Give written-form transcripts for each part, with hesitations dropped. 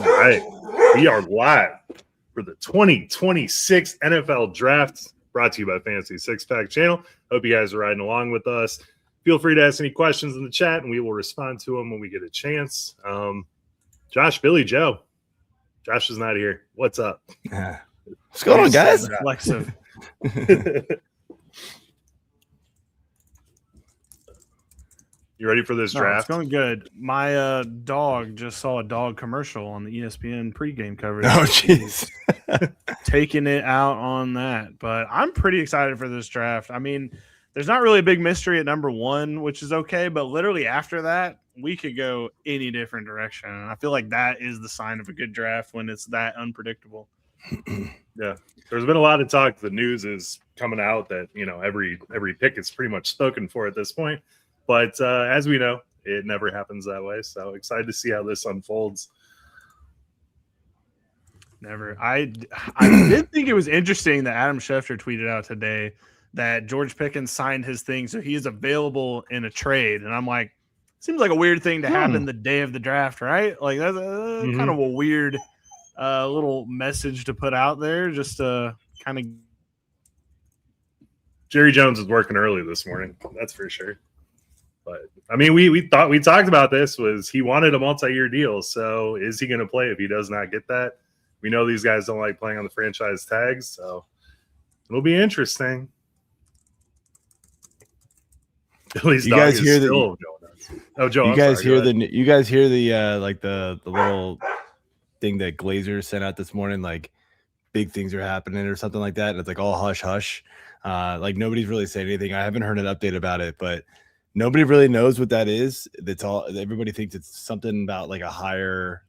All right. We are live for the 2026 NFL Draft, brought to you by Fantasy Six Pack Channel. Hope you guys are riding along with us. Feel free to ask any questions in the chat, and we will respond to them when we get a chance. Josh, Billy, Joe. Josh is not here. What's up? What's going on, guys? Reflexive. You ready for this draft? It's going good. My dog just saw a dog commercial on the ESPN pregame coverage. Oh, jeez. Taking it out on that. But I'm pretty excited for this draft. I mean, there's not really a big mystery at number 1, which is okay. But literally after that, we could go any different direction. And I feel like that is the sign of a good draft when it's that unpredictable. Yeah. There's been a lot of talk. The news is coming out that, every pick is pretty much spoken for at this point. But as we know, it never happens that way. So excited to see how this unfolds. Never. I did think it was interesting that Adam Schefter tweeted out today that George Pickens signed his thing, so he is available in a trade. And I'm like, seems like a weird thing to happen the day of the draft, right? Like that's kind of a weird little message to put out there, just to kind of. Jerry Jones is working early this morning. That's for sure. But I mean, we talked about this. Was he wanted a multi-year deal? So is he going to play if he does not get that? We know these guys don't like playing on the franchise tags, so it'll be interesting. Billy's You guys hear the? Oh, Joe, you guys hear the? You guys hear the like the little thing that Glazer sent out this morning? Like big things are happening or something like that, and it's like all hush hush. Like nobody's really saying anything. I haven't heard an update about it, but. Nobody really knows what that is. That's all. Everybody thinks it's something about like a higher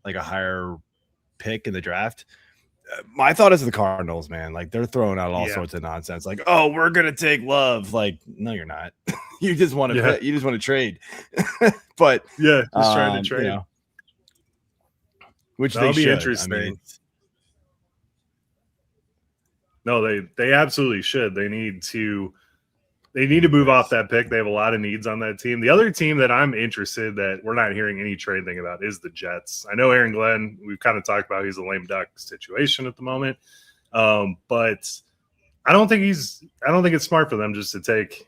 pick in the draft. My thought is the Cardinals, man. Like they're throwing out all sorts of nonsense. Like, oh, we're gonna take Love. Like, no, you're not. You just want to. You just want to trade. But just trying to trade. Which that'll they be should. Interesting. I mean, no, they absolutely should. They need to move off that pick. They have a lot of needs on that team. The other team that I'm interested that we're not hearing any trade thing about is the Jets. I know Aaron Glenn, we've kind of talked about he's a lame duck situation at the moment. But I don't think it's smart for them just to take,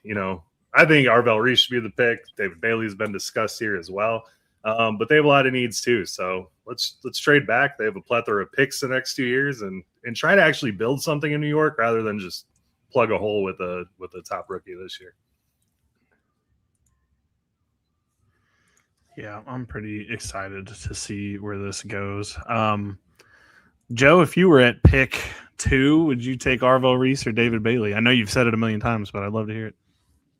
I think Arvell Reese should be the pick. David Bailey's been discussed here as well. But they have a lot of needs too. So let's trade back. They have a plethora of picks the next 2 years and try to actually build something in New York rather than just plug a hole with a top rookie this year. Yeah, I'm pretty excited to see where this goes. Joe, if you were at pick 2, would you take Arvell Reese or David Bailey? I know you've said it a million times, but I'd love to hear it.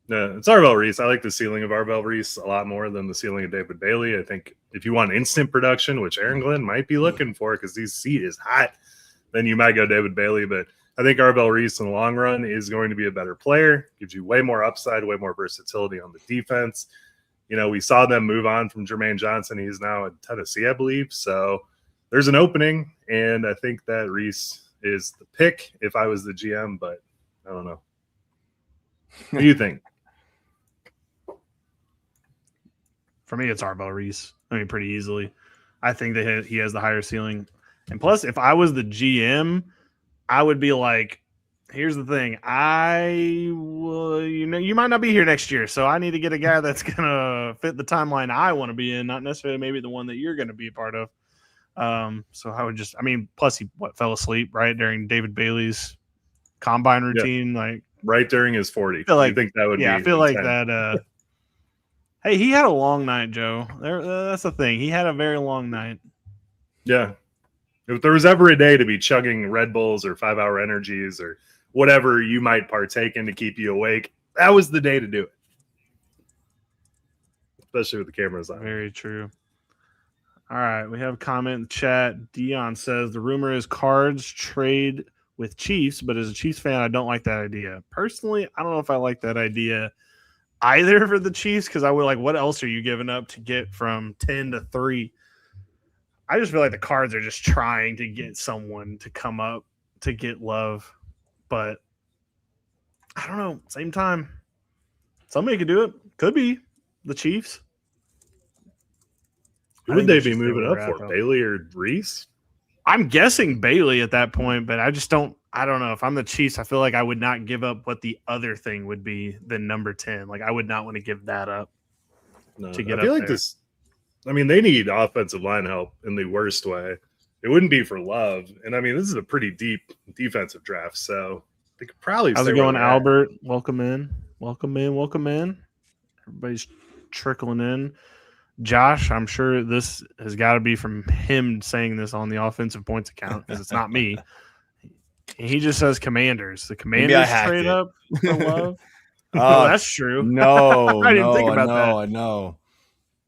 Yeah, it's Arvell Reese. I like the ceiling of Arvell Reese a lot more than the ceiling of David Bailey. I think if you want instant production, which Aaron Glenn might be looking for because his seat is hot, then you might go David Bailey, but I think Arvell Reese in the long run is going to be a better player, gives you way more upside, way more versatility on the defense. We saw them move on from Jermaine Johnson. He's now in Tennessee, I believe. So there's an opening, and I think that Reese is the pick if I was the GM, but I don't know. What do you think? For me, it's Arvell Reese. I mean, pretty easily. I think that he has the higher ceiling. And plus, if I was the GM, I would be like, here's the thing. You might not be here next year, so I need to get a guy that's going to fit the timeline I want to be in, not necessarily maybe the one that you're going to be a part of. So I would plus he fell asleep right during David Bailey's combine routine, like right during his 40. I think that would be I feel intense. like that. Hey, he had a long night, Joe. That's the thing. He had a very long night. Yeah. If there was ever a day to be chugging Red Bulls or 5-hour energies or whatever you might partake in to keep you awake, that was the day to do it. Especially with the cameras on. Very true. All right. We have a comment in the chat. Dion says the rumor is Cards trade with Chiefs, but as a Chiefs fan, I don't like that idea. Personally, I don't know if I like that idea either for the Chiefs because I would like, what else are you giving up to get from 10 to 3? I just feel like the Cards are just trying to get someone to come up to get Love. But I don't know. Same time, somebody could do it. Could be the Chiefs. Who I would think they that's be just moving where up we're for? at, though. Bailey or Reese? I'm guessing Bailey at that point, but I just don't. I don't know. If I'm the Chiefs, I feel like I would not give up what the other thing would be than number 10. Like I would not want to give that up No, to get I feel up like there. this. I mean, they need offensive line help in the worst way. It wouldn't be for Love, and I mean, this is a pretty deep defensive draft, so they could probably. How's stay it where going, they're at. Albert? Welcome in. Welcome in. Welcome in. Everybody's trickling in. Josh, I'm sure this has got to be from him saying this on the offensive points account because it's not me. He just says Commanders. The I Commanders hacked trade it. up for Love. Oh, That's true. No, I didn't think about that. I know.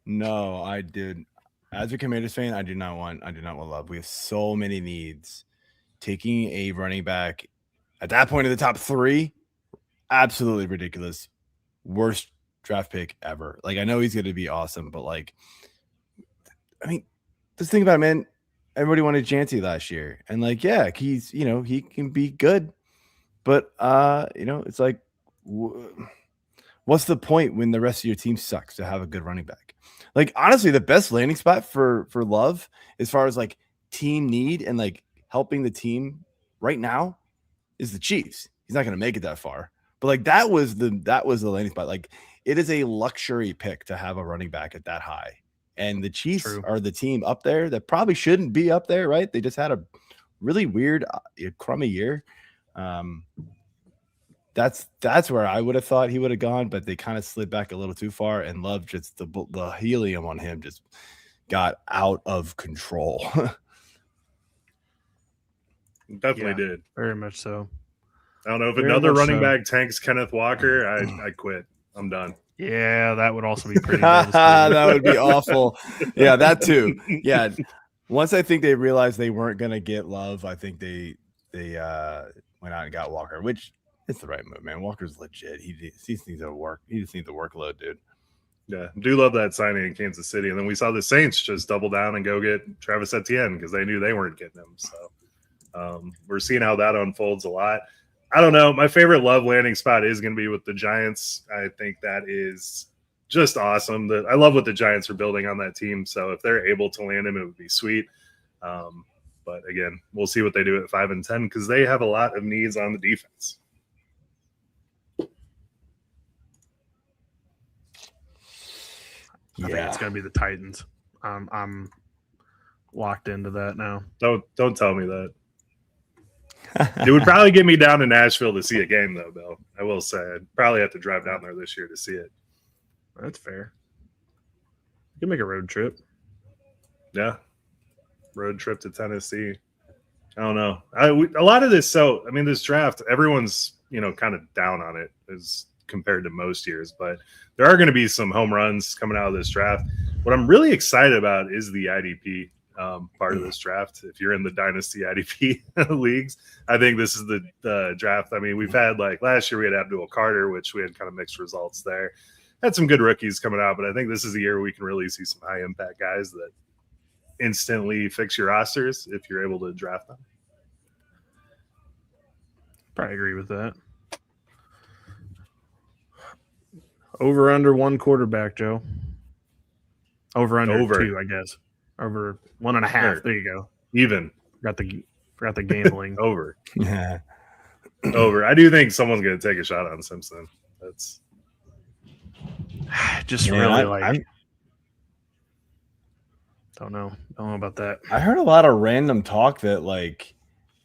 No, I did. As a Commanders fan, I do not want Love. We have so many needs. Taking a running back at that point in the top 3, absolutely ridiculous. Worst draft pick ever. Like I know he's going to be awesome, but like, I mean, just think about it, man. Everybody wanted Jancy last year, and like, yeah, he's he can be good, but it's like, what's the point when the rest of your team sucks to have a good running back? Like honestly, the best landing spot for Love as far as like team need and like helping the team right now is the Chiefs. He's not going to make it that far, but like that was the landing spot. Like it is a luxury pick to have a running back at that high, and the Chiefs are the team up there that probably shouldn't be up there, right? They just had a really weird, crummy year. That's where I would have thought he would have gone, but they kind of slid back a little too far, and Love just the helium on him just got out of control. Definitely did. Very much so. I don't know if Very another much running so. back tanks Kenneth Walker. I quit. I'm done. Yeah, that would also be pretty devastating. That would be awful. Yeah, that too. Yeah. Once I think they realized they weren't gonna get Love, I think they went out and got Walker, which is the right move, man. Walker's legit. He just needs to work. He just needs the workload, dude. Yeah, do love that signing in Kansas City. And then we saw the Saints just double down and go get Travis Etienne because they knew they weren't getting him. So we're seeing how that unfolds a lot. I don't know. My favorite Love landing spot is going to be with the Giants. I think that is just awesome. I love what the Giants are building on that team. So if they're able to land him, it would be sweet. But again, we'll see what they do at 5 and 10 because they have a lot of needs on the defense. I think it's going to be the Titans. I'm locked into that now. Don't tell me that. It would probably get me down to Nashville to see a game, though, Bill. I will say I'd probably have to drive down there this year to see it. That's fair. You can make a road trip. Yeah, road trip to Tennessee. I don't know. A lot of this. So I mean, this draft, everyone's kind of down on it as compared to most years, but there are going to be some home runs coming out of this draft. What I'm really excited about is the IDP part of this draft. If you're in the Dynasty IDP leagues, I think this is the draft. I mean, we've had like last year we had Abdul Carter, which we had kind of mixed results there. Had some good rookies coming out, but I think this is the year we can really see some high impact guys that instantly fix your rosters if you're able to draft them. Probably agree with that. Over under one quarterback, Joe. Over under two, I guess. Over 1.5. Sure. There you go. Even. Forgot the gambling. Over. Yeah. Over. I do think someone's going to take a shot on Simpson. That's just really like. Don't know about that. I heard a lot of random talk that like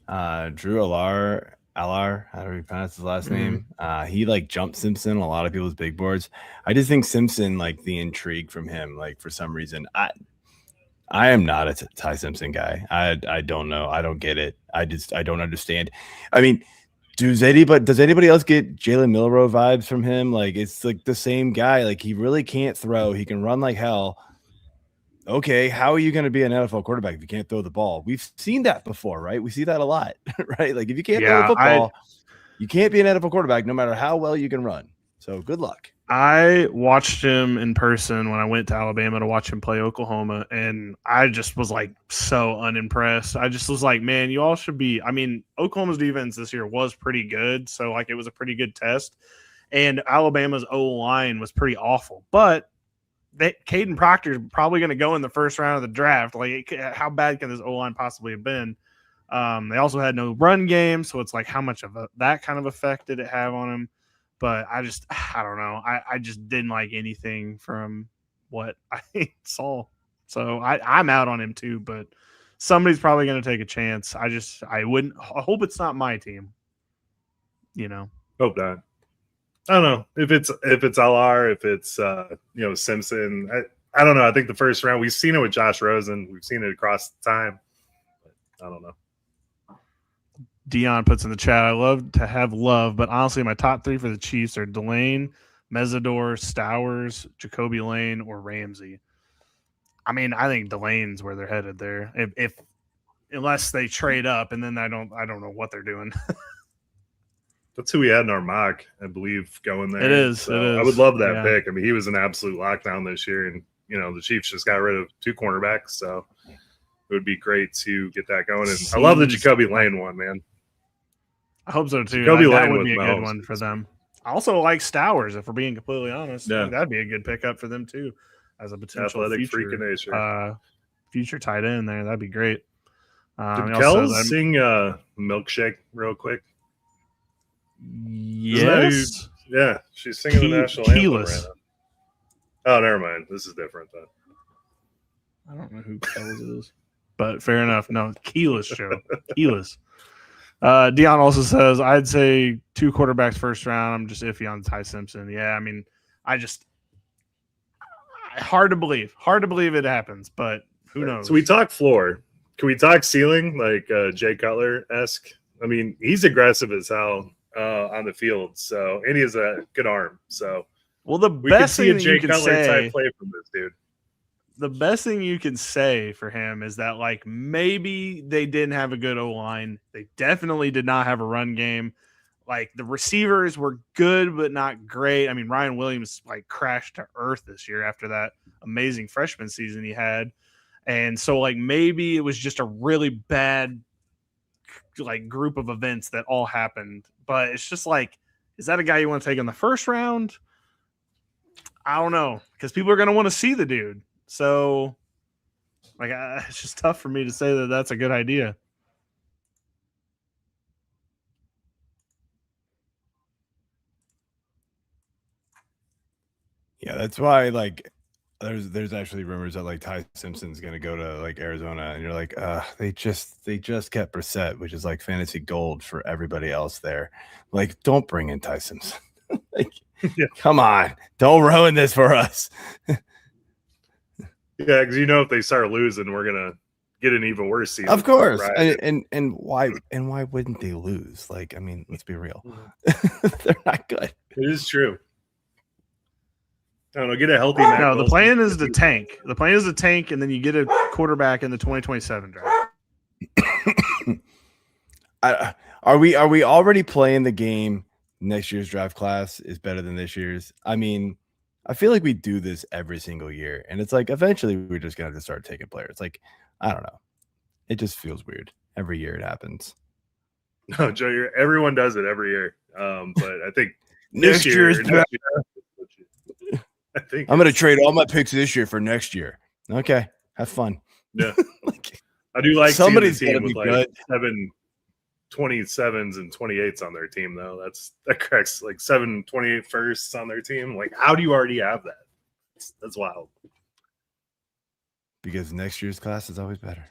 Drew Allar, however you pronounce his last name, he like jumped Simpson on a lot of people's big boards. I just think Simpson, like the intrigue from him, like for some reason, I am not a Ty Simpson guy. I don't know. I don't get it. I don't understand. I mean, does anybody else get Jalen Milroe vibes from him? Like it's like the same guy. Like he really can't throw. He can run like hell. Okay, how are you going to be an NFL quarterback if you can't throw the ball? We've seen that before, right? We see that a lot, right? Like if you can't throw the football, you can't be an NFL quarterback no matter how well you can run. So good luck. I watched him in person when I went to Alabama to watch him play Oklahoma, and I just was like so unimpressed. I just was like, man, you all should be. I mean, Oklahoma's defense this year was pretty good, so like it was a pretty good test. And Alabama's O-line was pretty awful, but Kadyn Proctor is probably going to go in the first round of the draft. Like, how bad can this O-line possibly have been? They also had no run game, so it's like how much of that kind of effect did it have on him? But I don't know. I just didn't like anything from what I saw. So I'm out on him too, but somebody's probably going to take a chance. I hope it's not my team. Hope not. I don't know if it's LR, if it's Simpson. I don't know. I think the first round, we've seen it with Josh Rosen. We've seen it across time. But I don't know. Dion puts in the chat, I love to have Love, but honestly, my top 3 for the Chiefs are Delane, Mesidor, Stowers, Jacoby Lane, or Ramsey. I mean, I think Delane's where they're headed there. Unless they trade up, and then I don't know what they're doing. That's who we had in our mock, I believe, going there. It is. So I would love that pick. I mean, he was an absolute lockdown this year, and the Chiefs just got rid of 2 cornerbacks, so it would be great to get that going. And I love the Jacoby Lane one, man. I hope so too. Jacoby that Lane would be a Mahomes. good one for them. I also like Stowers, if we're being completely honest. Yeah. I think that'd be a good pickup for them too, as a potential Athletic freak of nature. Future tight end there. That'd be great. Did Kels sing Milkshake real quick? Yes. Yeah, she's singing the national anthem right now. Oh, never mind. This is different then. I don't know who Kels is, but fair enough. No, Keyless show. Keyless. Dion also says, I'd say 2 quarterbacks first round. I'm just iffy on Ty Simpson. Yeah, I mean, hard to believe. Hard to believe it happens, but who knows? So we talk floor. Can we talk ceiling, like Jay Cutler-esque? I mean, he's aggressive as hell on the field. So, and he has a good arm. So, well, the best thing you can say, type play from this dude. The best thing you can say for him is that, like, maybe they didn't have a good O-line. They definitely did not have a run game. Like, the receivers were good, but not great. I mean, Ryan Williams, like, crashed to earth this year after that amazing freshman season he had. And so, like, maybe it was just a really bad, like, group of events that all happened. But it's just like, is that a guy you want to take in the first round? I don't know, because people are going to want to see the dude. So, like, it's just tough for me to say that that's a good idea. Yeah, that's why, like, there's actually rumors that, like, Ty Simpson's going to go to, like, Arizona, and you're like, they just kept Brissett, which is, like, fantasy gold for everybody else there. Like, don't bring in Ty Simpson. Like, come on, don't ruin this for us. Yeah, because if they start losing, we're gonna get an even worse season. Of course, right? and why wouldn't they lose? Like, I mean, let's be real, they're not good. It is true. I don't know. Get a healthy. No, the plan is to tank. The plan is to tank, and then you get a quarterback in the 2027 draft. Are we already playing the game? Next year's draft class is better than this year's. I mean, I feel like we do this every single year, and it's like eventually we're just gonna have to start taking players. Like, I don't know, it just feels weird. Every year it happens. No, Joe, everyone does it every year. But I think next year is better. I think I'm gonna trade all my picks this year for next year. Okay, have fun. Yeah, I do like somebody's seeing the team gonna with be like good. 7 27s and 28s on their team, though. That corrects, like 7 28 firsts on their team. Like, how do you already have that? That's wild. Because next year's class is always better.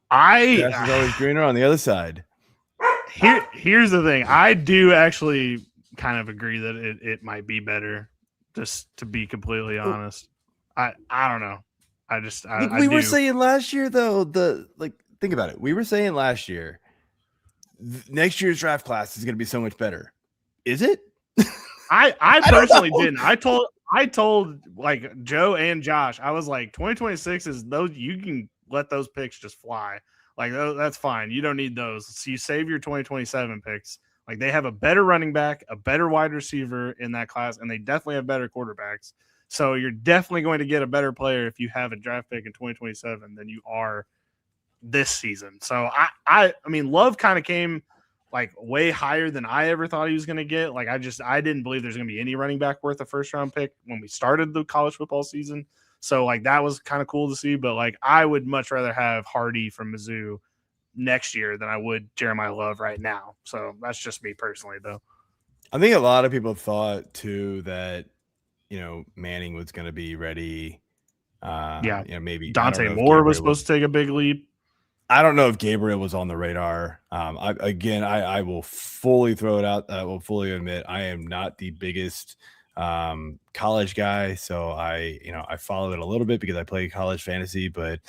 Grass is always greener on the other side. Here's the thing. I do actually kind of agree that it might be better, just to be completely honest. I don't know. We were saying last year, though, think about it. We were saying last year, next year's draft class is going to be so much better. Is it? I personally didn't. I told like Joe and Josh, I was like, 2026 is those, you can let those picks just fly. Like, that's fine. You don't need those. So you save your 2027 picks. Like, they have a better running back, a better wide receiver in that class, and they definitely have better quarterbacks. So you're definitely going to get a better player if you have a draft pick in 2027 than you are this season. So I mean, Love kind of came like way higher than I ever thought he was going to get. Like I didn't believe there's going to be any running back worth a first round pick when we started the college football season. So like that was kind of cool to see. But like I would much rather have Hardy from Mizzou next year than I would Jeremiyah Love right now. So that's just me personally, though. I think a lot of people thought too that Manning was going to be ready. Maybe Dante Moore was supposed to take a big leap. I don't know if Gabriel was on the radar. I will fully throw it out. I will fully admit I am not the biggest college guy, so I follow it a little bit because I play college fantasy, but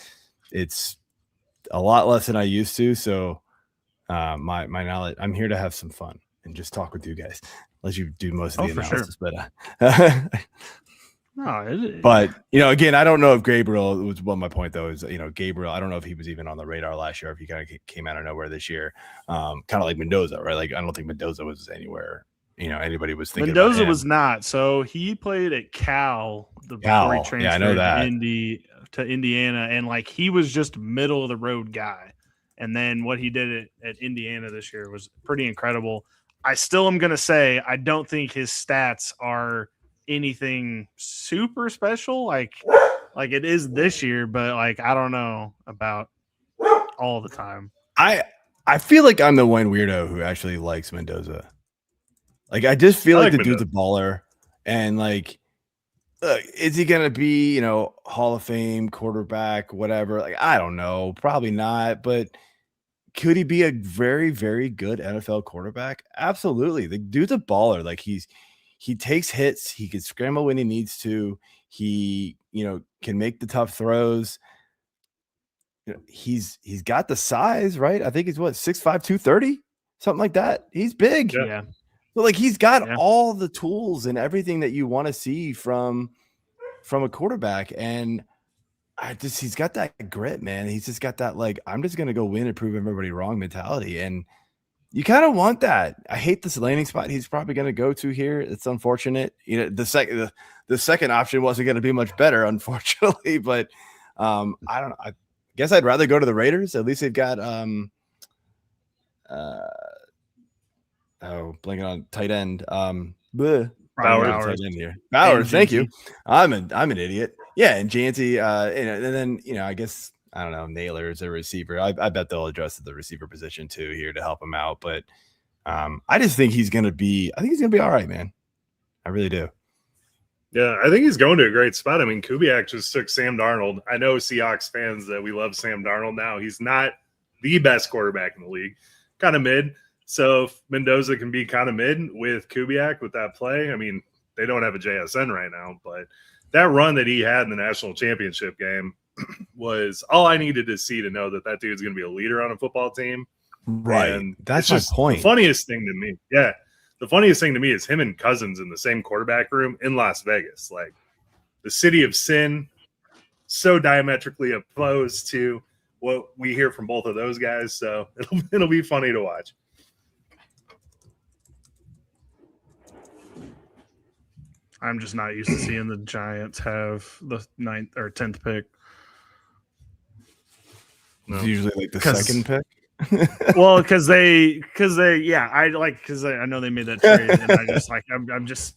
it's a lot less than I used to. So my knowledge, I'm here to have some fun and just talk with you guys. Let you do most of the analysis, sure. But again, I don't know if Gabriel was my point though is Gabriel. I don't know if he was even on the radar last year, if he kind of came out of nowhere this year, kind of like Mendoza, right? Like I don't think Mendoza was anywhere. Anybody was thinking. Mendoza was not. So he played at Cal before he transferred I know that. to Indiana, and like he was just middle of the road guy. And then what he did at Indiana this year was pretty incredible. I still am gonna say I don't think his stats are anything super special like it is this year, but like I don't know about all the time. I feel like I'm the one weirdo who actually likes Mendoza. Like I just feel like the dude's a baller, and like is he gonna be Hall of Fame quarterback, whatever? Like I don't know, probably not, but could he be a very, very good NFL quarterback? Absolutely. The dude's a baller. Like he takes hits. He can scramble when he needs to. He, can make the tough throws. He's got the size, right? I think he's 6'5", 230, something like that. He's big. Yeah. But like he's got all the tools and everything that you want to see from a quarterback. And he's got that grit, man. He's just got that like I'm just gonna go win and prove everybody wrong mentality. And you kind of want that. I hate this landing spot he's probably going to go to here. It's unfortunate. The second option wasn't going to be much better, unfortunately. But I don't know. I guess I'd rather go to the Raiders. At least they've got blanking on tight end. Bowers. Tight end here. Bowers. Thank you. I'm an idiot. Yeah, and Janty. And then I guess. I don't know, Naylor is a receiver. I bet they'll address the receiver position too here to help him out. But I just think he's going to be all right, man. I really do. Yeah, I think he's going to a great spot. I mean, Kubiak just took Sam Darnold. I know Seahawks fans that we love Sam Darnold now. He's not the best quarterback in the league, kind of mid. So if Mendoza can be kind of mid with Kubiak with that play, I mean, they don't have a JSN right now, but that run that he had in the national championship game was all I needed to see to know that dude's going to be a leader on a football team. Right. And that's my point. The funniest thing to me. Yeah. The funniest thing to me is him and Cousins in the same quarterback room in Las Vegas. Like the city of sin, so diametrically opposed to what we hear from both of those guys. So it'll be funny to watch. I'm just not used to seeing the Giants have the 9th or 10th pick. No. It's usually like the second pick. Well, because I know they made that trade, and I just like I'm just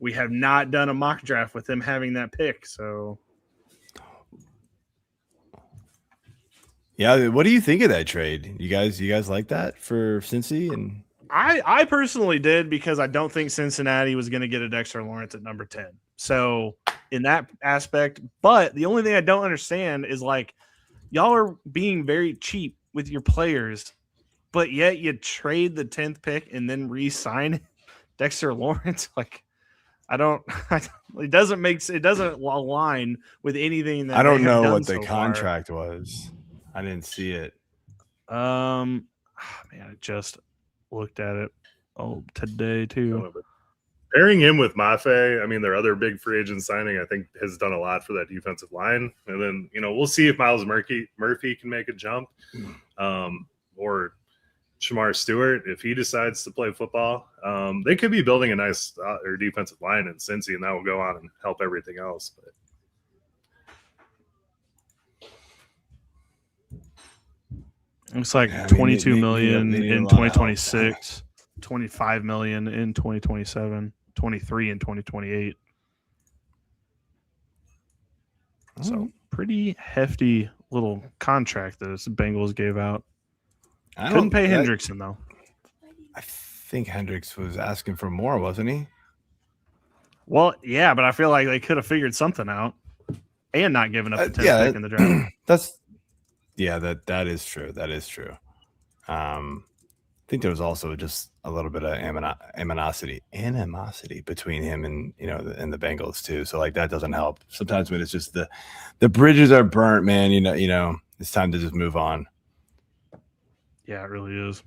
we have not done a mock draft with them having that pick, so yeah. What do you think of that trade? You guys like that for Cincy? And I personally did because I don't think Cincinnati was going to get a Dexter Lawrence at number 10. So in that aspect, but the only thing I don't understand is like. Y'all are being very cheap with your players, but yet you trade the 10th pick and then re-sign Dexter Lawrence. Like, it doesn't align with anything that I don't know what the contract was. I didn't see it. Man, I just looked at it today too. Pairing him with Mafe, I mean, their other big free agent signing, I think, has done a lot for that defensive line. And then, we'll see if Miles Murphy can make a jump, or Shamar Stewart if he decides to play football. They could be building a nice defensive line in Cincy, and that will go on and help everything else. But Looks like Yeah, I mean, 22 they million need a in lot of help. 2026, 25 million in 2027, 23 and 2028. So pretty hefty little contract that the Bengals gave out. Couldn't pay Hendrickson though. I think Hendricks was asking for more, wasn't he? Well, yeah, but I feel like they could have figured something out and not given up the 10th pick in the draft. That is true. That is true. I think there was also just a little bit of animosity between him and and the Bengals too. So like that doesn't help. Sometimes when it's just the bridges are burnt, man. It's time to just move on. Yeah, it really is.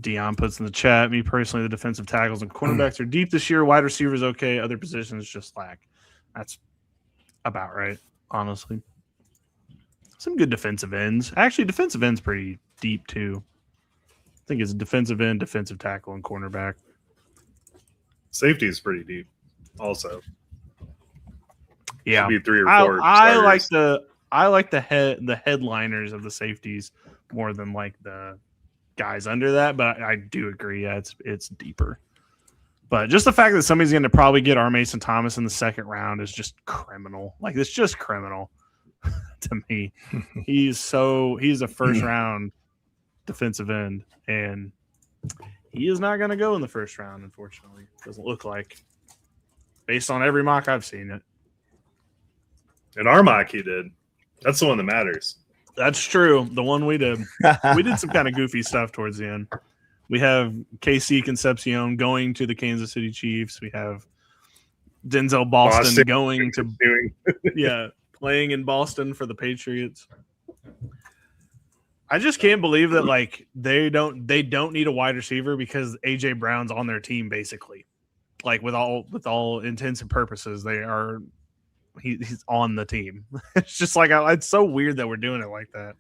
Dion puts in the chat, me personally, the defensive tackles and cornerbacks are deep this year. Wide receivers okay. Other positions just lack. That's about right, honestly. Some good defensive ends. Actually, defensive end's pretty deep too. I think it's defensive end, defensive tackle, and cornerback. Safety is pretty deep also. Yeah. Should be 3 or 4 I starters. like the headliners of the safeties more than like the guys under that, but I do agree. Yeah, it's deeper. But just the fact that somebody's going to probably get R. Mason Thomas in the second round is just criminal. Like it's just criminal to me. He's a first round defensive end, and he is not going to go in the first round. Unfortunately, doesn't look like, based on every mock I've seen it. In our mock, he did. That's the one that matters. That's true. The one we did. We did some kind of goofy stuff towards the end. We have KC Concepcion going to the Kansas City Chiefs. We have Denzel Boston going to playing in Boston for the Patriots. I just can't believe that like they don't need a wide receiver because AJ Brown's on their team basically. Like with all intents and purposes, he's on the team. It's just like it's so weird that we're doing it like that.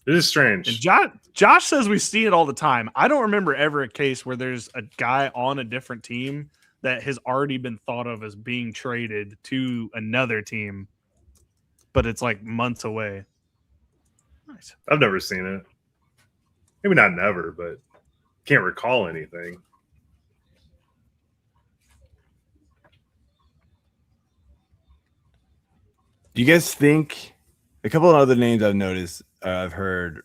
It is strange. And Josh says we see it all the time. I don't remember ever a case where there's a guy on a different team that has already been thought of as being traded to another team, but it's like months away. Nice. I've never seen it. Maybe not never, but can't recall anything. Do you guys think a couple of other names I've noticed, I've heard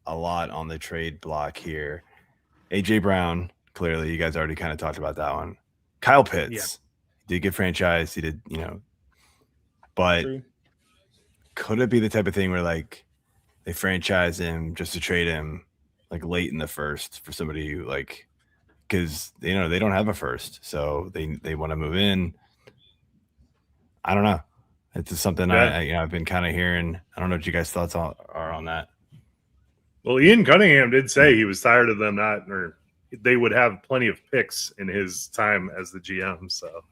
a lot on the trade block here? AJ Brown, clearly, you guys already kind of talked about that one. Kyle Pitts, did get franchised. He did, but True. Could it be the type of thing where like they franchise him just to trade him like late in the first for somebody who like, because they don't have a first, so they want to move in. I don't know. It's just something I've been kind of hearing. I don't know what you guys' thoughts are on that. Well, Ian Cunningham did say he was tired of them they would have plenty of picks in his time as the GM. So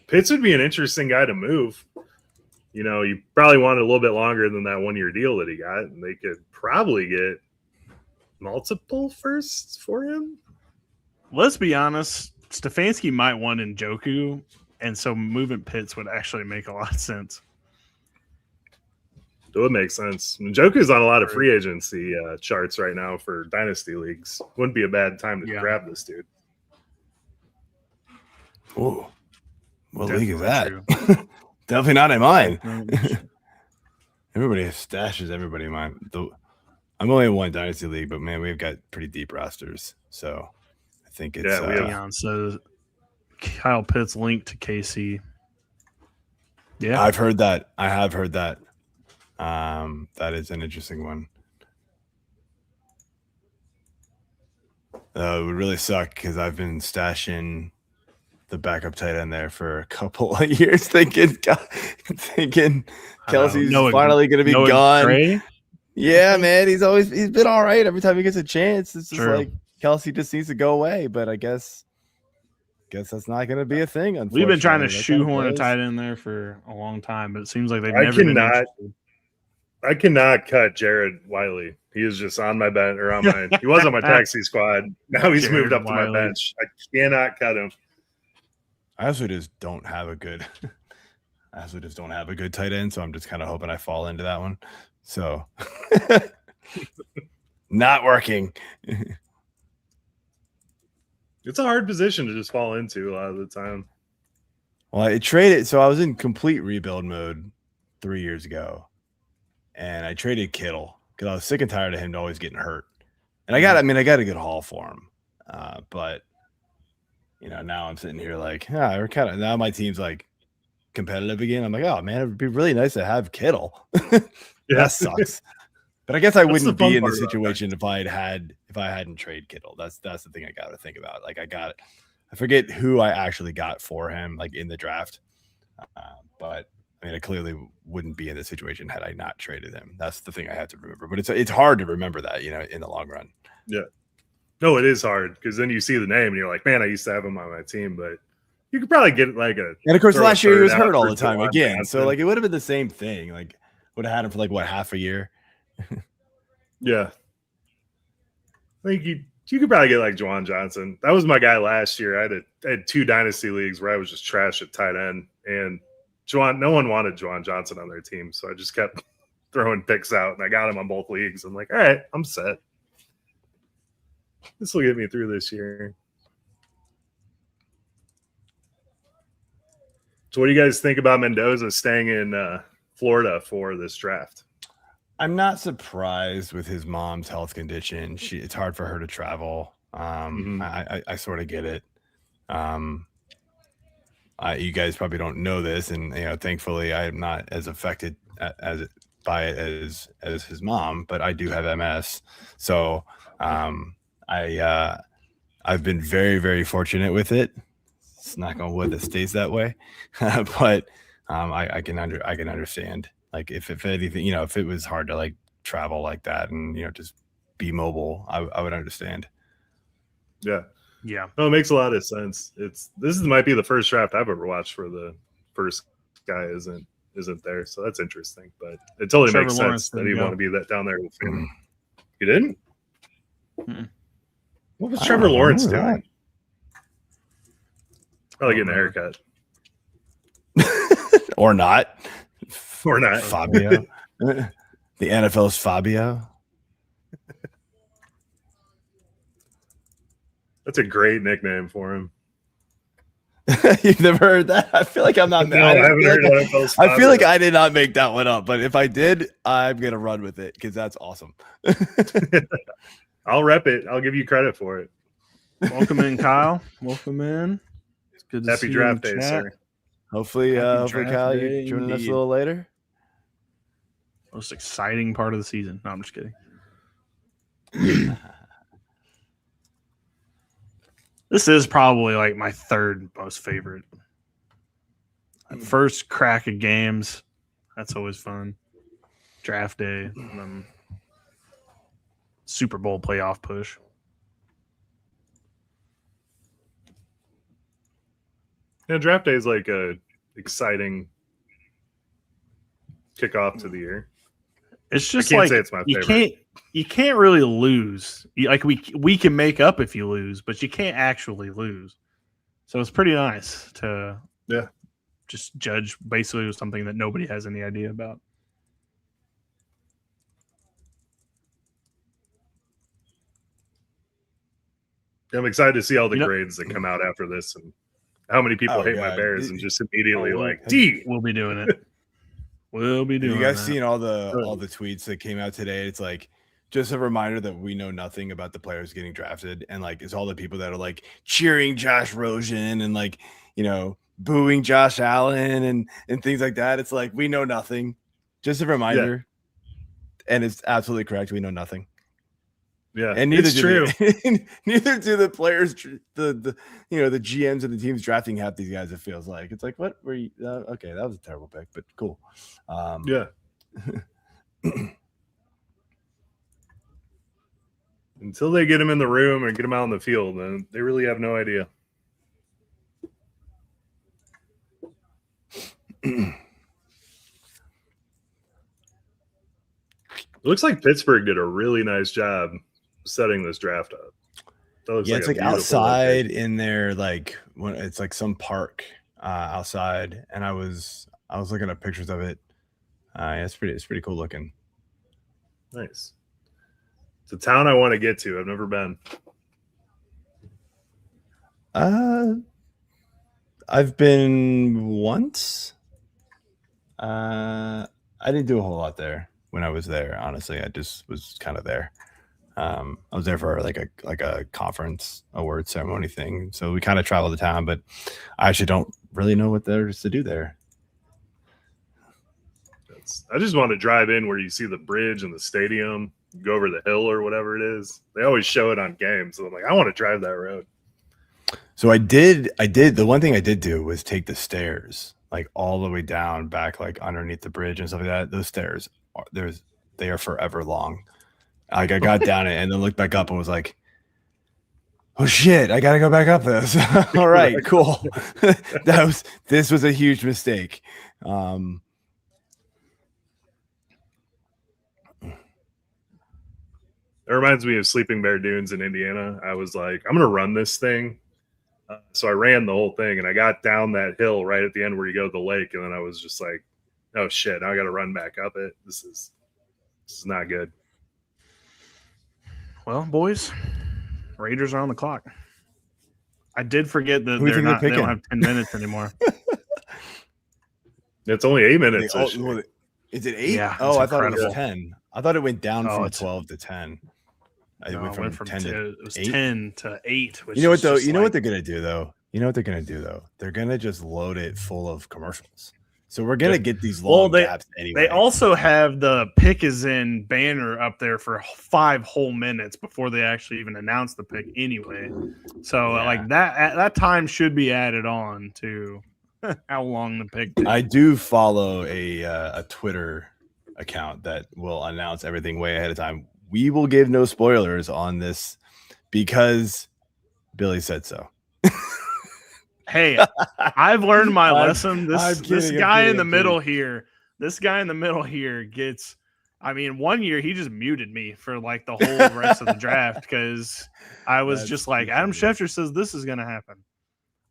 Pitts would be an interesting guy to move. You probably wanted a little bit longer than that 1-year deal that he got, and they could probably get multiple firsts for him. Let's be honest. Stefanski might want Njoku, and so moving Pitts would actually make a lot of sense. It would make sense. Njoku's on a lot of free agency charts right now for dynasty leagues. Wouldn't be a bad time to grab this dude. Ooh, what league is that? Definitely not in mine. Everybody stashes everybody in mine. I'm only in one dynasty league, but man, we've got pretty deep rosters. So I think it's Leon says Kyle Pitts linked to KC. Yeah, I've heard that. I have heard that. That is an interesting one. It would really suck because I've been stashing the backup tight end there for a couple of years, thinking Kelsey's finally going to be gone. Gray? Yeah, man, he's been all right every time he gets a chance. It's just like Kelsey just needs to go away, but I guess that's not going to be a thing. We've been trying to shoehorn a tight end there for a long time, but it seems like they've never been interested. I cannot cut Jared Wiley. He is just on my bench or on my. He was on my taxi squad. Now he's moved up to my bench. I cannot cut him. I also just don't have a good I also just don't have a good tight end, so I'm just kind of hoping I fall into that one. So not working. It's a hard position to just fall into a lot of the time. Well, I traded, so I was in complete rebuild mode 3 years ago, and I traded Kittle because I was sick and tired of him always getting hurt. And I got a good haul for him, but now I'm sitting here like, we're kind of now my team's like competitive again. I'm like, oh man, it would be really nice to have Kittle. That sucks. But I guess I wouldn't be in the situation if I hadn't traded Kittle. That's the thing I got to think about. Like I forget who I actually got for him, like in the draft. But I mean, I clearly wouldn't be in this situation had I not traded him. That's the thing I have to remember. But it's hard to remember that, in the long run. Yeah. No, it is hard because then you see the name and you're like, man, I used to have him on my team, but you could probably get like a. And of course, last year he was hurt all the time again. So like it would have been the same thing. Like would have had him for like half a year. Yeah. I think you could probably get like Juwan Johnson. That was my guy last year. I had 2 dynasty leagues where I was just trash at tight end, and no one wanted Juwan Johnson on their team, so I just kept throwing picks out, and I got him on both leagues. I'm like, all right, I'm set. This will get me through this year. So what do you guys think about Mendoza staying in Florida for this draft? I'm not surprised with his mom's health condition. It's hard for her to travel. I sort of get it. You guys probably don't know this, and thankfully I am not as affected by it as his mom, but I do have MS. So I've been very, very fortunate with it. It's knock on wood that stays that way, but I can understand. Like if anything, if it was hard to like travel like that and just be mobile, I would understand. Yeah. Yeah. No, it makes a lot of sense. This might be the first draft I've ever watched for the first guy isn't there, so that's interesting. But it totally makes sense that he'd want to be that down there with him. You didn't? Mm-mm. What was Trevor Lawrence doing? Probably getting a haircut. Or not. Or not. Fabio. The NFL's Fabio. That's a great nickname for him. You've never heard that? I feel like I'm not. No, I haven't heard NFL's Fabio. I feel like I did not make that one up, but if I did, I'm gonna run with it because that's awesome. I'll rep it. I'll give you credit for it. Welcome in, Kyle. Welcome in. It's good to see you. Happy draft day, sir. Hopefully, Kyle, you're joining us a little later. Most exciting part of the season. No, I'm just kidding. This is probably like my third most favorite. First crack of games. That's always fun. Draft day. And then Super Bowl playoff push. Yeah, draft day is like a exciting kickoff to the year. It's just I can't like say it's my favorite. You can't really lose. Like we can make up if you lose, but you can't actually lose. So it's pretty nice to just judge basically something that nobody has any idea about. I'm excited to see all the grades that come out after this and how many people hate my Bears and just immediately D. We'll be doing it. We'll be doing it. You guys seen all the tweets that came out today? It's like just a reminder that we know nothing about the players getting drafted, and like it's all the people that are like cheering Josh Rosen and like booing Josh Allen and things like that. It's like we know nothing. Just a reminder, and it's absolutely correct. We know nothing. Yeah, and neither do neither do the players, the GMs and the teams drafting half these guys. It feels like it's like, what were you? Okay, that was a terrible pick, but cool. Until they get him in the room and get him out on the field, then they really have no idea. It looks like Pittsburgh did a really nice job setting this draft up. It's like outside in there, like when it's like some park outside, and I was I was looking at pictures of it. Yeah, it's pretty cool looking. Nice. It's a town I want to get to. I've never been. I've been once. I didn't do a whole lot there when I was there. Honestly, I just was kind of there. I was there for like a conference award ceremony thing, so we kind of traveled the town, but I actually don't really know what there's to do there. I just want to drive in where you see the bridge and the stadium, go over the hill or whatever it is. They always show it on games, so I'm like, I want to drive that road. So I did. The one thing I did do was take the stairs like all the way down back, like underneath the bridge and stuff like that. Those stairs, they are forever long. Like I got down it and then looked back up and was like, oh shit, I gotta go back up this. All right, cool. This was a huge mistake. It reminds me of Sleeping Bear Dunes in Indiana. I was like, I'm gonna run this thing. So I ran the whole thing and I got down that hill right at the end where you go to the lake, and then I was just like, oh shit, now I gotta run back up it. This is not good. Well, boys, Raiders are on the clock. I did forget that they don't have 10 minutes anymore. It's only 8 minutes. Is it 8? Yeah, I thought it incredible. was 10. I thought it went down from 12 to 10. It went from 10 to it was 8? 10 to 8. Which you know what though? is You know what they're gonna do though? They're gonna just load it full of commercials. So we're gonna get these long gaps anyway. They also have the pick is in banner up there for 5 whole minutes before they actually even announce the pick anyway. So like that time should be added on to how long the pick is. I do follow a Twitter account that will announce everything way ahead of time. We will give no spoilers on this because Billy said so. Hey, I've learned my lesson. This guy in the middle here gets. I mean, one year he just muted me for like the whole rest of the draft because I was just like, Adam Schefter says this is going to happen.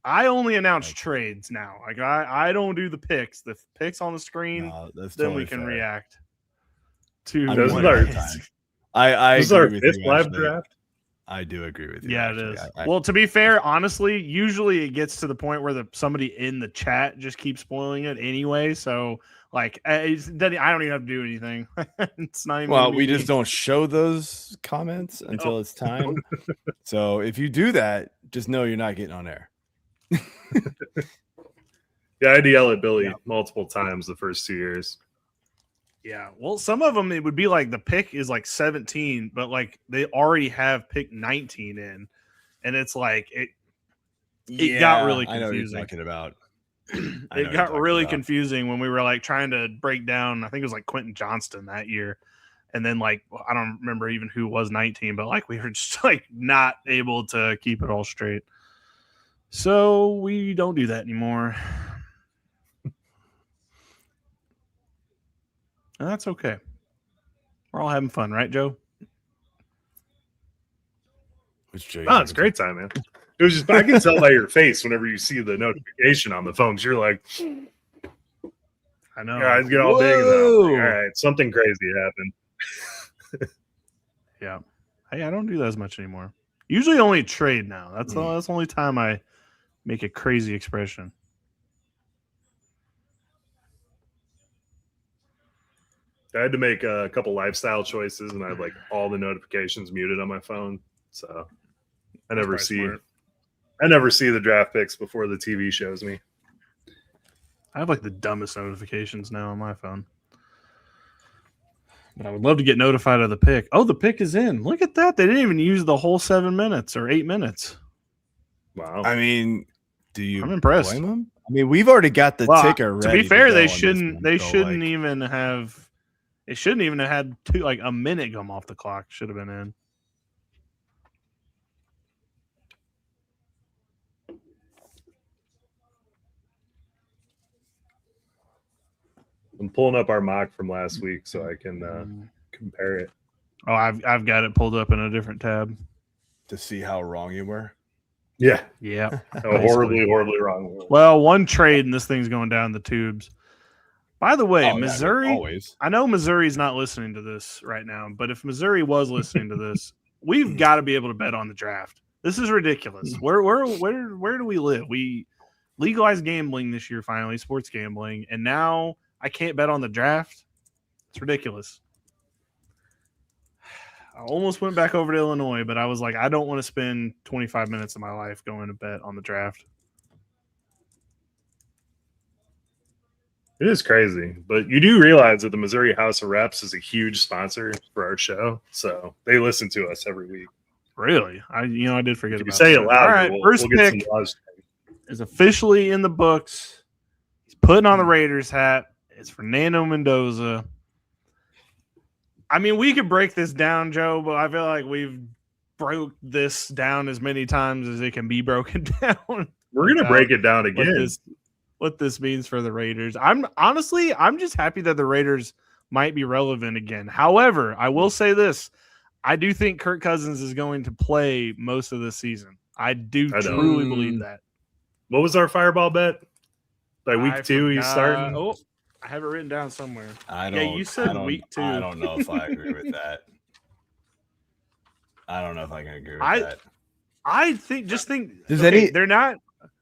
I only announce trades now. Like I don't do the picks. The picks on the screen, then we can react to. This is our 5th live draft. I do agree with you. Yeah, it is. Well, to be fair, honestly, usually it gets to the point where somebody in the chat just keeps spoiling it anyway. So, like, I don't even have to do anything. It's not even. Well, we just don't show those comments until it's time. So if you do that, just know you're not getting on air. Yeah, I had to yell at Billy multiple times the first 2 years. Yeah, well, some of them it would be like the pick is like 17, but like they already have pick 19 in, and it's like it got really confusing. I know what you're talking about. It got really confusing when we were like trying to break down. I think it was like Quentin Johnston that year, and then like I don't remember even who was 19, but like we were just like not able to keep it all straight. So we don't do that anymore. And that's okay. We're all having fun, right, Joe? It's a great time, man. It was just I can tell by your face whenever you see the notification on the phones. You're like, I know. Your eyes get all big. And like, all right, something crazy happened. Yeah. Hey, I don't do that as much anymore. Usually only trade now. That's the only time I make a crazy expression. I had to make a couple lifestyle choices, and I had like all the notifications muted on my phone, so I never see the draft picks before the TV shows me. I have like the dumbest notifications now on my phone, but I would love to get notified of the pick. Oh, the pick is in! Look at that; they didn't even use the whole 7 minutes or 8 minutes. Wow! I mean, I'm impressed. Blame them? I mean, we've already got the ticker ready. To be fair, they shouldn't even have. It shouldn't even have had a minute come off the clock. Should have been in. I'm pulling up our mock from last week so I can compare it. Oh, I've got it pulled up in a different tab to see how wrong you were. Yeah. How horribly wrong. Well, one trade and this thing's going down the tubes. By the way, Oh, yeah, Missouri. always. I know Missouri's not listening to this right now, but if Missouri was listening to this, we've got to be able to bet on the draft. This is ridiculous. Where do we live? We legalized gambling this year finally, sports gambling, and now I can't bet on the draft. It's ridiculous. I almost went back over to Illinois, but I was like, I don't want to spend 25 minutes of my life going to bet on the draft. It is crazy, but you do realize that the Missouri House of Reps is a huge sponsor for our show, so they listen to us every week. Really? I did forget If you about say that. it loud, All right, we'll first get pick some laws. is officially in the books. He's putting on the Raiders hat. It's Fernando Mendoza. I mean, we could break this down, Joe, but I feel like we've broke this down as many times as it can be broken down. We're gonna break it down again. What this means for the Raiders. I'm just happy that the Raiders might be relevant again. However, I will say this. I do think Kirk Cousins is going to play most of the season. I truly believe that. What was our fireball bet? By week 2, he's starting? Oh, I have it written down somewhere. You said week 2. I don't know if I agree with that. I don't know if I can agree with that. I think they're not.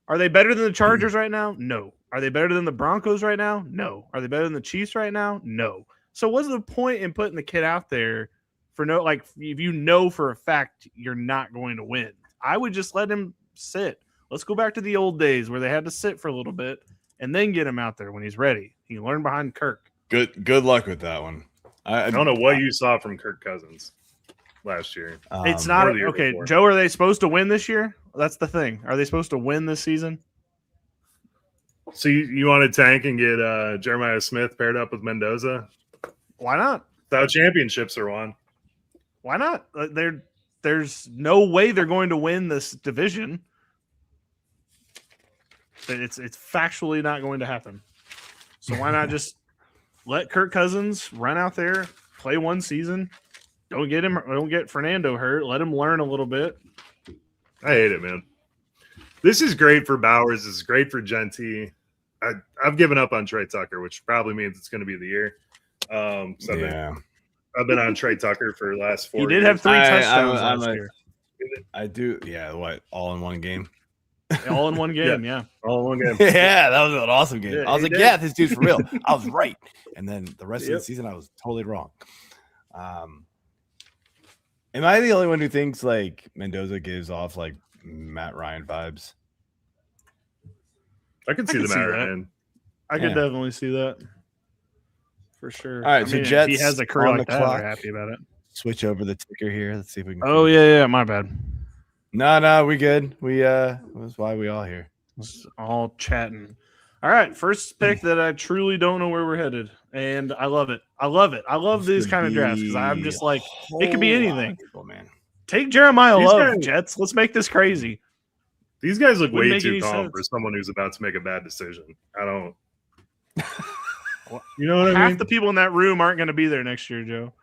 Are they better than the Chargers right now? No. Are they better than the Broncos right now? No. Are they better than the Chiefs right now? No. So what's the point in putting the kid out there if you know for a fact you're not going to win? I would just let him sit. Let's go back to the old days where they had to sit for a little bit and then get him out there when he's ready. He can learn behind Kirk. Good luck with that one. I don't know what you saw from Kirk Cousins last year. It's not okay, before. Joe. Are they supposed to win this year? That's the thing. Are they supposed to win this season? So you want to tank and get Jeremiah Smith paired up with Mendoza? Why not? That's how championships are won. Why not? There's no way they're going to win this division. It's factually not going to happen. So why not just let Kirk Cousins run out there, play one season? Don't get Fernando hurt. Let him learn a little bit. I hate it, man. This is great for Bowers. This is great for Genty. I've given up on Trey Tucker, which probably means it's going to be the year. I've been on Trey Tucker for the last 4 years. He did have 3 touchdowns last year. I do. Yeah, what? All in one game? All in one game, yeah. All in one game. Yeah, that was an awesome game. Yeah, I was like, did. this dude's for real. I was right. And then the rest of the season, I was totally wrong. Am I the only one who thinks like Mendoza gives off like Matt Ryan vibes? I can see the Matt Ryan. I could definitely see that for sure. All right, so Jets, if he has a career like that, we're happy about it. Switch over the ticker here. Let's see if we can. Oh yeah, my bad. No, we good. That's why we all here. It's all chatting. All right, first pick that I truly don't know where we're headed, and I love it. I love these kind of drafts because I'm just like it could be anything. Man. Take Jeremiyah Love, Jets. Let's make this crazy. These guys look way too calm for someone who's about to make a bad decision. I don't. You know what I mean? Half the people in that room aren't going to be there next year, Joe.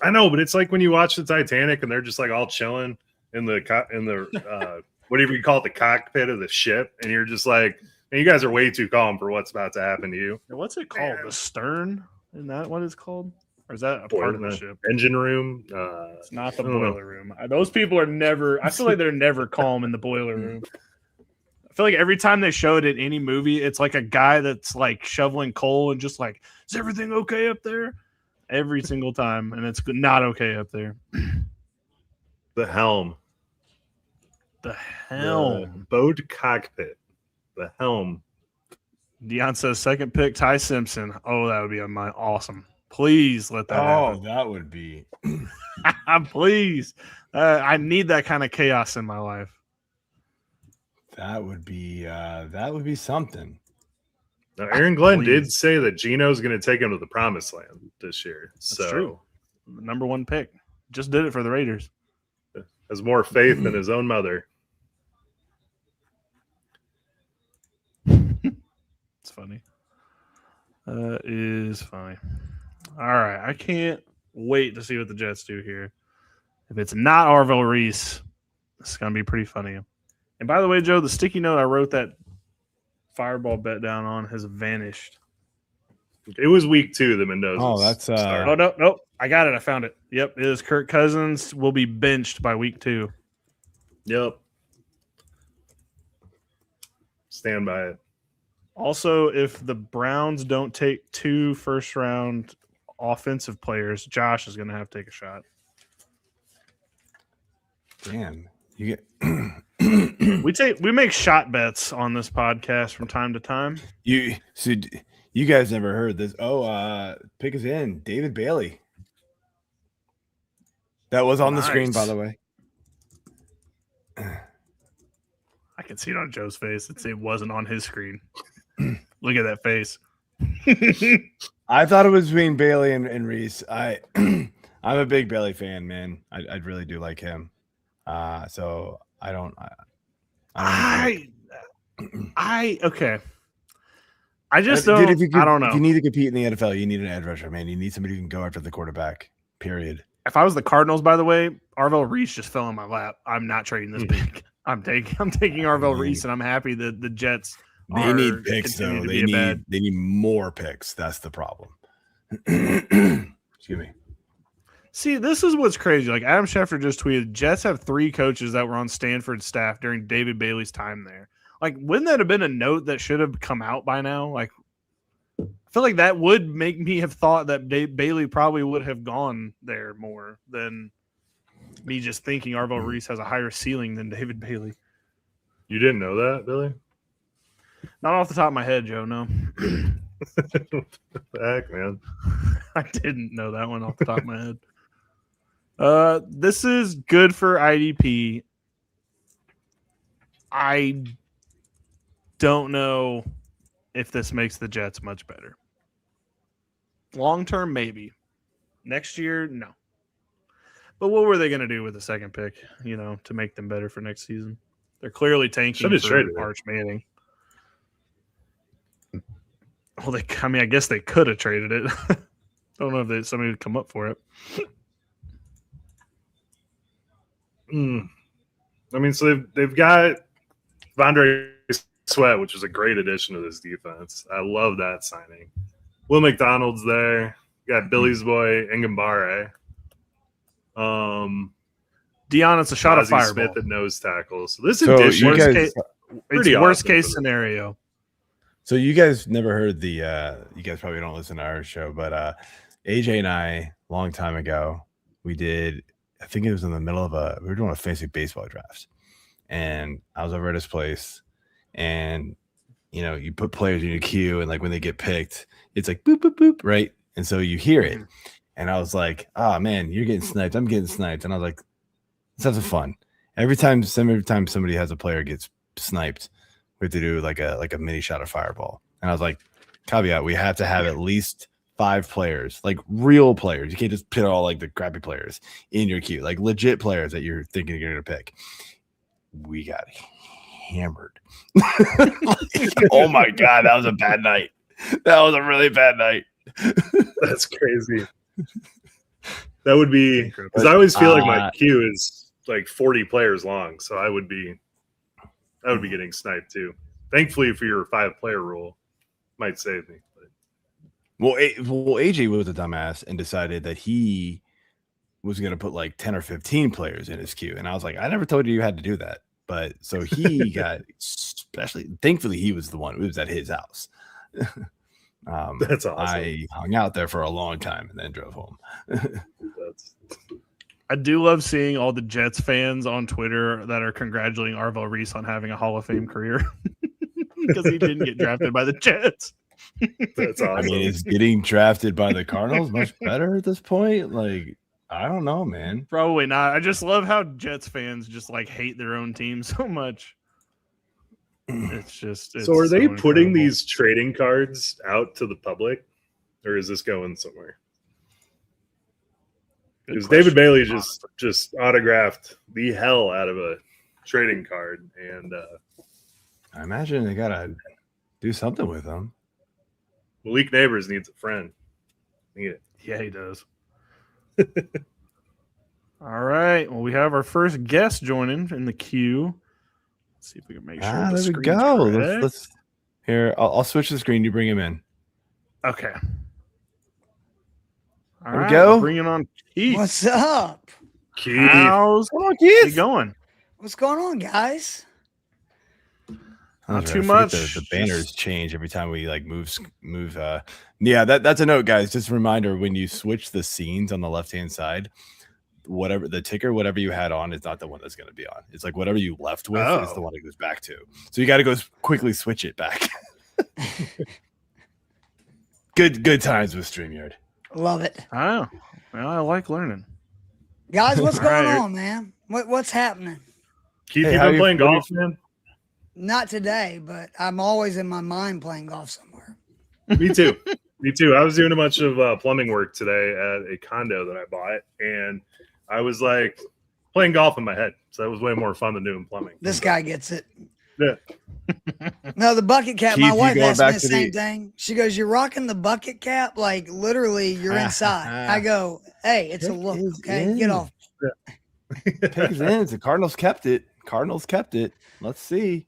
I know, but it's like when you watch the Titanic and they're just like all chilling in the whatever you call it, the cockpit of the ship, and you're just like, man, you guys are way too calm for what's about to happen to you. What's it called? The stern? Isn't that what it's called? Or is that a part of the ship? Engine room? It's not the boiler room. Those people are never – I feel like they're never calm in the boiler room. I feel like every time they show it in any movie, it's like a guy that's like shoveling coal and just like, is everything okay up there? Every single time. And it's not okay up there. The helm. The helm. The boat cockpit. The helm. Dion says second pick, Ty Simpson. Oh, that would be awesome. Please let that happen. That would be. Please. I need that kind of chaos in my life. That would be something. Now, Aaron Glenn did say that Gino's going to take him to the promised land this year. That's true. Number 1 pick. Just did it for the Raiders. Has more faith than his own mother. It's funny. Is funny. All right. I can't wait to see what the Jets do here. If it's not Arvell Reese, it's going to be pretty funny. And by the way, Joe, the sticky note I wrote that fireball bet down on has vanished. It was week 2. The Mendoza. Oh, that's Oh no, I got it. I found it. Yep, it is Kirk Cousins will be benched by week 2. Yep. Stand by it. Also, if the Browns don't take 2 first-round offensive players, Josh is going to have to take a shot. damn. You get We make shot bets on this podcast from time to time. you guys never heard this. Pick us in, David Bailey. That was on the screen, by Nice. the way. I can see it on Joe's face. It wasn't on his screen. Look at that face. I thought it was between Bailey and Reese. I'm a big Bailey fan, man. I really do like him. So I don't. Okay. I just Dude, don't. if I don't know. If you need to compete in the NFL, you need an edge rusher, man. You need somebody who can go after the quarterback. Period. If I was the Cardinals, by the way, Arvell Reese just fell in my lap. I'm not trading this pick. I'm taking Arvell Reese, and I'm happy that the Jets. They need picks, though. They need more picks. That's the problem. Excuse me. See, this is what's crazy. Like Adam Schefter just tweeted, Jets have 3 coaches that were on Stanford's staff during David Bailey's time there. Like, wouldn't that have been a note that should have come out by now? Like, I feel like that would make me have thought that Bailey probably would have gone there more than me just thinking Arvell Reese has a higher ceiling than David Bailey. You didn't know that, Billy? Not off the top of my head, Joe, no. What the heck, man? I didn't know that one off the top of my head. This is good for IDP. I don't know if this makes the Jets much better. Long term, maybe. Next year, no. But what were they going to do with the second pick, to make them better for next season? They're clearly tanking for Arch Manning. Well, I guess they could have traded it. Don't know if somebody would come up for it. I mean, so they've got Vondre Sweat, which is a great addition to this defense. I love that signing. Will McDonald's there. You got Billy's boy Ngambare. Dion, it's a shot of fireball. Smith at nose tackle. So this addition worst case scenario. So you guys never heard you guys probably don't listen to our show, but AJ and I, long time ago, we did, I think it was in the middle of we were doing a fantasy baseball draft. And I was over at his place, and you put players in your queue, and like when they get picked, it's like boop, boop, boop, right? And so you hear it. And I was like, oh man, you're getting sniped. I'm getting sniped. And I was like, let's have some fun. Every time somebody has a player gets sniped, we have to do like a mini shot of fireball. And I was like, caveat, we have to have at least 5 players, like real players. You can't just put all like the crappy players in your queue, like legit players that you're thinking you're going to pick. We got hammered. Oh my God, that was a bad night. That was a really bad night. That's crazy. That would be, because I always feel like my queue is like 40 players long, so I would be getting sniped too. Thankfully for your 5-player rule, might save me. But. Well, AJ was a dumbass and decided that he was going to put like 10 or 15 players in his queue, and I was like, I never told you had to do that. But so he got, thankfully he was the one who was at his house. That's awesome. I hung out there for a long time and then drove home. I do love seeing all the Jets fans on Twitter that are congratulating Arvell Reese on having a Hall of Fame career because he didn't get drafted by the Jets. That's awesome. I mean, is getting drafted by the Cardinals much better at this point? Like, I don't know, man. Probably not. I just love how Jets fans just like hate their own team so much. It's so are they incredible. putting these trading cards out to the public, or is this going somewhere? Because David Bailey just autographed the hell out of a trading card, and I imagine they gotta do something with them. Malik Neighbors needs a friend. Yeah, he does. All right. Well, we have our first guest joining in the queue. Let's see if we can make sure. There we go. Let's here. I'll switch the screen. You bring him in. Okay. All There we right, go. bring it on Keith. What's up? Keith. How's Come on, Keith. it going? What's going on, guys? Not I too forget much. The banners change every time we like move. Yeah, that's a note, guys. Just a reminder: when you switch the scenes on the left-hand side, whatever the ticker, whatever you had on, is not the one that's going to be on. It's like whatever you left with is the one it goes back to. So you got to go quickly switch it back. Good times with StreamYard. Love it. Oh, well, I like learning. Guys, what's All going right. on, man? What's happening? Keith, Hey, you how been you- playing what do golf, man? Not today, but I'm always in my mind playing golf somewhere. Me too. Me too. I was doing a bunch of plumbing work today at a condo that I bought, and I was like playing golf in my head. So that was way more fun than doing plumbing. This guy gets it. Yeah. No, the bucket cap. Keith, My you wife going asked me back the to same the- thing. She goes, "You're rocking the bucket cap like literally you're inside." I go, "Hey, it's a Pick look. is Okay, in. get off." Pick is in. The Cardinals kept it. Let's see.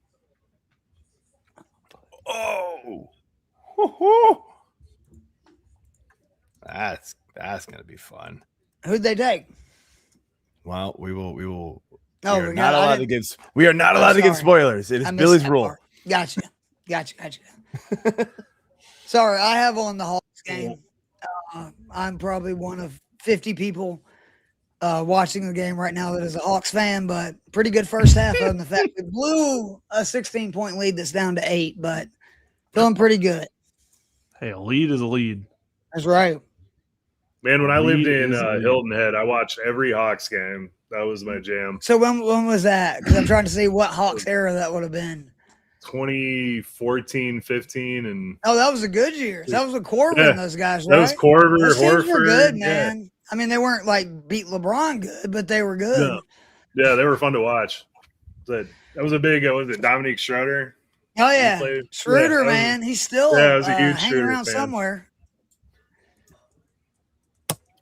Oh, Woo-hoo. That's gonna be fun. Who'd they take? Well, we will. We Oh, are we not got- I allowed to didn't- give. We are not allowed to give sorry. spoilers. It is I missed Billy's that rule. part. Gotcha. Sorry, I have on the Hawks game. I'm probably one of 50 people watching the game right now that is a Hawks fan, but pretty good first half other than the fact we blew a 16-point lead that's down to 8, but feeling pretty good. Hey, a lead is a lead. That's right. Man, when I lived Lead in is lead. Hilton Head, I watched every Hawks game. That was my jam. So when was that? Because I'm trying to see what Hawks era that would have been. 2014, 15, and Oh, that was a good year. That was a Corver Yeah. and those guys, that right? was Corver, Those teams Horford. were good, yeah. man. I mean, they weren't like beat LeBron good, but they were good. Yeah, they were fun to watch. That was a big. Was it Dominique Schroeder? Oh yeah, played- Schroeder, yeah, that was- man, he's still yeah, I was a huge hanging Schroeder around fan. somewhere.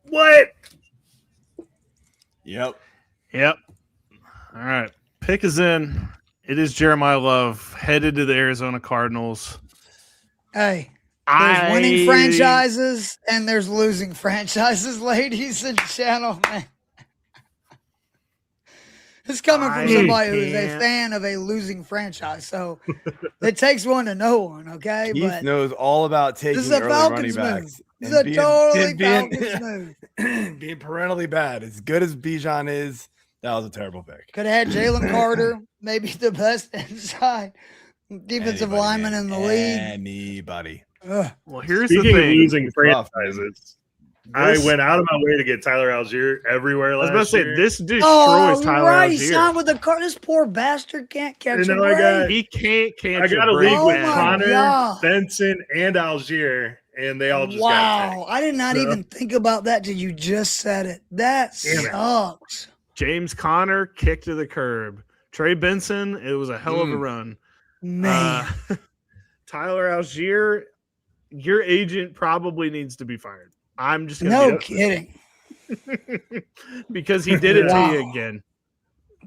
What? Yep. Yep. All right. Pick is in. It is Jeremiyah Love headed to the Arizona Cardinals. Hey, there's winning franchises and there's losing franchises, ladies and gentlemen. It's coming from I somebody who is a can't. fan of a losing franchise, so it takes one to know one. Okay, Keith but knows all about taking this is a early Falcons running move. backs. This and is a totally being- Falcons move. being perennially bad. As good as Bijan is, that was a terrible pick. Could have had Jalen Carter, maybe the best inside defensive Anybody, lineman man. in the league. Anybody. Ugh. Well, here's Speaking the of thing. losing It's rough, franchises, This- I went out of my way to get Tyler Algier everywhere I was last about to say, year. this destroys Oh, Tyler right. He Algier. signed with the car. This poor bastard can't catch You a know, I break. got- He can't catch I got a break, league Oh with man. my Connor, God. Benson, and Algier, and they all just got Wow. tagged. I did not So- even think about that till you just said it. That Damn it. sucks. James Conner kicked to the curb. Trey Benson, it was a hell of a run. Man. Tyler Algier, your agent probably needs to be fired. I'm just No gonna kidding. because he did it to Wow. you again.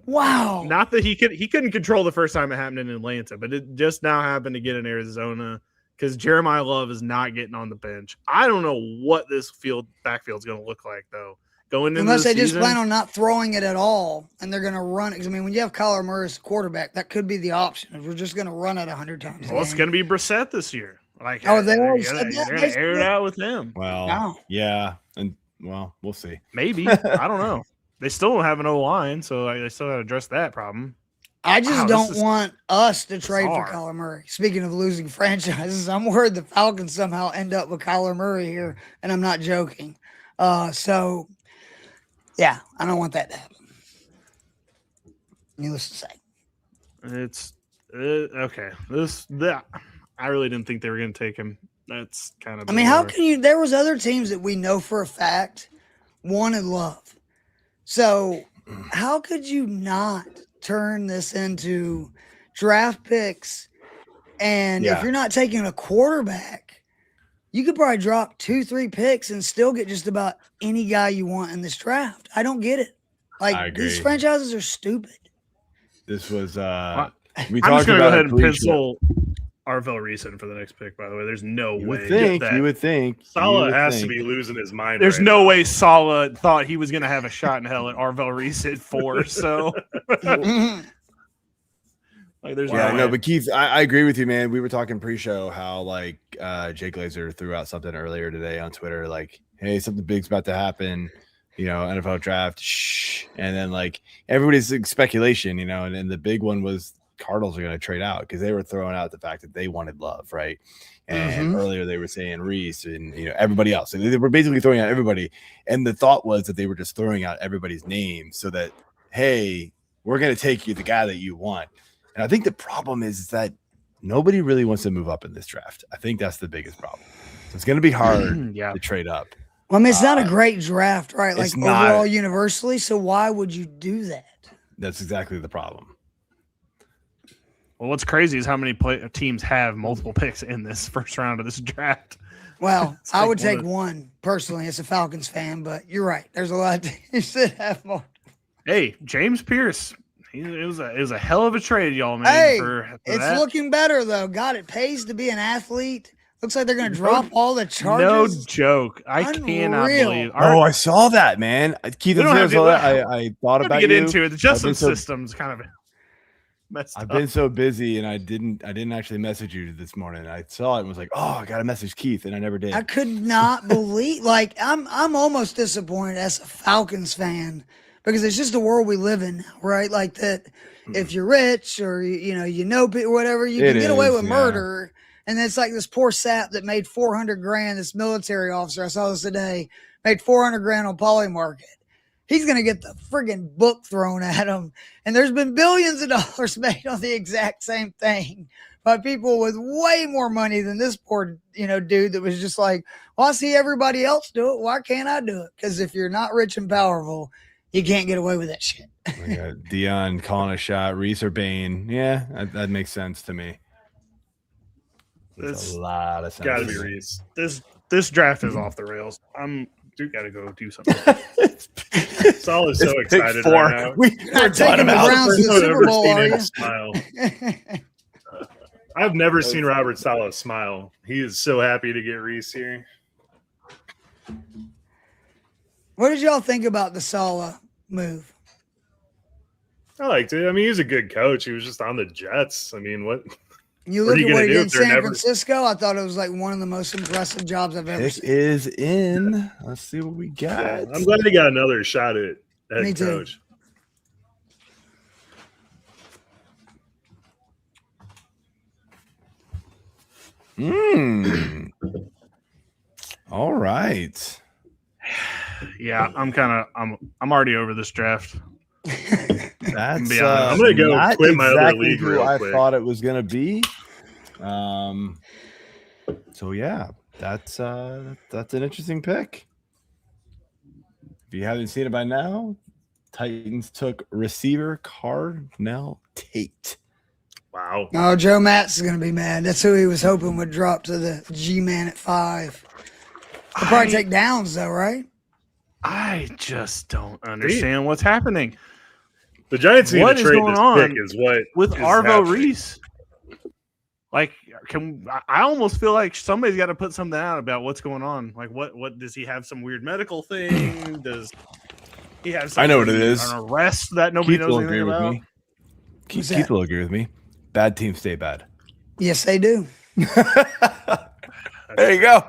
Wow. Not that he couldn't control the first time it happened in Atlanta, but it just now happened to get in Arizona because Jeremiyah Love is not getting on the bench. I don't know what this backfield's going to look like though. Going into Unless the they just season, plan on not throwing it at all and they're going to run it. 'Cause, I mean, when you have Kyler Murray as quarterback, that could be the option. If we're just going to run it 100 times. a well, it's game. going to be Brissett this year. Like, Oh, they already you're said gonna that, air it basically. out with him. Well, Wow. yeah. And, well, we'll see. Maybe. I don't know. They still don't have an O line, so they still got to address that problem. I just Wow, this don't is want us to trade for bizarre. Kyler Murray. Speaking of losing franchises, I'm worried the Falcons somehow end up with Kyler Murray here, and I'm not joking. So, yeah, I don't want that to happen. Needless to say. It's okay. I really didn't think they were going to take him. That's kind of. I mean, how bizarre. can you? There was other teams that we know for a fact wanted Love. So, how could you not turn this into draft picks? And Yeah. if you're not taking a quarterback, you could probably drop 2-3 picks and still get just about any guy you want in this draft. I don't get it. I Like these agree. franchises are stupid. This was, we I'm just talked going to go about ahead it and pre-show. pencil. Arvell Reese in for the next pick, by the way. There's no way. You would think. Salah has to be losing his mind. There's right no now. way Salah thought he was going to have a shot in hell at Arvell Reese at 4. So, like, there's Yeah, no no, way. but Keith, I agree with you, man. We were talking pre-show how like Jake Glazer threw out something earlier today on Twitter, like, "Hey, something big's about to happen." NFL draft, shh. And then like everybody's speculation, and the big one was Cardinals are going to trade out because they were throwing out the fact that they wanted Love, right? And earlier they were saying Reese and everybody else. And they were basically throwing out everybody. And the thought was that they were just throwing out everybody's name so that, hey, we're going to take you the guy that you want. And I think the problem is that nobody really wants to move up in this draft. I think that's the biggest problem. So it's going to be hard to trade up. Well, I mean, it's not a great draft, right? Like it's not. overall universally. So why would you do that? That's exactly the problem. Well, what's crazy is how many teams have multiple picks in this first round of this draft. Well, I like would take one personally as a Falcons fan, but you're right. There's a lot of teams that have more. Hey, James Pierce. It was a hell of a trade, y'all, man. Hey, for it's that. looking better, though. God, it pays to be an athlete. Looks like they're going to drop all the charges. No joke. I cannot Unreal. believe. I saw that, man. Keith, We don't have to- I thought about get you. into it. The justice so- system's kind of messed I've up. been so busy, and I didn't actually message you this morning. I saw it and was like, "Oh, I got to message Keith," and I never did. I could not believe. Like, I'm almost disappointed as a Falcons fan because it's just the world we live in now, right? Like that, if you're rich or people, whatever, you It can get away is, with yeah. murder. And it's like this poor sap that made $400,000. This military officer, I saw this today, made $400,000 on Poly Market. He's going to get the friggin' book thrown at him. And there's been billions of dollars made on the exact same thing by people with way more money than this poor, dude that was just like, well, I see everybody else do it. Why can't I do it? Because if you're not rich and powerful, you can't get away with that shit. We got Dion calling a shot, Reese or Bain. Yeah, that makes sense to me. There's a lot of sense. Got to be Reese. This draft is off the rails. Dude, got to go do something. Saul is so It's pick excited 4. right now. We're Not taking the out. Browns to the I've Super never Bowl, seen are him you? smile. I've never seen Robert Saleh smile. He is so happy to get Reese here. What did y'all think about the Salah move? I liked it. I mean, he's a good coach. He was just on the Jets. I mean, what? You What are look you at what gonna he do did in if they're San never- Francisco. I thought it was like one of the most impressive jobs I've ever Pick seen. is in. Let's see what we got. Yeah, I'm glad he got another shot at head Me too. coach. All right. Yeah, I'm already over this draft. That's Be honest. I'm gonna go not quit my other exactly league who real I quick. thought it was gonna be. So yeah, that's an interesting pick. If you haven't seen it by now, Titans took receiver Carnell Tate. Wow. Oh, Joe Matz is going to be mad. That's who he was hoping would drop to the G-Man at 5. He'll probably take Downs, though, right? I just don't understand what's happening The Giants need What to is trade going this on pick is what with is Arvell happening. Reese. Like, I almost feel like somebody's got to put something out about what's going on. Like, what does he have some weird medical thing? Does he have some I know what it is. an arrest that nobody Keith knows will anything agree with about? me. Who's Keith that? will agree with me. Bad teams stay bad. Yes, they do. There you go.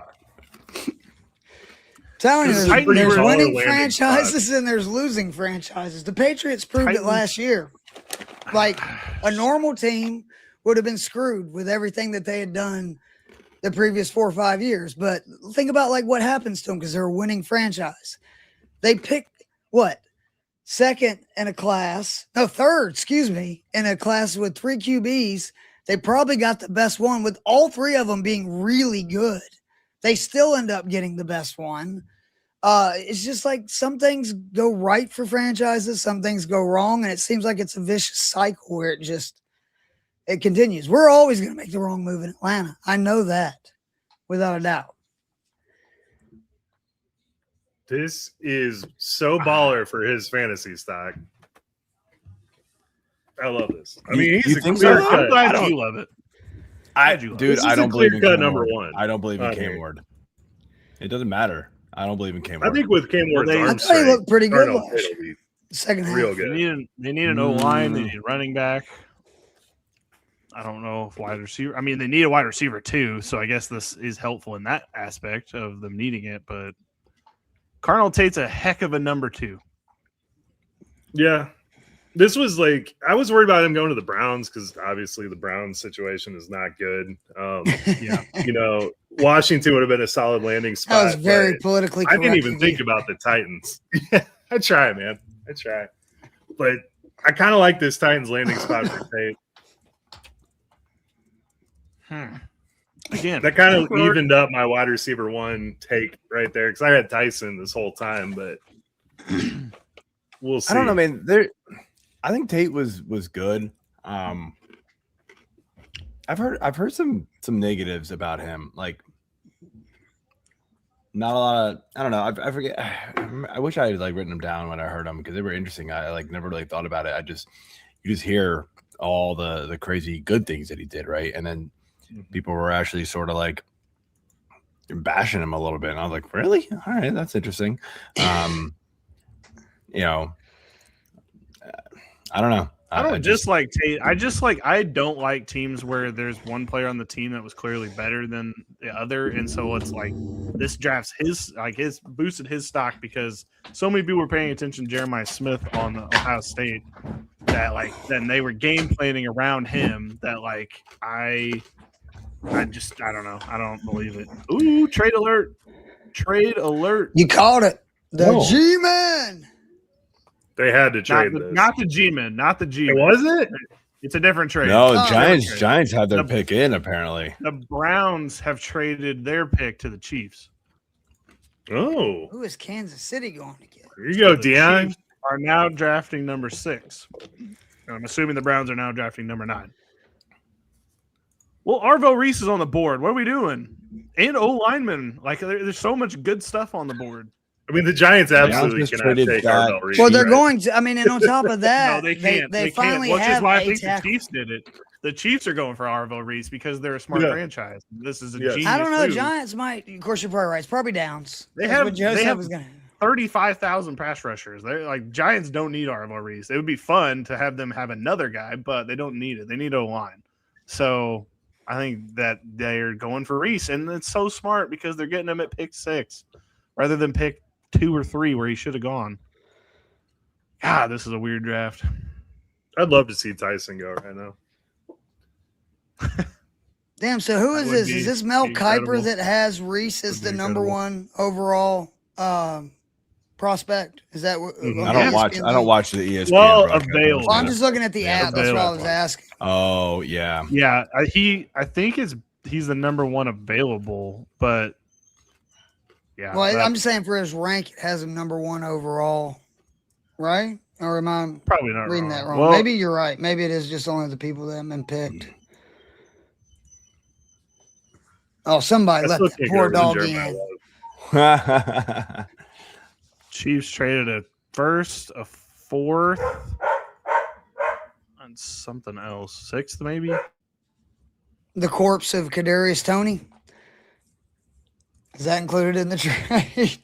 Telling you, Because there's, Titans there's were winning landing franchises and there's losing franchises. The Patriots proved it Titans- last year. Like, a normal team would have been screwed with everything that they had done the previous 4 or 5 years. But think about, like, what happens to them because they're a winning franchise. They picked, what, third, in a class with 3 QBs. They probably got the best one with all 3 of them being really good. They still end up getting the best one. It's just like some things go right for franchises, some things go wrong, and it seems like it's a vicious cycle where it continues. We're always going to make the wrong move in Atlanta. I know that without a doubt. This is so baller for his fantasy stock. I love this. I mean, You he's a think clear so? cut. I'm glad you love it. Dude, This I is a don't believe in clear-cut Cam number Ward. one. I don't believe in Not Cam here. Ward. It doesn't matter. I don't believe in Cam I Ward. think with Cam Ward's Well, arm I thought he looked pretty good Carnell last Tate year. will be Second half. real good. They need an O-line. They need a running back. I don't know if wide receiver. I mean, they need a wide receiver too, so I guess this is helpful in that aspect of them needing it. But Carnell Tate's a heck of a number 2. Yeah. This was like, I was worried about him going to the Browns because obviously the Browns situation is not good. Yeah. Washington would have been a solid landing spot. That was very but politically I correct. didn't even of think you. about the Titans. I try, man. I try. But I kind of like this Titans landing spot for Tate. Again, That kind of evened up my wide receiver 1 take right there because I had Tyson this whole time, but we'll see. I don't know, man. I think Tate was good. I've heard some negatives about him. Like, not a lot of, I don't know. I forget. I wish I had like written them down when I heard them because they were interesting. I like never really thought about it. You just hear all the crazy good things that he did, right? And then people were actually sort of like bashing him a little bit. And I was like, really? All right, that's interesting. I don't know. I don't dislike Tate. I don't like teams where there's one player on the team that was clearly better than the other, and so it's like this drafts his boosted his stock because so many people were paying attention to Jeremiah Smith on the Ohio State that like then they were game planning around him that like I don't know. I don't believe it. Ooh, trade alert. Trade alert. You called it. The Whoa. G-Man. They had to trade this. Not the G-Man. Not the G-Man. Was it? It's a different trade. No, Oh, Giants had their pick in apparently. The Browns have traded their pick to the Chiefs. Oh, Who is Kansas City going to get? here you go, The Deion. Chiefs are now drafting number 6. And I'm assuming the Browns are now drafting number 9. Well, Arvell Reese is on the board. What are we doing? And O-lineman. Like, there's so much good stuff on the board. I mean, the Giants absolutely just cannot traded take that- Arvell Reese. Well, they're right? going to. I mean, and on top of that, No, they can't. They can't, finally which is have why I a think the tackle. Chiefs did it. The Chiefs are going for Arvell Reese because they're a smart Yeah. franchise. This is a Yes. genius I don't know. move. Giants might. Of course, you're probably right. It's probably Downs. They That's have- what Joe they said have- was going to. 35,000 pass rushers. They're like Giants don't need Arvell Reese. It would be fun to have them have another guy, but they don't need it. They need O-line. So I think that they're going for Reese, and it's so smart because they're getting him at pick 6 rather than pick 2 or 3 where he should have gone. God, this is a weird draft. I'd love to see Tyson go right now. Damn. So who That is would this? be Is this Mel incredible. Kiper that has Reese as Would the be number incredible. 1 overall prospect? Is that what? Mhm. I don't watch the ESPN. Well, broadcast. available. Well, I'm just looking at the Yeah, app. That's what I was available. asking. Oh yeah. Yeah, I think he's the number 1 available, but yeah. Well, that- I'm just saying for his rank, it has him number 1 overall, right? Or am I probably not reading that wrong? Well, Maybe you're right. Maybe it is just only the people that have been picked. Oh, somebody I let still that can't poor get over dog Jeremiah in. Love. Chiefs traded a first, a 4th, and something else. 6th, maybe? The corpse of Kadarius Toney. Is that included in the trade?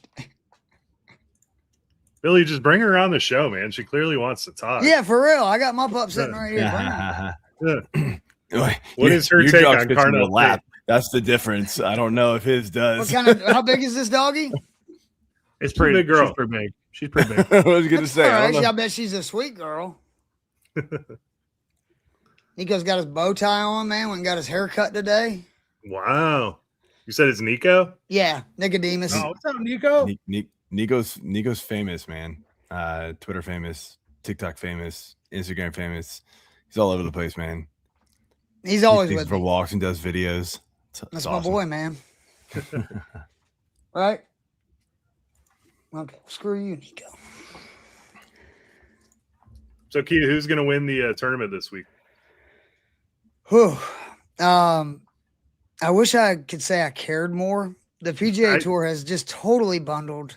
Billy, just bring her on the show, man. She clearly wants to talk. Yeah, for real. I got my pup sitting right here. Yeah. What is her take on Carnell lap? That's the difference. I don't know if his What does. kind of? How big is this doggy? It's pretty big girl. She's pretty big. She's pretty big. I was gonna That's say. all I right. don't know. I bet she's a sweet girl. Nico's got his bow tie on, man. Went and got his hair cut today. Wow. You said it's Nico? Yeah, Nicodemus. Oh, what's up, Nico? Nico's famous, man. Twitter famous, TikTok famous, Instagram famous. He's all over the place, man. He's always He takes with for me. walks and does videos. That's It's my awesome. boy, man. Right? Okay, screw you, Nico. So, Keita, who's going to win the tournament this week? Whew. I wish I could say I cared more. The PGA Tour has just totally bundled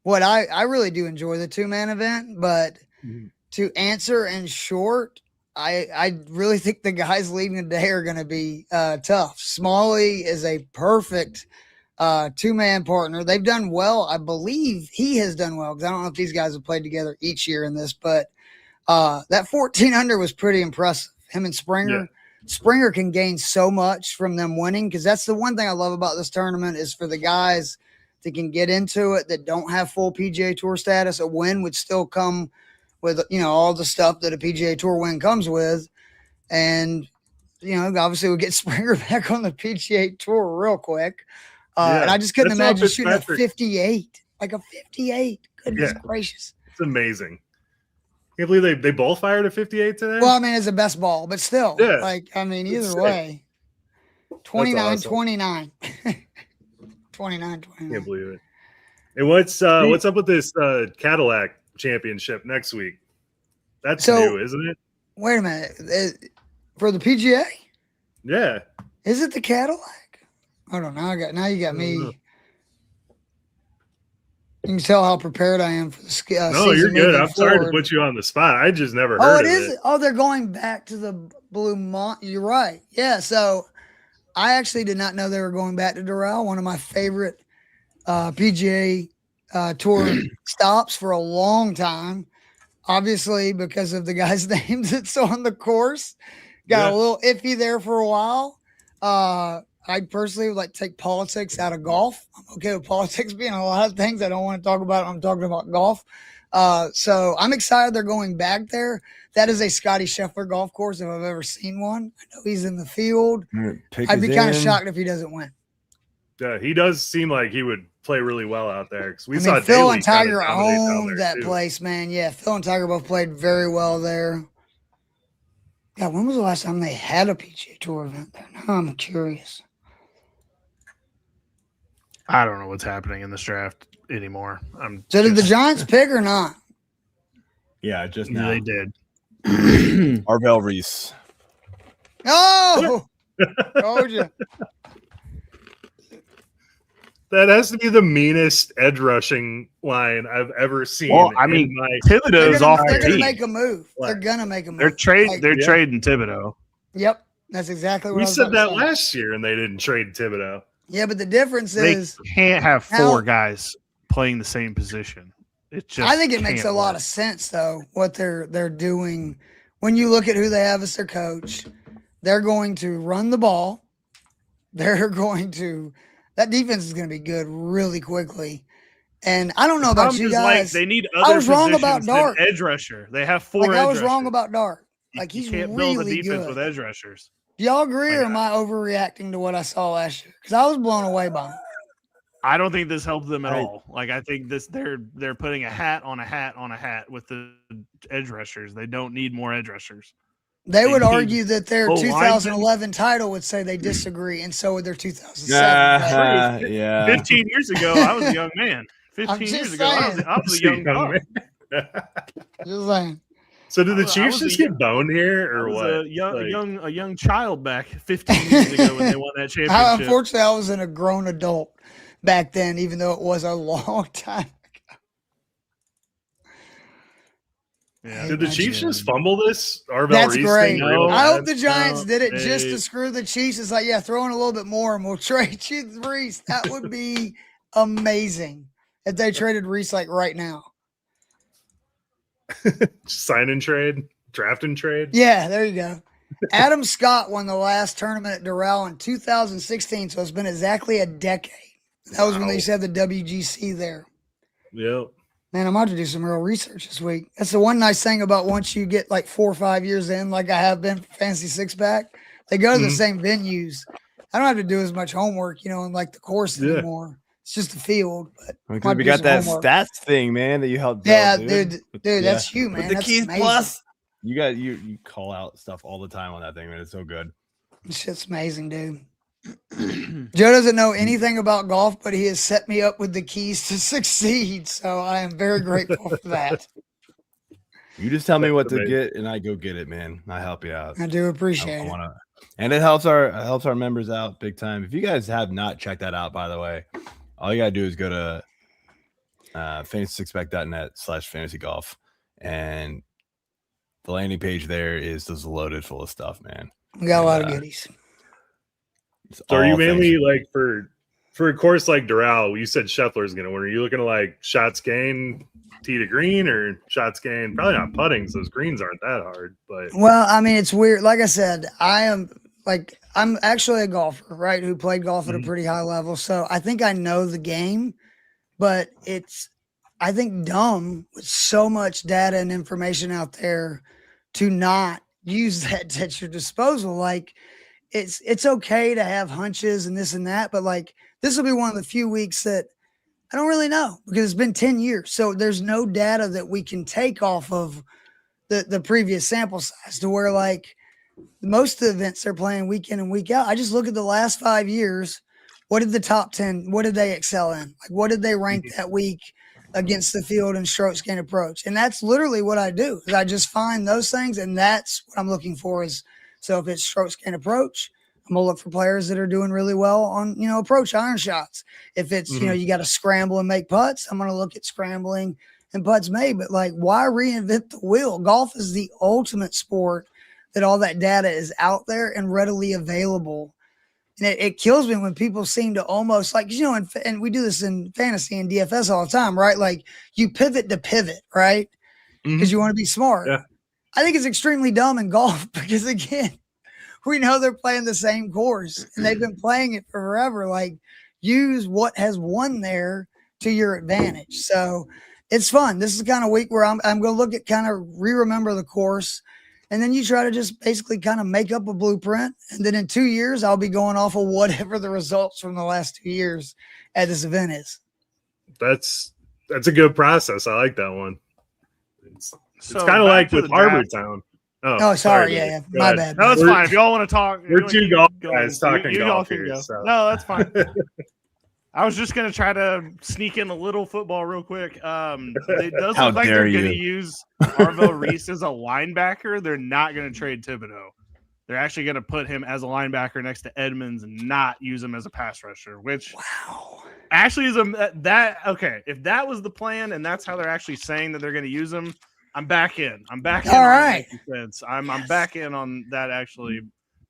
what I really do enjoy the 2-man event, but Mhm. to answer in short, I really think the guys leading the day are going to be tough. Smalley is a perfect two-man partner. They've done well. I believe he has done well because I don't know if these guys have played together each year in this, but that 14 under was pretty impressive. Him and Springer. Yeah. Springer can gain so much from them winning because that's the one thing I love about this tournament is for the guys that can get into it that don't have full PGA Tour status. A win would still come with, all the stuff that a PGA Tour win comes with. And, obviously we'll get Springer back on the PGA Tour real quick. And I just couldn't imagine shooting a 58. Like a 58. Goodness gracious. It's amazing. Can't believe they both fired a 58 today. Well, I mean, it's a best ball, but still. Yeah. Either way. 29-29. 29-29. Can't believe it. And what's up with this Cadillac championship next week? That's new, isn't it? Wait a minute. For the PGA? Yeah. Is it the Cadillac? I don't know. Now you got me. You can tell how prepared I am for the season. No, you're good. I'm sorry to forward. put you on the spot. I just never heard of it. Oh, they're going back to the Blue Mont. You're right. Yeah. So I actually did not know they were going back to Doral, one of my favorite PGA Tour stops for a long time. Obviously, because of the guy's name that's on the course. Got a little iffy there for a while. I personally would like to take politics out of golf. I'm okay with politics being a lot of things I don't want to talk about. I'm talking about golf. So I'm excited they're going back there. That is a Scotty Scheffler golf course if I've ever seen one. I know he's in the field. I'd be kind of shocked if he doesn't win. Yeah, he does seem like he would play really well out there. We saw Phil Daly and Tiger kinda dominate down owned there, that too. place, man. Yeah, Phil and Tiger both played very well there. Yeah, when was the last time they had a PGA Tour event there? Now I'm curious. I don't know what's happening in this draft anymore. So did the Giants pick or not? Yeah, just now. They did. Arvell Reese. Oh, told you. That has to be the meanest edge rushing line I've ever seen. Well, I mean, Thibodeau's off the They're going to team. make a move. They're going to make a move. They're trading Thibodeau. Yep, that's exactly what we I was said about that to say. last year, and they didn't trade Thibodeau. Yeah, but the difference They is can't have now- four guys playing the same position. It just I think it makes a lot of sense, though, what they're doing. When you look at who they have as their coach, they're going to run the ball. They're going to – that defense is going to be good really quickly. And I don't know about you guys. They need other I was wrong about positions than Dart. edge rusher. They have four edge I was rushers. wrong about Dart. Like, You he's can't really build a defense good. with edge rushers. Do y'all agree, or am I overreacting to what I saw last year? Because I was blown away by him. I don't think this helped them at all. Like, I think they're putting a hat on a hat on a hat with the edge rushers. They don't need more edge rushers. They would need argue that their O-linemen. 2011 title would say they disagree, and so would their 2007. but- Yeah. 15 years ago, I was a young man. 15 I'm years just ago, I saying. was a young buck. Just saying. So did the I Chiefs was just get boned here, I or was what? a young child back 15 years ago when they won that championship. Unfortunately, I was a grown adult back then, even though it was a long time ago. Yeah. Did the Chiefs just fumble this? Arvell That's Reese great. thing real I hope bad? the Giants did it just they- to screw the Chiefs. It's like, yeah, throw in a little bit more and we'll trade you Reese. That would be amazing if they traded Reese like right now. Sign and trade, draft and trade. Yeah, there you go. Adam Scott won the last tournament at Doral in 2016, so it's been exactly a decade. That was when they used to have the WGC there. Yep. Man, I'm about to do some real research this week. That's the one nice thing about once you get like 4 or 5 years in, like I have been for Fantasy Six Pack, they go to the same venues. I don't have to do as much homework, in like the course anymore. It's just the field. But Because we got that stats thing, man, that you helped build. yeah, dude, that's you, man. With the That's keys amazing. plus. You call out stuff all the time on that thing, man. It's so good. This shit's amazing, dude. Joe doesn't know anything about golf, but he has set me up with the keys to succeed. So I am very grateful for that. You just tell me what to get, and I go get it, man. I help you out. I do appreciate it. And it helps our members out big time. If you guys have not checked that out, by the way, all you gotta do is go to fantasysixpack.net/fantasygolf, and the landing page there is just loaded full of stuff, man. We got a lot of goodies. It's So are you all mainly things- like for a course like Doral, you said Scheffler's going to win. Are you looking to like shots gained tee to green or shots gained? Probably not putting, so those greens aren't that hard. But Well, I mean, it's weird. Like I said, I'm actually a golfer, right? Who played golf at a pretty high level. So I think I know the game, but I think dumb with so much data and information out there to not use that at your disposal. Like it's okay to have hunches and this and that, but like this will be one of the few weeks that I don't really know because it's been 10 years. So there's no data that we can take off of the previous sample size to where like most of the events they're playing week in and week out. I just look at the last 5 years. What did the top 10, what did they excel in? Like what did they rank that week against the field and strokes gained approach? And that's literally what I do. Is I just find those things and that's what I'm looking for is, so if it's strokes gained approach, I'm gonna look for players that are doing really well on, approach iron shots. If it's, you got to scramble and make putts, I'm going to look at scrambling and putts made. But like, why reinvent the wheel? Golf is the ultimate sport that all that data is out there and readily available. And it kills me when people seem to almost like, and we do this in fantasy and DFS all the time, right? Like you pivot to pivot, right? Because you want to be smart. Yeah. I think it's extremely dumb in golf because again, we know they're playing the same course and they've been playing it for forever. Like use what has won there to your advantage. So it's fun. This is the kind of week where I'm going to look at kind of remember the course. And then you try to just basically kind of make up a blueprint. And then in 2 years, I'll be going off of whatever the results from the last 2 years at this event is. that's a good process. I like that one. It's So kind of back like to with the draft. Harbour Town. Oh, sorry. Billy. Yeah. Go My ahead. bad. No, that's We're- fine. If y'all want to talk, we're you two keep golf going. guys talking you golf all can here, go. so. No, that's fine. I was just gonna try to sneak in a little football real quick. It does How look like dare they're gonna you. use Arvell Reese as a linebacker. They're not gonna trade Thibodeau. They're actually gonna put him as a linebacker next to Edmonds and not use him as a pass rusher, which actually is okay. If that was the plan and that's how they're actually saying that they're gonna use him, I'm back in. I'm back in. All on it right. making sense. I'm back in on that actually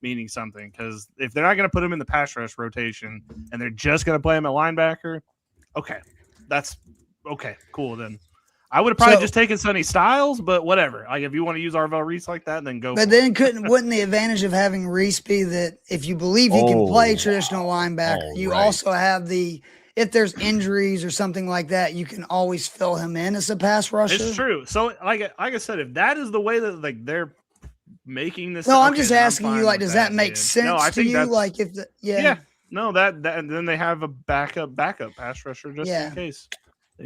meaning something because if they're not going to put him in the pass rush rotation and they're just going to play him at linebacker, okay, that's okay, cool. Then I would have probably just taken Sonny Styles, but whatever. Like if you want to use Arvell Reese like that, then go. But then wouldn't the advantage of having Reese be that if you believe he can play traditional linebacker, you also have if there's injuries or something like that, you can always fill him in as a pass rusher. It's true. So like I said, if that is the way that like they're making this, no, I'm just asking you, like, does that make sense no, I to think you? that's, Like if no, that and then they have a backup pass rusher just in case.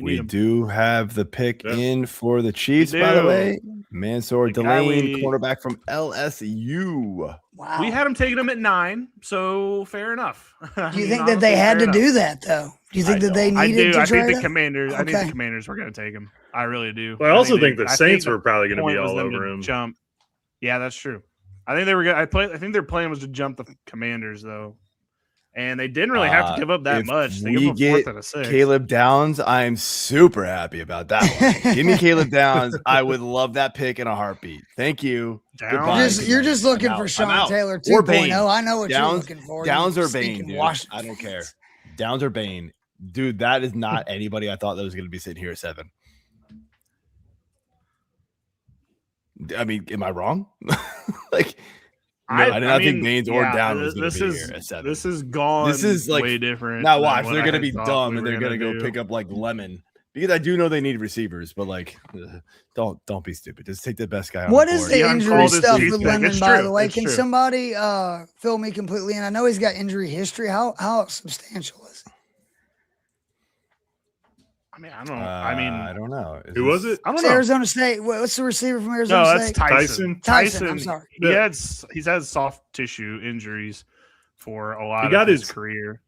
We do have the pick in for the Chiefs, We by the do. way. Mansoor The guy Delane, cornerback from LSU. Wow. We had him taking him at 9, so fair enough. Do you think that they had to do that though? Do you think that they needed to I trade think the him? Commanders. I think Okay. the Commanders were going to take him. I really do. Well, I also think they- the Saints were the probably going to be point was all them over to him. Jump. Yeah, that's true. I think they were. I think their plan was to jump the Commanders though, and they didn't really have to give up that if much. They we gave up get 4th and a 6. Caleb Downs, I'm super happy about that one. Give me Caleb Downs. I would love that pick in a heartbeat. Thank you. Downs. Goodbye. You're just looking I'm for out. Sean I'm out. Taylor Or Bain. 2.0. I know what Downs, you're looking for. Downs You or Bain, stinking dude. Washington I don't care. fans. Downs or Bain. Dude, that is not anybody I thought that was going to be sitting here at 7. I mean, am I wrong? like, no, I did not think Baines or Down was going to be here at 7. This is gone. This is like way different. Now than watch, what they're I going to had be thought dumb we and were they're going to go do. pick up like Lemon because I do know they need receivers, but like, don't be stupid. Just take the best guy. What on is board. the Deion injury called his stuff Chiefs with pick. Lemon, It's by true. the way? It's Can true. somebody fill me completely in? I know he's got injury history. How substantial is it? I mean, I don't. I don't know. Is Who this- was it? I don't It's know. Arizona State. What's the receiver from Arizona No, that's State? Tyson. Tyson, I'm sorry. He's had soft tissue injuries for a lot He got of his his- career.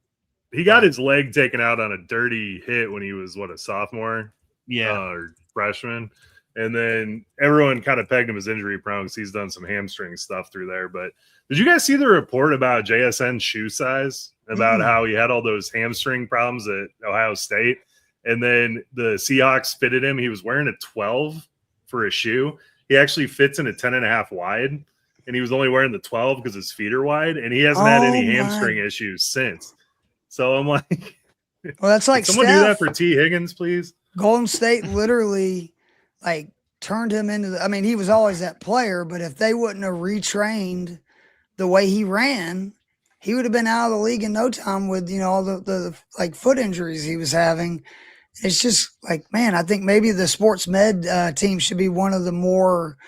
He got his leg taken out on a dirty hit when he was a sophomore, Yeah. or freshman, and then everyone kind of pegged him as injury prone because he's done some hamstring stuff through there. But did you guys see the report about JSN's shoe size? About how he had all those hamstring problems at Ohio State, and then the Seahawks fitted him. He was wearing a 12 for a shoe, he actually fits in a 10.5 wide, and he was only wearing the 12 because his feet are wide, and he hasn't had any hamstring issues since. So I'm like, well, that's like someone do that for T. Higgins, please. Golden State literally like turned him into I mean, he was always that player, but if they wouldn't have retrained the way he ran, he would have been out of the league in no time with, all the like foot injuries he was having. It's just like, man, I think maybe the sports med team should be one of the more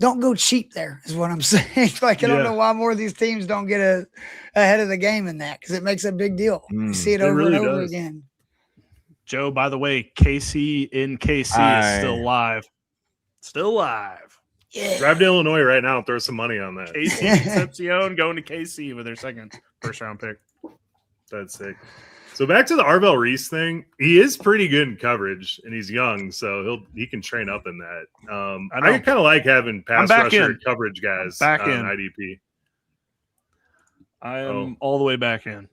don't go cheap there is what I'm saying. Like, I don't know why more of these teams don't get ahead of the game in that, because it makes a big deal. You see it over really and over does. again. Joe, by the way, KC in KC is still live. Still live. Yeah. Drive to Illinois right now and throw some money on that. KC Concepcion going to KC with their second first-round pick. That's sick. So back to the Arvell Reese thing. He is pretty good in coverage, and he's young, so he can train up in that. I kind of like having pass rusher coverage guys back on in IDP. I am all the way back in.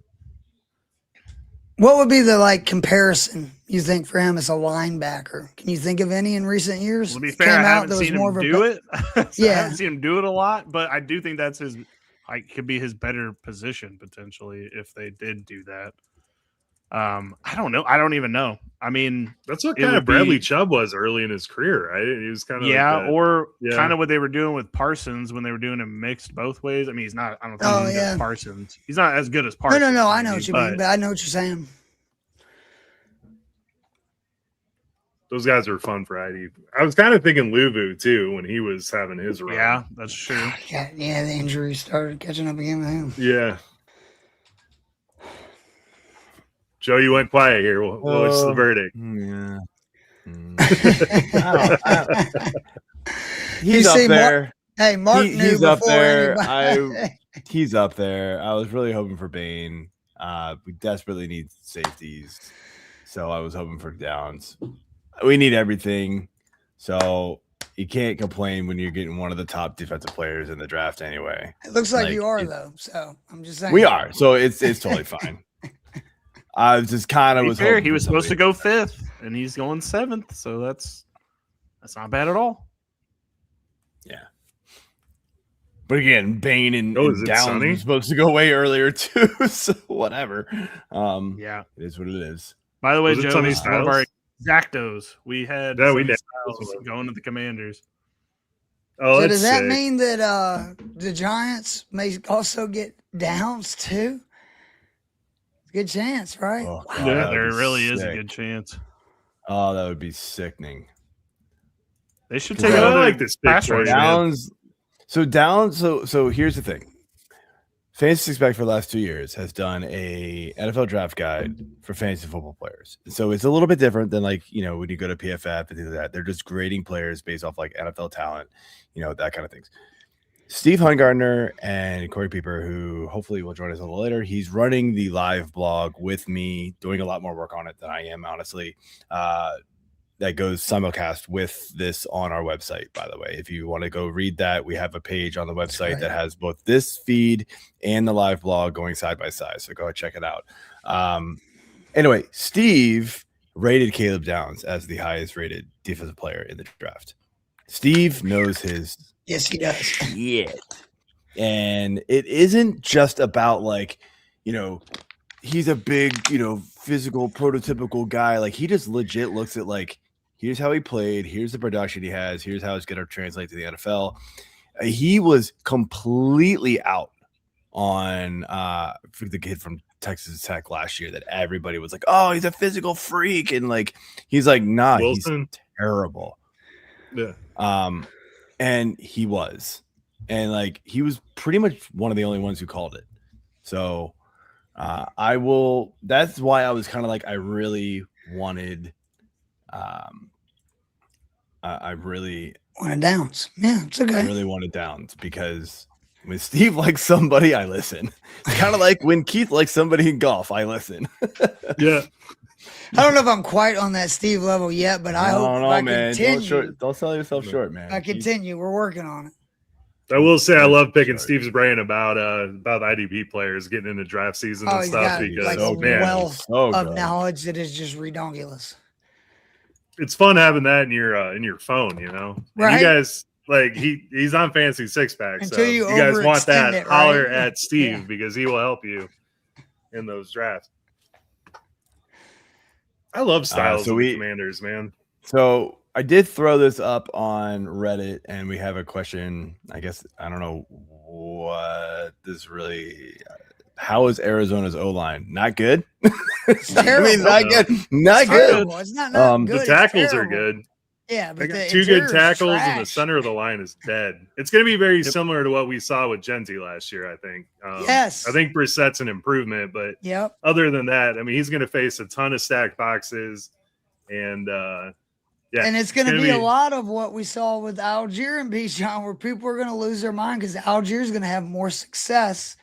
What would be the comparison you think for him as a linebacker? Can you think of any in recent years? Well, to be fair, I haven't seen him do it. I haven't seen him do it a lot, but I do think that's could be his better position potentially if they did do that. I don't know. I don't even know. I mean, that's what kind of Bradley Chubb was early in his career, right? He was kind of kind of what they were doing with Parsons when they were doing him mixed both ways. I mean, he's not. I don't think he's as Parsons. He's not as good as Parsons. No. I know what you mean, but I know what you're saying. Those guys were fun for ID. I was kind of thinking Luvu too when he was having his run. Yeah, that's true. Yeah, the injuries started catching up again with him. Yeah. Joe, you went quiet here. What's the verdict? Yeah. He's up there. Mark he's up there. He's up there. I was really hoping for Bain. We desperately need safeties, so I was hoping for downs. We need everything, so you can't complain when you're getting one of the top defensive players in the draft anyway. It looks like you are, though. So I'm just saying we are. So it's totally fine. I was just kind of hoping he was supposed to go 5th, and he's going 7th. So that's not bad at all. Yeah. But again, Bain and Downs were supposed to go way earlier too. So whatever. Yeah, it is what it is. By the way, Joe, this is one of our exactos. We had we going to the Commanders. Oh, so does that mean that the Giants may also get Downs too? Good chance, right? Oh, wow. Yeah, there really is a good chance. Oh, that would be sickening. They should take another this pass rush. Downs. So here's the thing. Fantasy Spec for the last 2 years has done a NFL draft guide for fantasy football players. So it's a little bit different than when you go to PFF and things like that. They're just grading players based off NFL talent, that kind of things. Steve Hungartner and Corey Pieper, who hopefully will join us a little later, he's running the live blog with me, doing a lot more work on it than I am, honestly. That goes simulcast with this on our website, by the way. If you want to go read that, we have a page on the website that has both this feed and the live blog going side by side. So go and check it out. Anyway, Steve rated Caleb Downs as the highest rated defensive player in the draft. Steve knows his yes, he does. Shit. And it isn't just about he's a big, physical prototypical guy. He just legit looks at here's how he played, here's the production he has, here's how it's going to translate to the NFL. He was completely out on for the kid from Texas Tech last year that everybody was like, oh, he's a physical freak. And he's like, nah, Wilson. He's terrible. Yeah. And he was. And he was pretty much one of the only ones who called it. So that's why I was kind of I really wanted I really wanted Downs. Yeah, it's okay. I really wanted Downs because when Steve likes somebody, I listen. It's kind of like when Keith likes somebody in golf, I listen. Yeah. I don't know if I'm quite on that Steve level yet, but I hope I continue. Don't sell yourself short, man. I continue. We're working on it. I will say I love picking Steve's brain about IDP players getting into draft season and stuff because a wealth of knowledge that is just redonkulous. it's fun having that in your phone, you know. And Right. you guys like he's on Fancy Six Pack, so Until you you guys want that, overextend it, holler right? at Steve Yeah. because he will help you in those drafts. I love styles of the Commanders, man. So I did throw this up on Reddit, and we have a question. I guess I don't know what this really. How is Arizona's O-line? Not good. It's terrible. I mean, not good. Not It's good. terrible. It's not good. The It's tackles are terrible. good. Yeah, They but got the two good interior's tackles, and the trash. center of the line is dead. It's going to be very similar to what we saw with Genty last year, I think. Yes. I think Brissett's an improvement, but Yep. other than that, I mean, he's going to face a ton of stacked boxes, and yeah, And it's going to be a lot of what we saw with Algier and Bijan, where people are going to lose their mind because Algier is going to have more success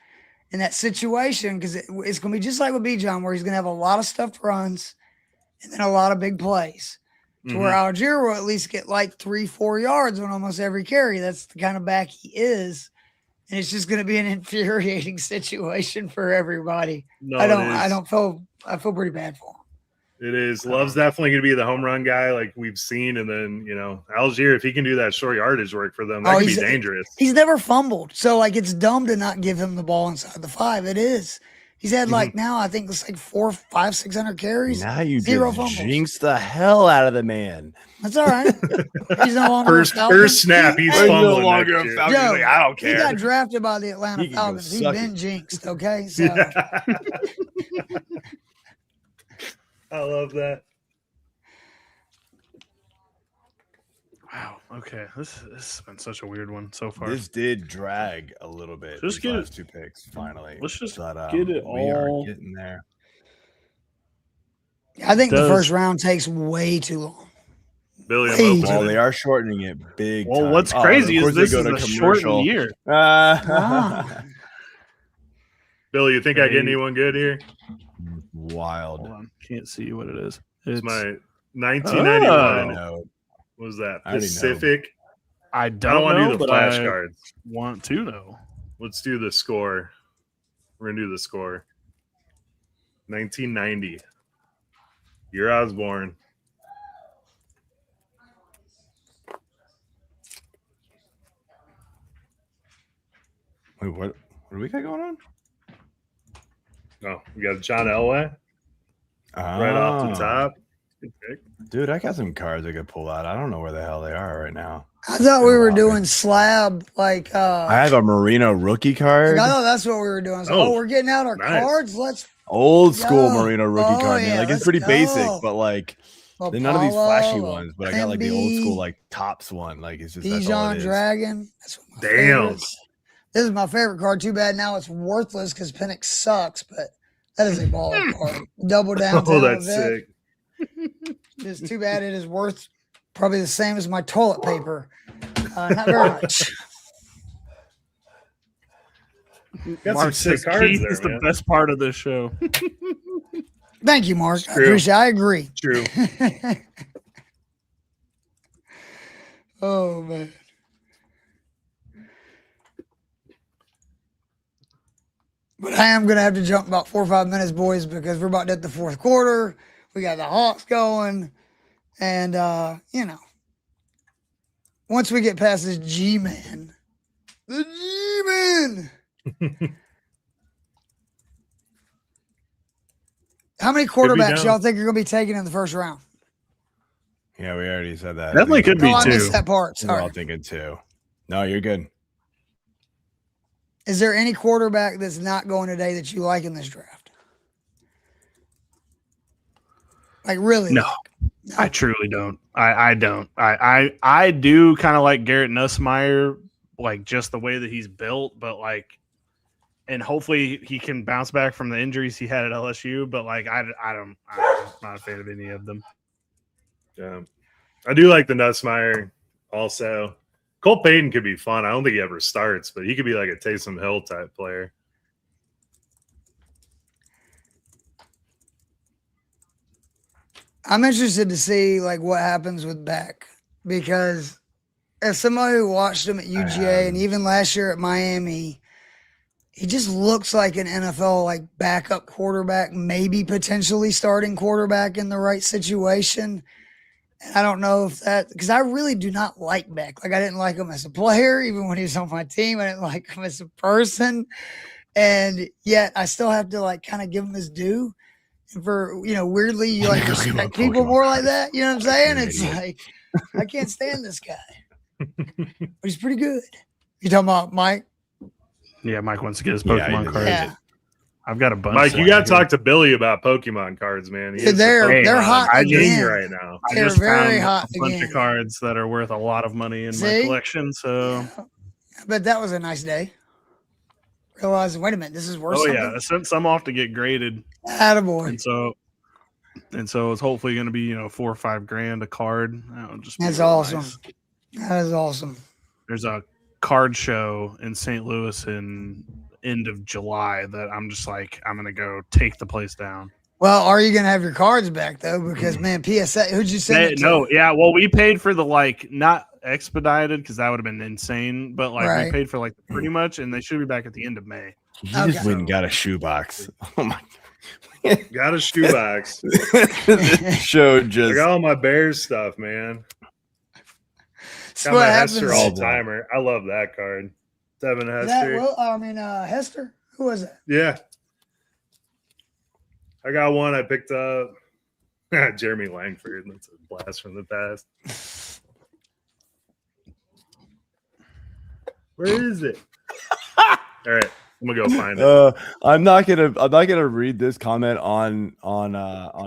in that situation because it's going to be just like with Bijan, where he's going to have a lot of stuffed runs and then a lot of big plays. To where Algier will at least get like 3-4 yards on almost every carry. That's the kind of back he is. And it's just going to be an infuriating situation for everybody. No, I feel pretty bad for him. it is. Love's definitely going to be the home run guy like we've seen. And then, you know, Algier, if he can do that short yardage work for them, that could be dangerous. He's never fumbled. So, like, it's dumb to not give him the ball inside the 5. It is. He's had, like, now I think it's like 400, 500, 600 carries. Now you 0 just fumbles. jinx the hell out of the man. That's all right. He's no longer first snap, he's Hey, fumbling. no longer next a year. Falcon. Joe, Like, I don't he care. got drafted by the Atlanta He can go Falcons. He's suck been it. jinxed, okay? So, Yeah. I love that. Wow. Okay. This has been such a weird one so far. This did drag a little bit. Just these get last 2 picks finally. Let's just but, get it we are all. getting there. I think the Does- first round takes way too long. Billy, I'm Hey, open. Well, they are shortening it big. Well, time. what's Oh, crazy of is course they this go is to a shortened commercial. year. Billy, you think I get Hey. anyone good here? Wild. Hold on. Can't see what it is. It's my I 1991. know. What was that? I already know. Pacific. I I don't don't want to know, do the but I flashcards. want to know. Let's do the score. We're gonna do the score. 1990. Year I was born. Wait, what do we got going on? Oh, we got John Elway right off the top. Good pick. Dude, I got some cards I could pull out. I don't know where the hell they are right now. I thought we were doing slab, like, I have a Marino rookie card. I thought that's what we were doing. I was like, Oh, we're getting out our nice. cards. Let's Old school Yo. Marino rookie Oh, card, man. yeah, Like, it's let's pretty go. basic, but like they're none of these flashy Apollo, ones. But I got like the old MB, school like tops one. Like it's just that's all Bijan it is. Dragon. That's one of my Damn. favorites. This is my favorite card. Too bad now it's worthless because Penix sucks, but that is a baller card. Double down. Oh, that's sick. It's too bad it is worth probably the same as my toilet paper. Not very much. Got Mark some sick says cards Keith there, is the man. best part of this show. Thank you, Mark. I True. appreciate. I agree. True. Oh man. But I am gonna have to jump about 4 or 5 minutes, boys, because we're about to hit the fourth quarter. We got the Hawks going, and you know, once we get past this G-man, the G-man. How many quarterbacks down. y'all think are gonna be taken in the first round? Yeah, we already said that. Definitely could be No, I two. missed that part. We're all Sorry. thinking two. No, you're good. Is there any quarterback that's not going today that you like in this draft? Like really? No. I truly don't. I don't. I do kind of like Garrett Nussmeier, like just the way that he's built, but like, and hopefully he can bounce back from the injuries he had at LSU. But like, I'm not a fan of any of them. Yeah. I do like the Nussmeier also. Cole Payton could be fun. I don't think he ever starts, but he could be like a Taysom Hill type player. I'm interested to see like what happens with Beck because as somebody who watched him at UGA and even last year at Miami, he just looks like an NFL like backup quarterback, maybe potentially starting quarterback in the right situation. And I don't know if that because I really do not like Beck. Like I didn't like him as a player, even when he was on my team. I didn't like him as a person. And yet I still have to like kind of give him his due. And for weirdly, you like respect people more like that. You know what I'm saying? It's like I can't stand this guy. But he's pretty good. You talking about Mike? Yeah, Mike wants to get his Pokemon cards. Yeah. I've got a bunch. Mike, you got to talk to Billy about Pokemon cards, man. Dude, they're hot again right now. I just found a bunch of cards that are worth a lot of money in my collection. So, but that was a nice day. Realizing, wait a minute, this is worth. Oh something? yeah, I sent some off to get graded. Attaboy. And so it's hopefully going to be $4 or $5 grand a card. That's awesome. Nice. That is awesome. There's a card show in St. Louis in end of July that I'm just like, I'm going to go take the place down. Well, are you going to have your cards back though? Because man, PSA, who'd you send it to? No, yeah. Well, we paid for the not expedited because that would have been insane, but we paid for pretty much, and they should be back at the end of May. You just went and got a shoebox. Oh my God. Got a shoebox. Show just. I got all my Bears stuff, man. So got my Hester all timer. I love that card. Devin Hester. Hester. Who was it? Yeah. I got one I picked up. Jeremy Langford. That's a blast from the past. Where is it? All right, I'm gonna go find it. I'm not gonna read this comment on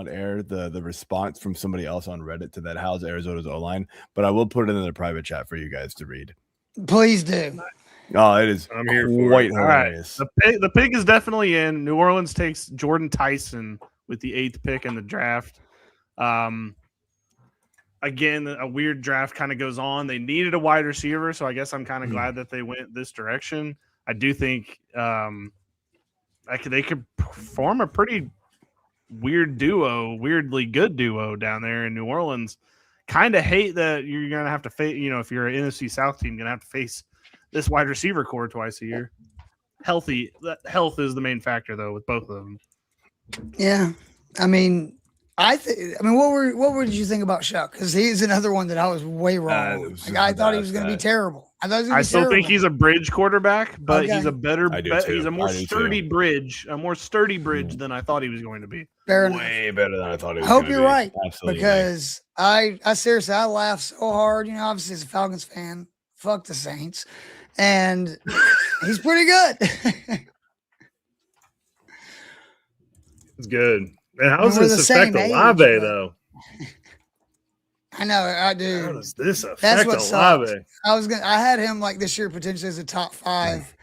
air. The response from somebody else on Reddit to that. How's Arizona's O-line? But I will put it in the private chat for you guys to read. Please do. Oh, it is. I'm here quite for it. hilarious. All right. The pick is definitely in. New Orleans takes Jordan Tyson with the 8th pick in the draft. Again, a weird draft kind of goes on. They needed a wide receiver, so I guess I'm kind of glad that they went this direction. I do think they could form a pretty weirdly good duo down there in New Orleans. Kind of hate that you're going to have to face, if you're an NFC South team, going to have to face this wide receiver core twice a year. Health is the main factor, though, with both of them. Yeah. I mean, what did you think about Shuck? Because he's another one that I was way wrong. I thought he was going to be terrible. I still think he's a bridge quarterback, but he's a better. He's a more sturdy too. bridge, than I thought he was going to be. Fair enough. Way better than I thought he was. I hope you're right. Absolutely. Because I seriously, I laughed so hard. Obviously as a Falcons fan, fuck the Saints, and he's pretty good. It's good. And how does this affect Olave, though? I know, I do. How does this affect Olave? I had him this year potentially as a top 5,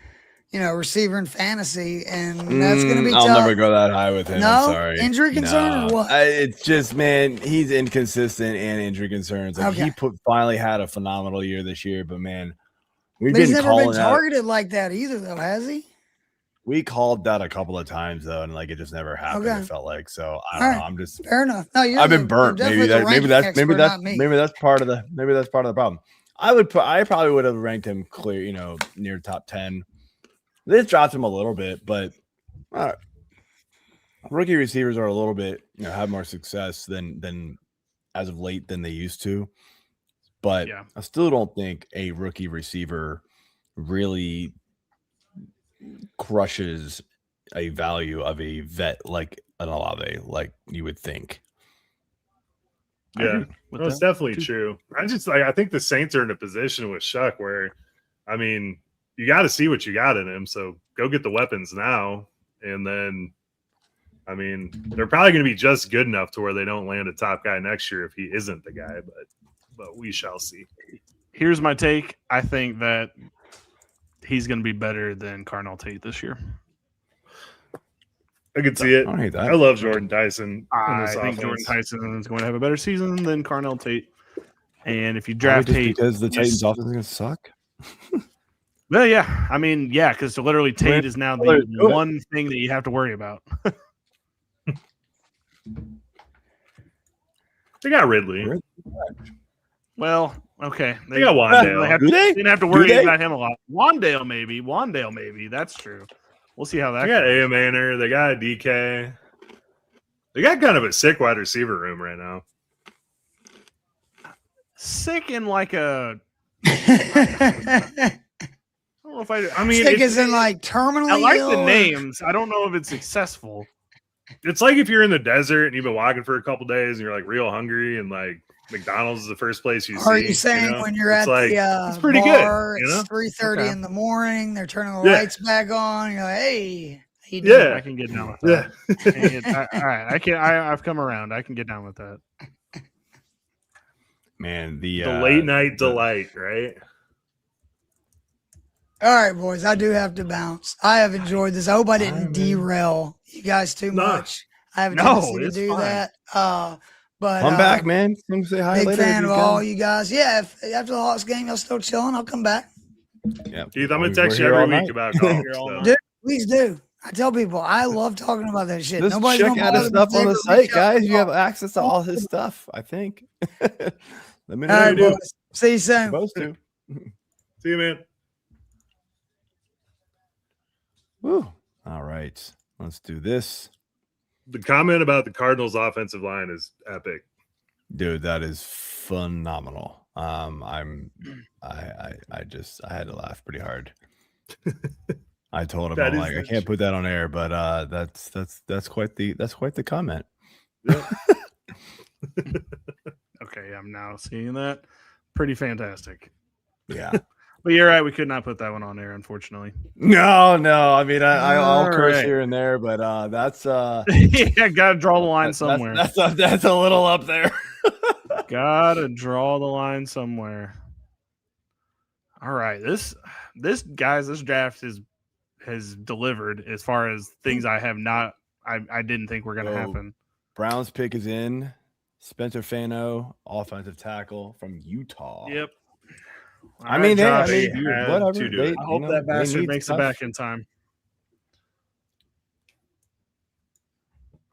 receiver in fantasy, and that's going to be tough. I'll never go that high with him. No, I'm sorry. Injury concern or what? It's just, man, he's inconsistent and injury concerns. He finally had a phenomenal year this year, but man, he's never been targeted like that either, though, has he? We called that a couple of times though, and it just never happened. It felt like so. I don't know. I'm just fair enough. No, I've been burnt. Maybe that's part of the problem. I probably would have ranked him clear, near top 10. This dropped him a little bit, but rookie receivers are a little bit, have more success than as of late than they used to. But I still don't think a rookie receiver really crushes a value of a vet like an Olave, like you would think. Yeah, that's definitely true. I think the Saints are in a position with Shuck where, you got to see what you got in him. So go get the weapons now, and then, they're probably going to be just good enough to where they don't land a top guy next year if he isn't the guy. But we shall see. Here's my take. I think that he's going to be better than Carnell Tate this year. I could see it. I hate that. I love Jordan Tyson. I think Jordan Tyson is going to have a better season than Carnell Tate. And if you draft Tate, because the Titans' offense is going to suck. Well, yeah. Because literally Tate is now the one thing that you have to worry about. They got Ridley. Well, okay. They got Wandale. They didn't have to worry about him a lot. Wandale, maybe. That's true. We'll see how that goes. They got A.M. Manor. They got DK. They got kind of a sick wide receiver room right now. sick in like a. I don't know if I mean, sick as in like terminally I like ill the or- names. I don't know if it's successful. It's like if you're in the desert and you've been walking for a couple days and you're like real hungry and like McDonald's is the first place you see. Are you saying know? when you're It's at like, the it's pretty bar, good. You know? it's 3:30 Okay. in the morning, they're turning the Yeah. lights back on. You're like, hey, how you doing? Yeah. I can get down with Yeah. that. All right, I've come around. I can get down with that. Man, The late night delight, right? All right, boys, I do have to bounce. I have enjoyed this. I hope I didn't All right, man. derail you guys too Nah. much. I have a No, tendency to it's do fine. that. But Come back, man. Come say hi big later. fan if of you all can. you guys. Yeah, if after the Hawks game y'all still chilling, I'll come back. Yeah. Keith, I'm We're gonna text you here all every week night. about golf. Here all so. night. Dude, please do. I tell people I love talking about that shit. Just Nobody's check gonna out his bother stuff on me the if they ever reach site, out guys. to You have talk. access to all his stuff, I think. Let me know All right, you do. boys. See you soon. Supposed to. See you, man. Woo. All right. Let's do this. The comment about the Cardinals' offensive line is epic. Dude, that is phenomenal. I had to laugh pretty hard. I told him, That I'm is like, I the can't put that on air, but that's quite the comment. Okay, I'm now seeing that. Pretty fantastic. Yeah. But you're right. We could not put that one on there, unfortunately. No. I mean, I'll All curse right. here and there, but that's Yeah, gotta draw the line somewhere. That's a little up there. Gotta draw the line somewhere. All right, this draft has delivered as far as things I didn't think were gonna So, happen. Browns pick is in. Spencer Fano, offensive tackle from Utah. Yep. I mean, Josh, they dude, had whatever. to do They, it. I hope you know, that they bastard need makes stuff. it back in time.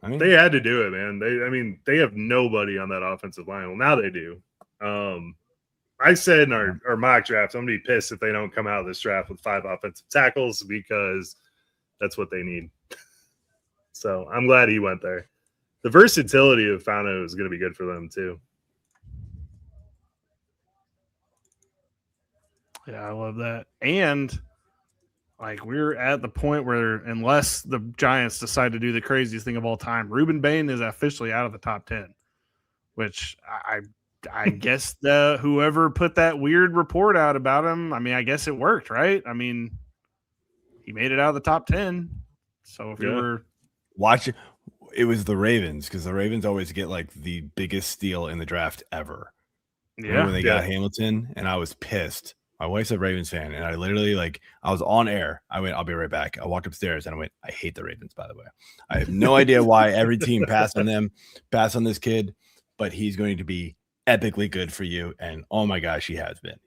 I mean, They had to do it, man. They have nobody on that offensive line. Well, now they do. I said in our mock draft, I'm gonna be pissed if they don't come out of this draft with 5 offensive tackles because that's what they need. So I'm glad he went there. The versatility of Fano is gonna be good for them too. Yeah, I love that. And like we're at the point where unless the Giants decide to do the craziest thing of all time, Reuben Bain is officially out of the top 10, which I guess whoever put that weird report out about him, I mean, I guess it worked, right? I mean, he made it out of the top 10. So if you were watch it was the Ravens because the Ravens always get like the biggest steal in the draft ever. Remember when they got Hamilton, and I was pissed. My wife's a Ravens fan, and I literally I was on air. I went, I'll be right back. I walked upstairs and I went, I hate the Ravens, by the way. I have no idea why every team passed on them, passed on this kid, but he's going to be epically good for you. And oh my gosh, he has been.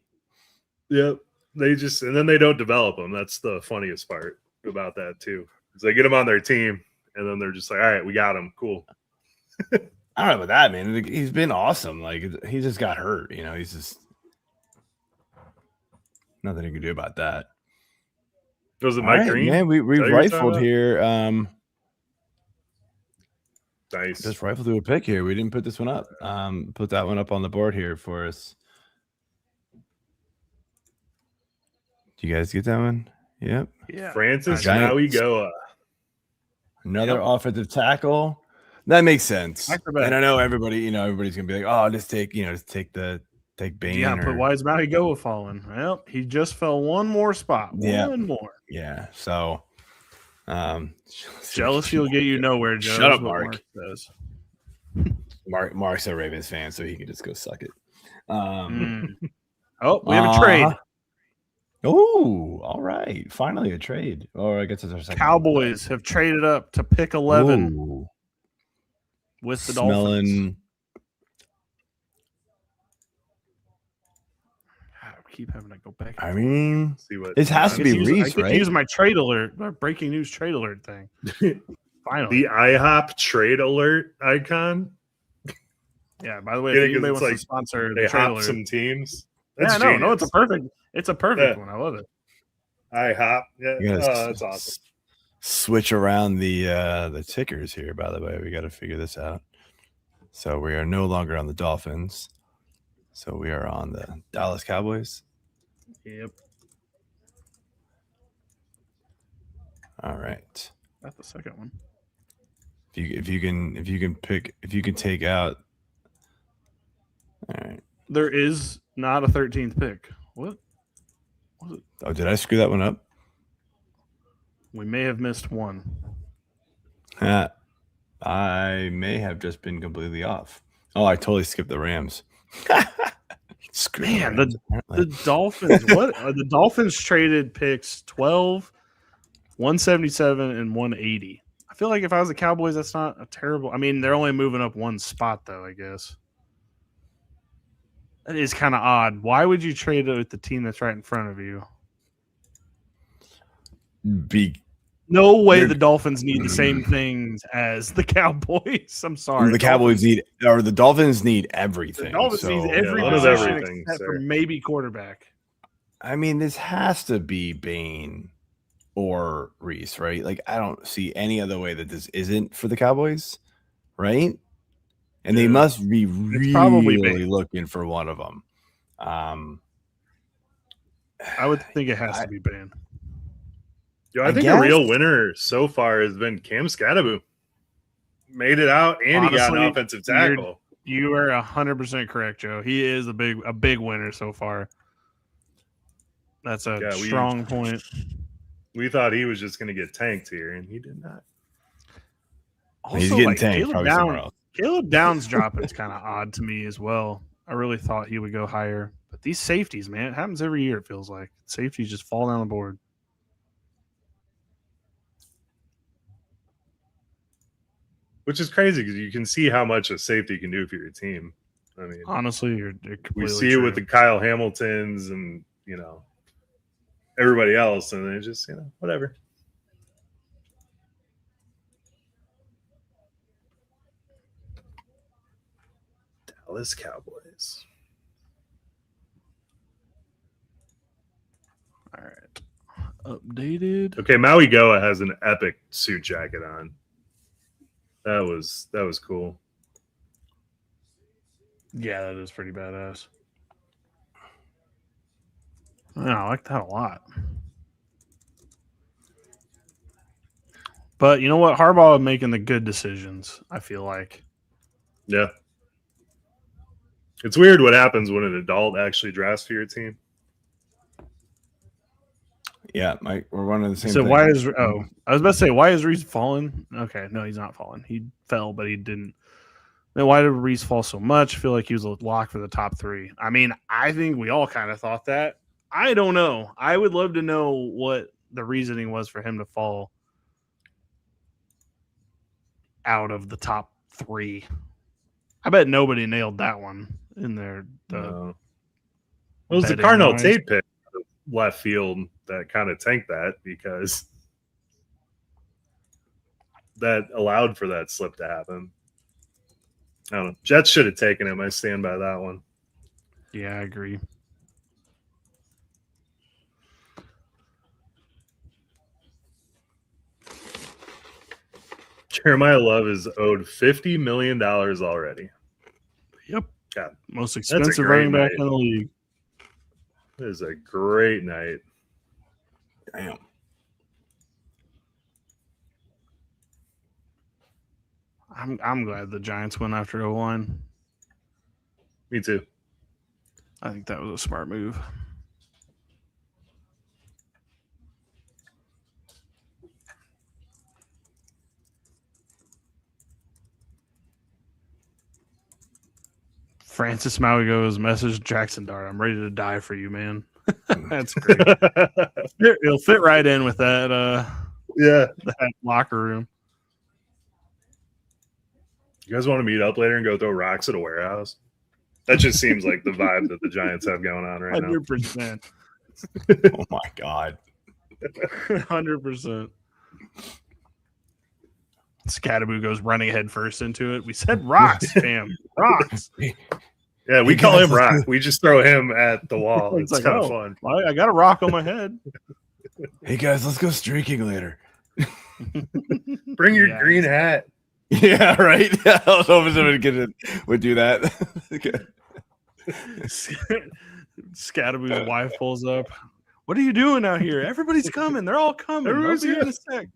Yep. And then they don't develop them. That's the funniest part about that too. Is they get them on their team and then they're just like, all right, we got him. Cool. I don't know about that, man. He's been awesome. Like he just got hurt, he's just nothing you can do about that. Was it Mike Green? Man, we rifled here. Nice. Just rifled through a pick here. We didn't put this one up. Put that one up on the board here for us. Do you guys get that one? Yep. Yeah. Francis Giants. Mauigoa. Another offensive tackle. That makes sense. Back to back. And I know everybody, everybody's gonna be like, oh, just take Bain. Yeah, but why is Mauigoa falling? Well, he just fell one more spot. One more. Yeah. So Jealousy will get you nowhere, Joe. Shut up, is what Mark. says. Mark's a Ravens fan, so he can just go suck it. Oh, we have a trade. Oh, all right. Finally a trade. Or I guess it's our second. Cowboys have traded up to pick 11 Ooh. with the Dolphins. I keep having to go back. I mean, See what it has to be Reese, I could right? use my trade alert, my breaking news trade alert thing. Finally. the IHOP trade alert icon. Yeah, by the way, Yeah, if anybody 'cause wants it's to sponsor They the trade hop alert. some teams. Yeah, That's no, genius. it's a perfect Yeah. one. I love it. IHOP. Yeah. You gotta That's awesome. switch around the tickers here, by the way. We got to figure this out. So we are no longer on the Dolphins. So we are on the Dallas Cowboys. Yep. All right. That's the second one. If you can take out. All right. There is not a 13th pick. What? Oh, did I screw that one up? We may have missed one. I may have just been completely off. Oh, I totally skipped the Rams. Screw Man, Rams, the Dolphins. What? The Dolphins traded picks 12, 177, and 180. I feel like if I was the Cowboys, that's not a terrible. I mean, they're only moving up one spot, though, I guess. That is kind of odd. Why would you trade it with the team that's right in front of you? No way the Dolphins need the same things as the Cowboys. I'm sorry. The Cowboys the Dolphins need everything. The Dolphins need every yeah, position everything, except for maybe quarterback. I mean, this has to be Bain or Reese, right? Like, I don't see any other way that this isn't for the Cowboys, right? And they must be really looking for one of them. I would think it has to be Bain. Yo, I think a real winner so far has been Cam Scadaboo. Made it out, and he got an offensive tackle. You are 100% correct, Joe. He is a big winner so far. That's a strong point. We thought he was just going to get tanked here, and he did not. Also, he's getting tanked. Caleb Downs dropping is kind of odd to me as well. I really thought he would go higher. But these safeties, man, it happens every year, it feels like. Safeties just fall down the board. Which is crazy because you can see how much a safety can do for your team. I mean, honestly, you're we see it with the Kyle Hamiltons and, everybody else, and they just, whatever. Dallas Cowboys. All right. Updated. Okay, Mauigoa has an epic suit jacket on. That was cool. Yeah, that is pretty badass. Yeah, I like that a lot. But you know what? Harbaugh is making the good decisions, I feel like. Yeah. It's weird what happens when an adult actually drafts for your team. Yeah, Mike, we're one of the same. So I was about to say, why is Reese falling? Okay, no, he's not falling. He fell, but he didn't. Then why did Reese fall so much? I feel like he was a lock for the top 3. I mean, I think we all kind of thought that. I don't know. I would love to know what the reasoning was for him to fall out of the top 3. I bet nobody nailed that one in there. It was the Carnell Tate pick left field that kind of tanked that because that allowed for that slip to happen. I don't know. Jets should have taken him. I stand by that one. Yeah, I agree. Jeremiyah Love is owed $50 million already. Yep. God, most expensive running back in the league. It is a great night. Damn. I'm glad the Giants went after Ioane. Me too. I think that was a smart move. Francis Mauigoa's message, Jackson Dart, I'm ready to die for you, man. That's great. It'll fit right in with that that locker room. You guys want to meet up later and go throw rocks at a warehouse? That just seems like the vibe that the Giants have going on right 100%. Oh my God. 100%. Scadaboo goes running head first into it. We said rocks, fam. Rocks. Yeah, we call him Rock. We just throw him at the wall. It's like, kind of fun. I got a rock on my head. Hey guys, let's go streaking later. Bring your green hat. Yeah, right. I was hoping somebody would do that. Scattaboo's wife pulls up. What are you doing out here? Everybody's coming. They're all coming. Everybody's They'll be in a sec.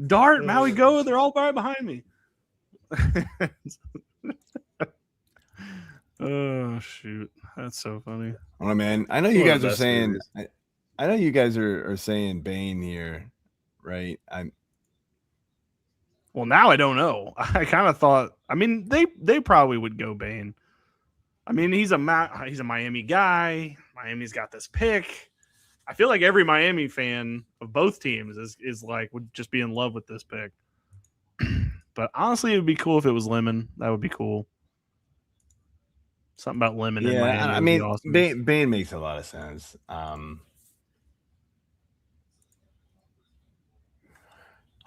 Dart, Mauigoa, they're all right behind me. Oh shoot, that's so funny. Oh man, I know you One of guys the are best saying. movies. I know you guys are saying Bain here, right? Well, now I don't know. I kind of thought. I mean, they probably would go Bain. I mean, he's a Miami guy. Miami's got this pick. I feel like every Miami fan of both teams is like would just be in love with this pick. But honestly, it would be cool if it was Lemon. That would be cool. Something about Lemon in Miami. I would mean, be awesome. Bain makes a lot of sense. I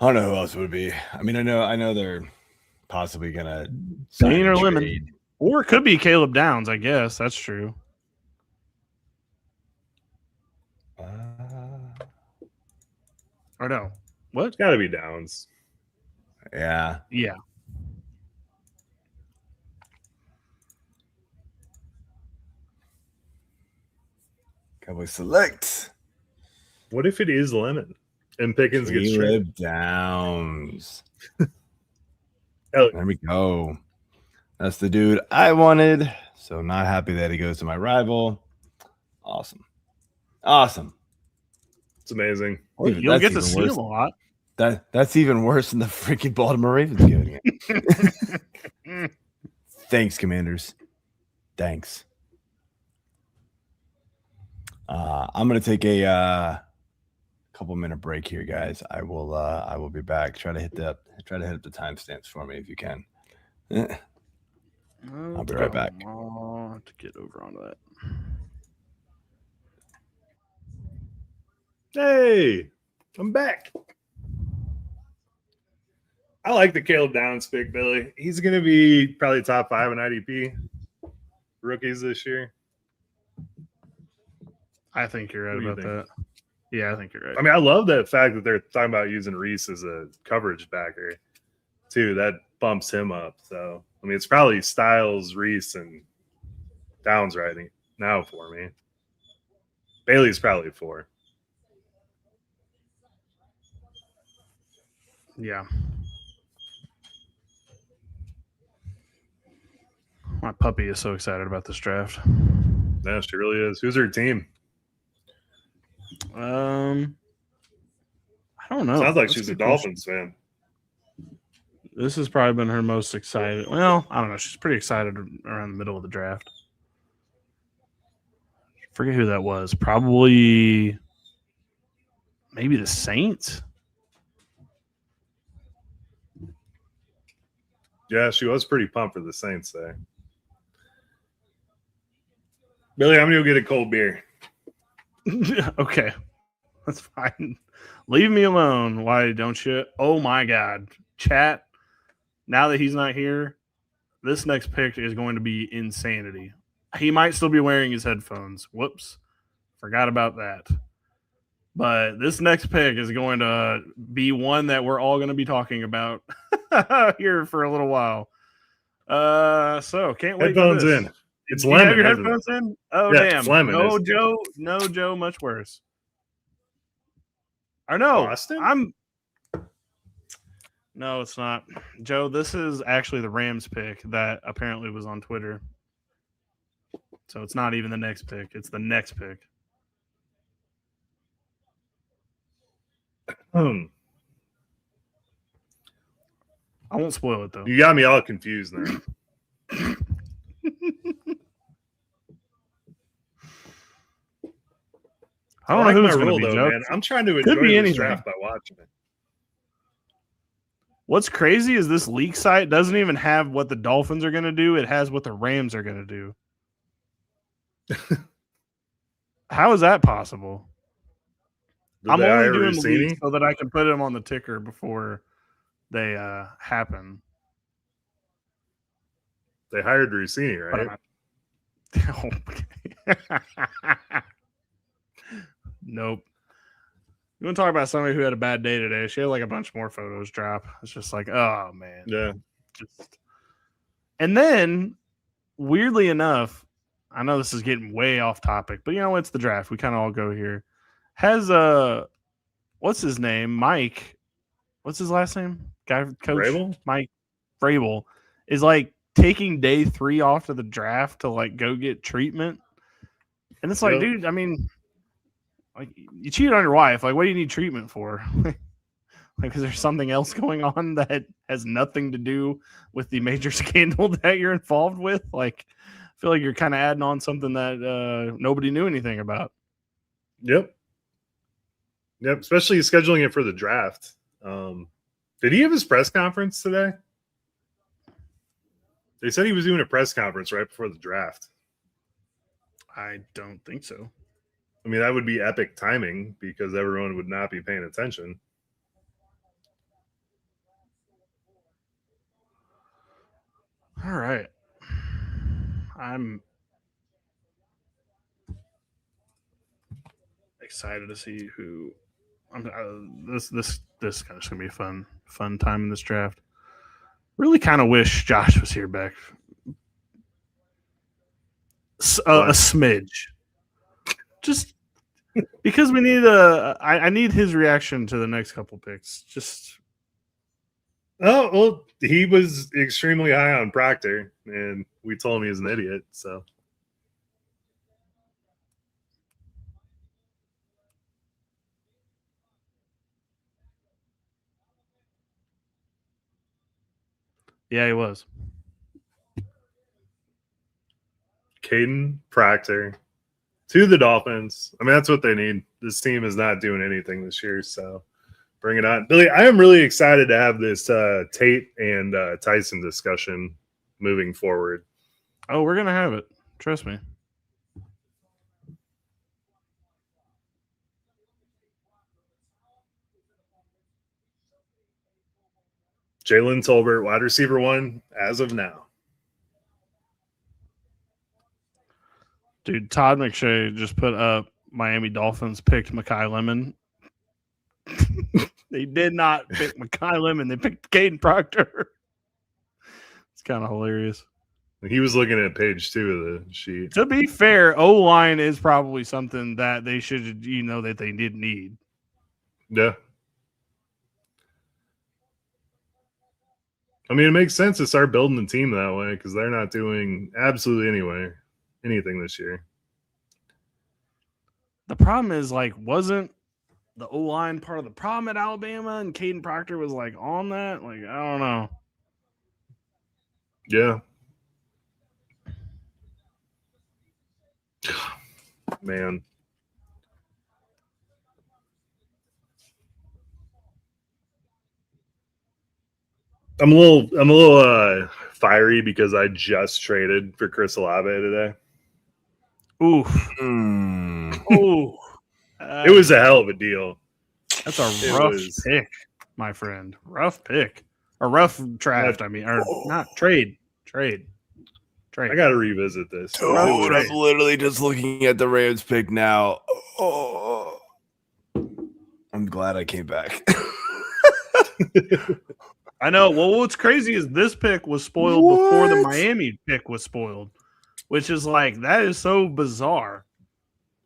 don't know who else it would be. I mean, I know they're possibly gonna Bain or Lemon, or it could be Caleb Downs. I guess that's true. Or no, what? It's got to be Downs. Yeah. Yeah. Cowboys select. What if it is Lemon and Pickens gets traded? Caleb Downs. Hell, There we go. That's the dude I wanted. So not happy that he goes to my rival. Awesome. it's amazing. Well, Even- you'll that's get to even see worse. him a lot. That's even worse than the freaking Baltimore Ravens giving it. Thanks, Commanders. Thanks. I'm gonna take a couple minute break here, guys. I will be back. Try to hit up the timestamps for me if you can. I'll be right back. I'll have to get over onto that. Hey, I'm back. I like the Caleb Downs pick, Billy. He's going to be probably top 5 in IDP rookies this year. I think you're right What do you about think? that. Yeah, I think you're right. I mean, I love the fact that they're talking about using Reese as a coverage backer, too. That bumps him up. So, I mean, it's probably Styles, Reese, and Downs right now for me. Bailey's probably 4. Yeah. My puppy is so excited about this draft. Yeah, she really is. Who's her team? I don't know. Sounds like That's she's a good question. Dolphins fan. This has probably been her most excited. Well, I don't know. She's pretty excited around the middle of the draft. Forget who that was. Probably maybe the Saints. Yeah, she was pretty pumped for the Saints there. Billy, I'm going to go get a cold beer. Okay. That's fine. Leave me alone. Why don't you? Oh, my God. Chat, now that he's not here, this next pick is going to be insanity. He might still be wearing his headphones. Whoops. Forgot about that. But this next pick is going to be one that we're all going to be talking about here for a little while. So can't wait. Headphones for this. in. It's Do you have Lemon. your isn't it? headphones in? Oh, Yeah, damn. it's Lemon, No, isn't it? Joe. No, Joe. Much worse. Or no, Boston? No, it's not. Joe, this is actually the Rams pick that apparently was on Twitter. So it's not even the next pick. It's the next pick. I won't spoil it, though. You got me all confused now. I don't like know who my it's going rule, to be, though, Joe. man. I'm trying to Could enjoy be this anything. draft by watching it. What's crazy is this leak site doesn't even have what the Dolphins are going to do. It has what the Rams are going to do. How is that possible? Did I'm they only hire doing the Rossini? leaks so that I can put them on the ticker before they happen. They hired Rossini, But right? I'm not- Nope. You want to talk about somebody who had a bad day today? She had like a bunch more photos drop. It's just like, oh man, Yeah. just And then, weirdly enough, I know this is getting way off topic, but it's the draft. We kind of all go here. Has what's his name? Mike. What's his last name? Guy coach Vrabel? Mike Vrabel is like taking day 3 off to the draft to like go get treatment. And it's like, Yep. dude, I mean, like you cheated on your wife. Like, what do you need treatment for? Like, is there something else going on that has nothing to do with the major scandal that you're involved with? Like, I feel like you're kind of adding on something that nobody knew anything about. Yep. Especially scheduling it for the draft. Did he have his press conference today? They said he was doing a press conference right before the draft. I don't think so. I mean, that would be epic timing because everyone would not be paying attention. All right. I'm excited to see who. This kind of gonna be a fun time in this draft. Really, kind of wish Josh was here back. A smidge, just because we need I need his reaction to the next couple picks. Just Oh, well, he was extremely high on Proctor, and we told him he was an idiot. So, yeah, he was. Kadyn, Proctor to the Dolphins. I mean, that's what they need. This team is not doing anything this year, so bring it on. Billy, I am really excited to have this Tate and Tyson discussion moving forward. Oh, we're going to have it. Trust me. Jalen Tolbert, wide receiver 1, as of now. Dude, Todd McShay just put up Miami Dolphins picked Makai Lemon. They did not pick Makai Lemon. They picked Caden Proctor. It's kind of hilarious. He was looking at page 2 of the sheet. To be fair, O-line is probably something that they should, that they did need. Yeah. I mean, it makes sense to start building the team that way because they're not doing absolutely anything this year. The problem is, wasn't the O-line part of the problem at Alabama, and Caden Proctor was, on that? I don't know. Yeah. Man. I'm a little fiery because I just traded for Chris Olave today. Oof. Ooh. It was a hell of a deal. That's a rough pick, my friend. Rough pick. A rough draft, or not trade. Trade. I got to revisit this. Oh, I'm literally just looking at the Rams pick now. Oh, I'm glad I came back. I know. Well, what's crazy is this pick was spoiled before the Miami pick was spoiled, which is that is so bizarre.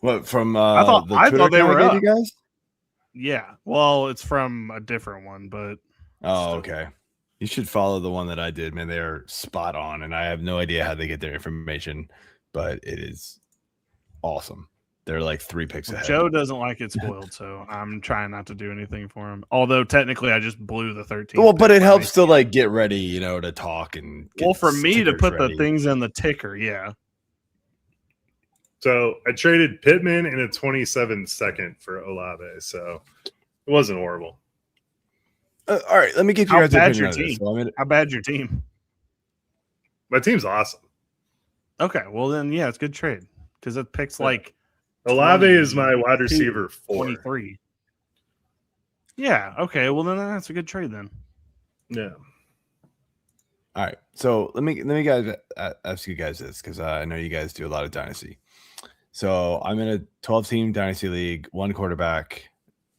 What from? I thought they were up. You guys? Yeah. Well, it's from a different one, but okay. You should follow the one that I did, man. They're spot on, and I have no idea how they get their information, but it is awesome. They're 3 picks ahead. Joe doesn't like it spoiled, so I'm trying not to do anything for him. Although technically, I just blew the 13th. Well, but it helps to get ready, to talk and. Well, for me to put ready. the things in the ticker, yeah. So I traded Pittman in a 27-second for Olave, so it wasn't horrible. All right, let me get you guys' opinion on this. So how bad's your team? My team's awesome. Okay, well then, yeah, it's a good trade because it picks Olave is my wide receiver 4. 23. Yeah. Okay. Well, then that's a good trade then. Yeah. All right. So let me guys ask you guys this because I know you guys do a lot of dynasty. So I'm in a 12-team dynasty league, 1 quarterback.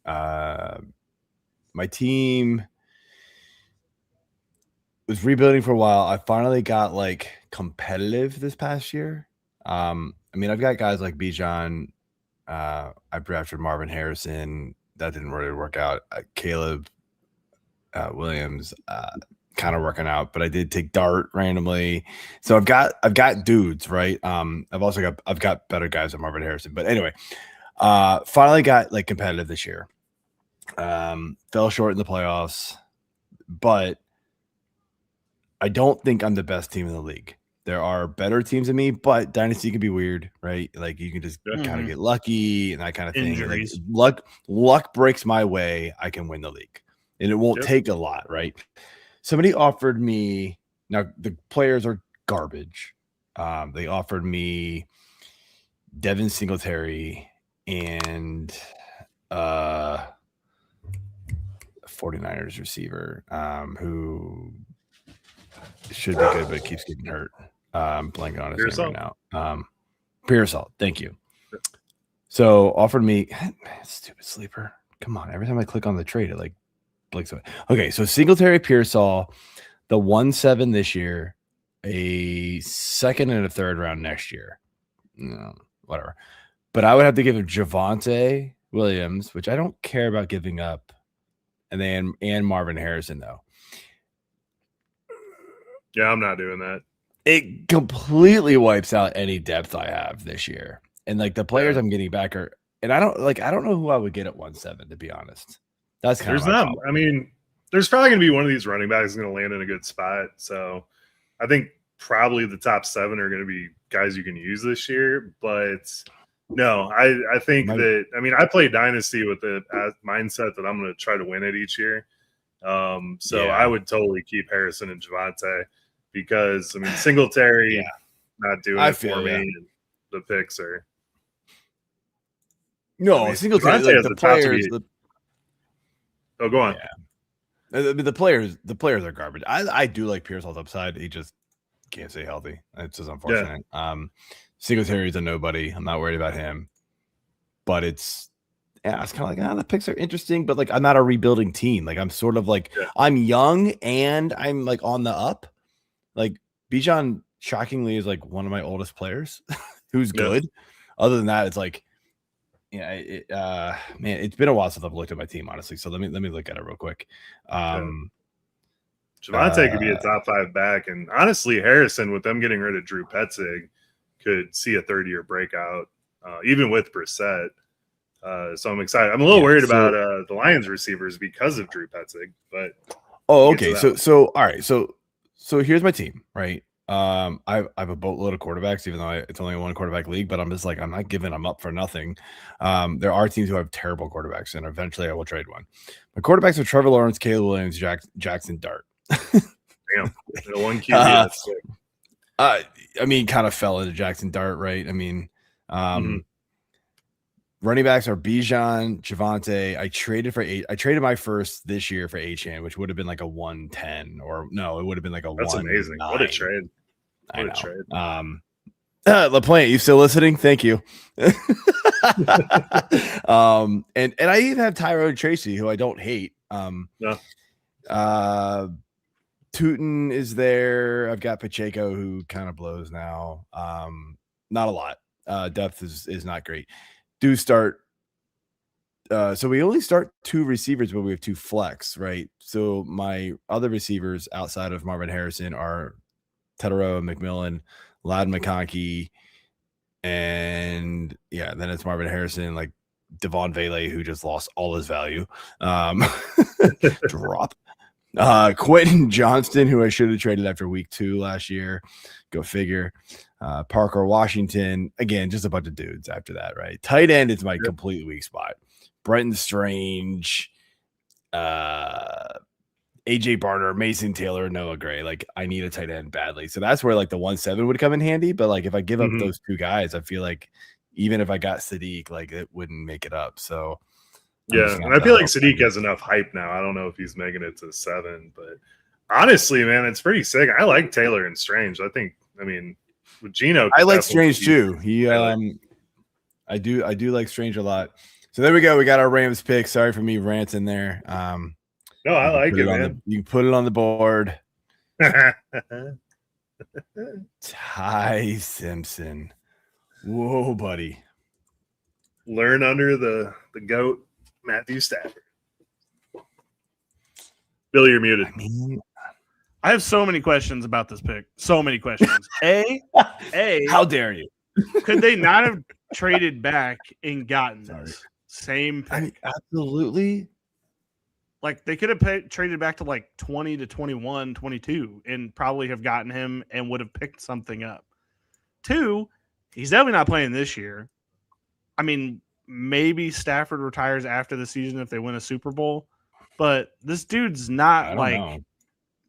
My team was rebuilding for a while. I finally got like competitive this past year. I mean, I've got guys like Bijan. I drafted Marvin Harrison. That didn't really work out. Caleb Williams, kind of working out, but I did take Dart randomly. So I've got dudes, right? I've got better guys than Marvin Harrison. But anyway, finally got like competitive this year. Fell short in the playoffs, but I don't think I'm the best team in the league. There are better teams than me, but Dynasty can be weird, right? Like you can just kind of get lucky and that kind of thing. Injuries. Like luck breaks my way, I can win the league. And it won't take a lot, right? Somebody offered me, now the players are garbage. They offered me Devin Singletary and 49ers receiver who should be good, but keeps getting hurt. I'm blanking on his name right now. Pearsall, thank you. So offered me, man, stupid sleeper. Come on, every time I click on the trade, it like blinks away. Okay, so Singletary, Pearsall, the 1-7 this year, a second and a third round next year. No, whatever. But I would have to give him Javonte Williams, which I don't care about giving up, and Marvin Harrison though. Yeah, I'm not doing that. It completely wipes out any depth I have this year. And like the players I'm getting back are, and I don't know who I would get at 1-7, to be honest. That's kind of my problem. I mean, there's probably going to be one of these running backs going to land in a good spot. So I think probably the top 7 are going to be guys you can use this year. But no, I think that, I mean, I play Dynasty with the mindset that I'm going to try to win it each year. I would totally keep Harrison and Javonte because, I mean, Singletary not doing it for me. And the picks are. No, I mean, Singletary, like the players. Go on. Yeah. The players are garbage. I do like Pearsall's upside. He just can't stay healthy. It's just unfortunate. Yeah. Singletary's a nobody. I'm not worried about him. But it's kind of like, the picks are interesting, but like I'm not a rebuilding team. Like I'm sort of like I'm young and I'm like on the up. Like Bijan shockingly is like one of my oldest players who's good. Other than that, it's like man, it's been a while since I've looked at my team, honestly. So let me look at it real quick. Javonte could be a top 5 back, and honestly, Harrison, with them getting rid of Drew Petzig, could see a third-year breakout, even with Brissett. So I'm excited. I'm a little worried about the Lions receivers because of Drew Petzig, but okay. So all right. So here's my team, right? I have a boatload of quarterbacks, even though it's only a 1 quarterback league, but I'm just like, I'm not giving them up for nothing. There are teams who have terrible quarterbacks, and eventually I will trade one. My quarterbacks are Trevor Lawrence, Caleb Williams, Jackson Dart. Damn, the 1 QB. I mean, kind of fell into Jackson Dart, right? I mean, running backs are Bijan, Javonte. I traded my first this year for Ioane, which would have been like a 110, or no, it would have been like a 1. That's amazing. What a trade. I know. LaPlante, you still listening? Thank you. And I even have Tyrone Tracy, who I don't hate. Tootin is there. I've got Pacheco, who kind of blows now. Not a lot. Depth is not great. Do start. So we only start 2 receivers, but we have 2 flex, right? So my other receivers outside of Marvin Harrison are Tetero, McMillan, Loudon McConkey, and then it's Marvin Harrison, like Devon Vele, who just lost all his value. Drop. Quentin Johnston, who I should have traded after week 2 last year. Go figure. Parker Washington, again, just a bunch of dudes after that, right? Tight end is my complete weak spot. Brenton Strange, AJ Barner, Mason Taylor, Noah Gray. Like, I need a tight end badly. So that's where like the 1-7 would come in handy. But like if I give up those 2 guys, I feel like even if I got Sadiq, like it wouldn't make it up. So and I feel like Sadiq has enough hype now. I don't know if he's making it to 7, but honestly, man, it's pretty sick. I like Taylor and Strange. I mean, with Geno, I like Strange too. I do like Strange a lot. So there we go. We got our Rams pick. Sorry for me ranting there. No, I like it, man. You can put it on the board. Ty Simpson. Whoa, buddy. Learn under the GOAT, Matthew Stafford. Billy, you're muted. I mean, I have so many questions about this pick. So many questions. How dare you? Could they not have traded back and gotten this same pick? I mean, absolutely. Like they could have traded back to like 20 to 21, 22 and probably have gotten him and would have picked something up. 2, he's definitely not playing this year. I mean, maybe Stafford retires after the season if they win a Super Bowl, but this dude's not like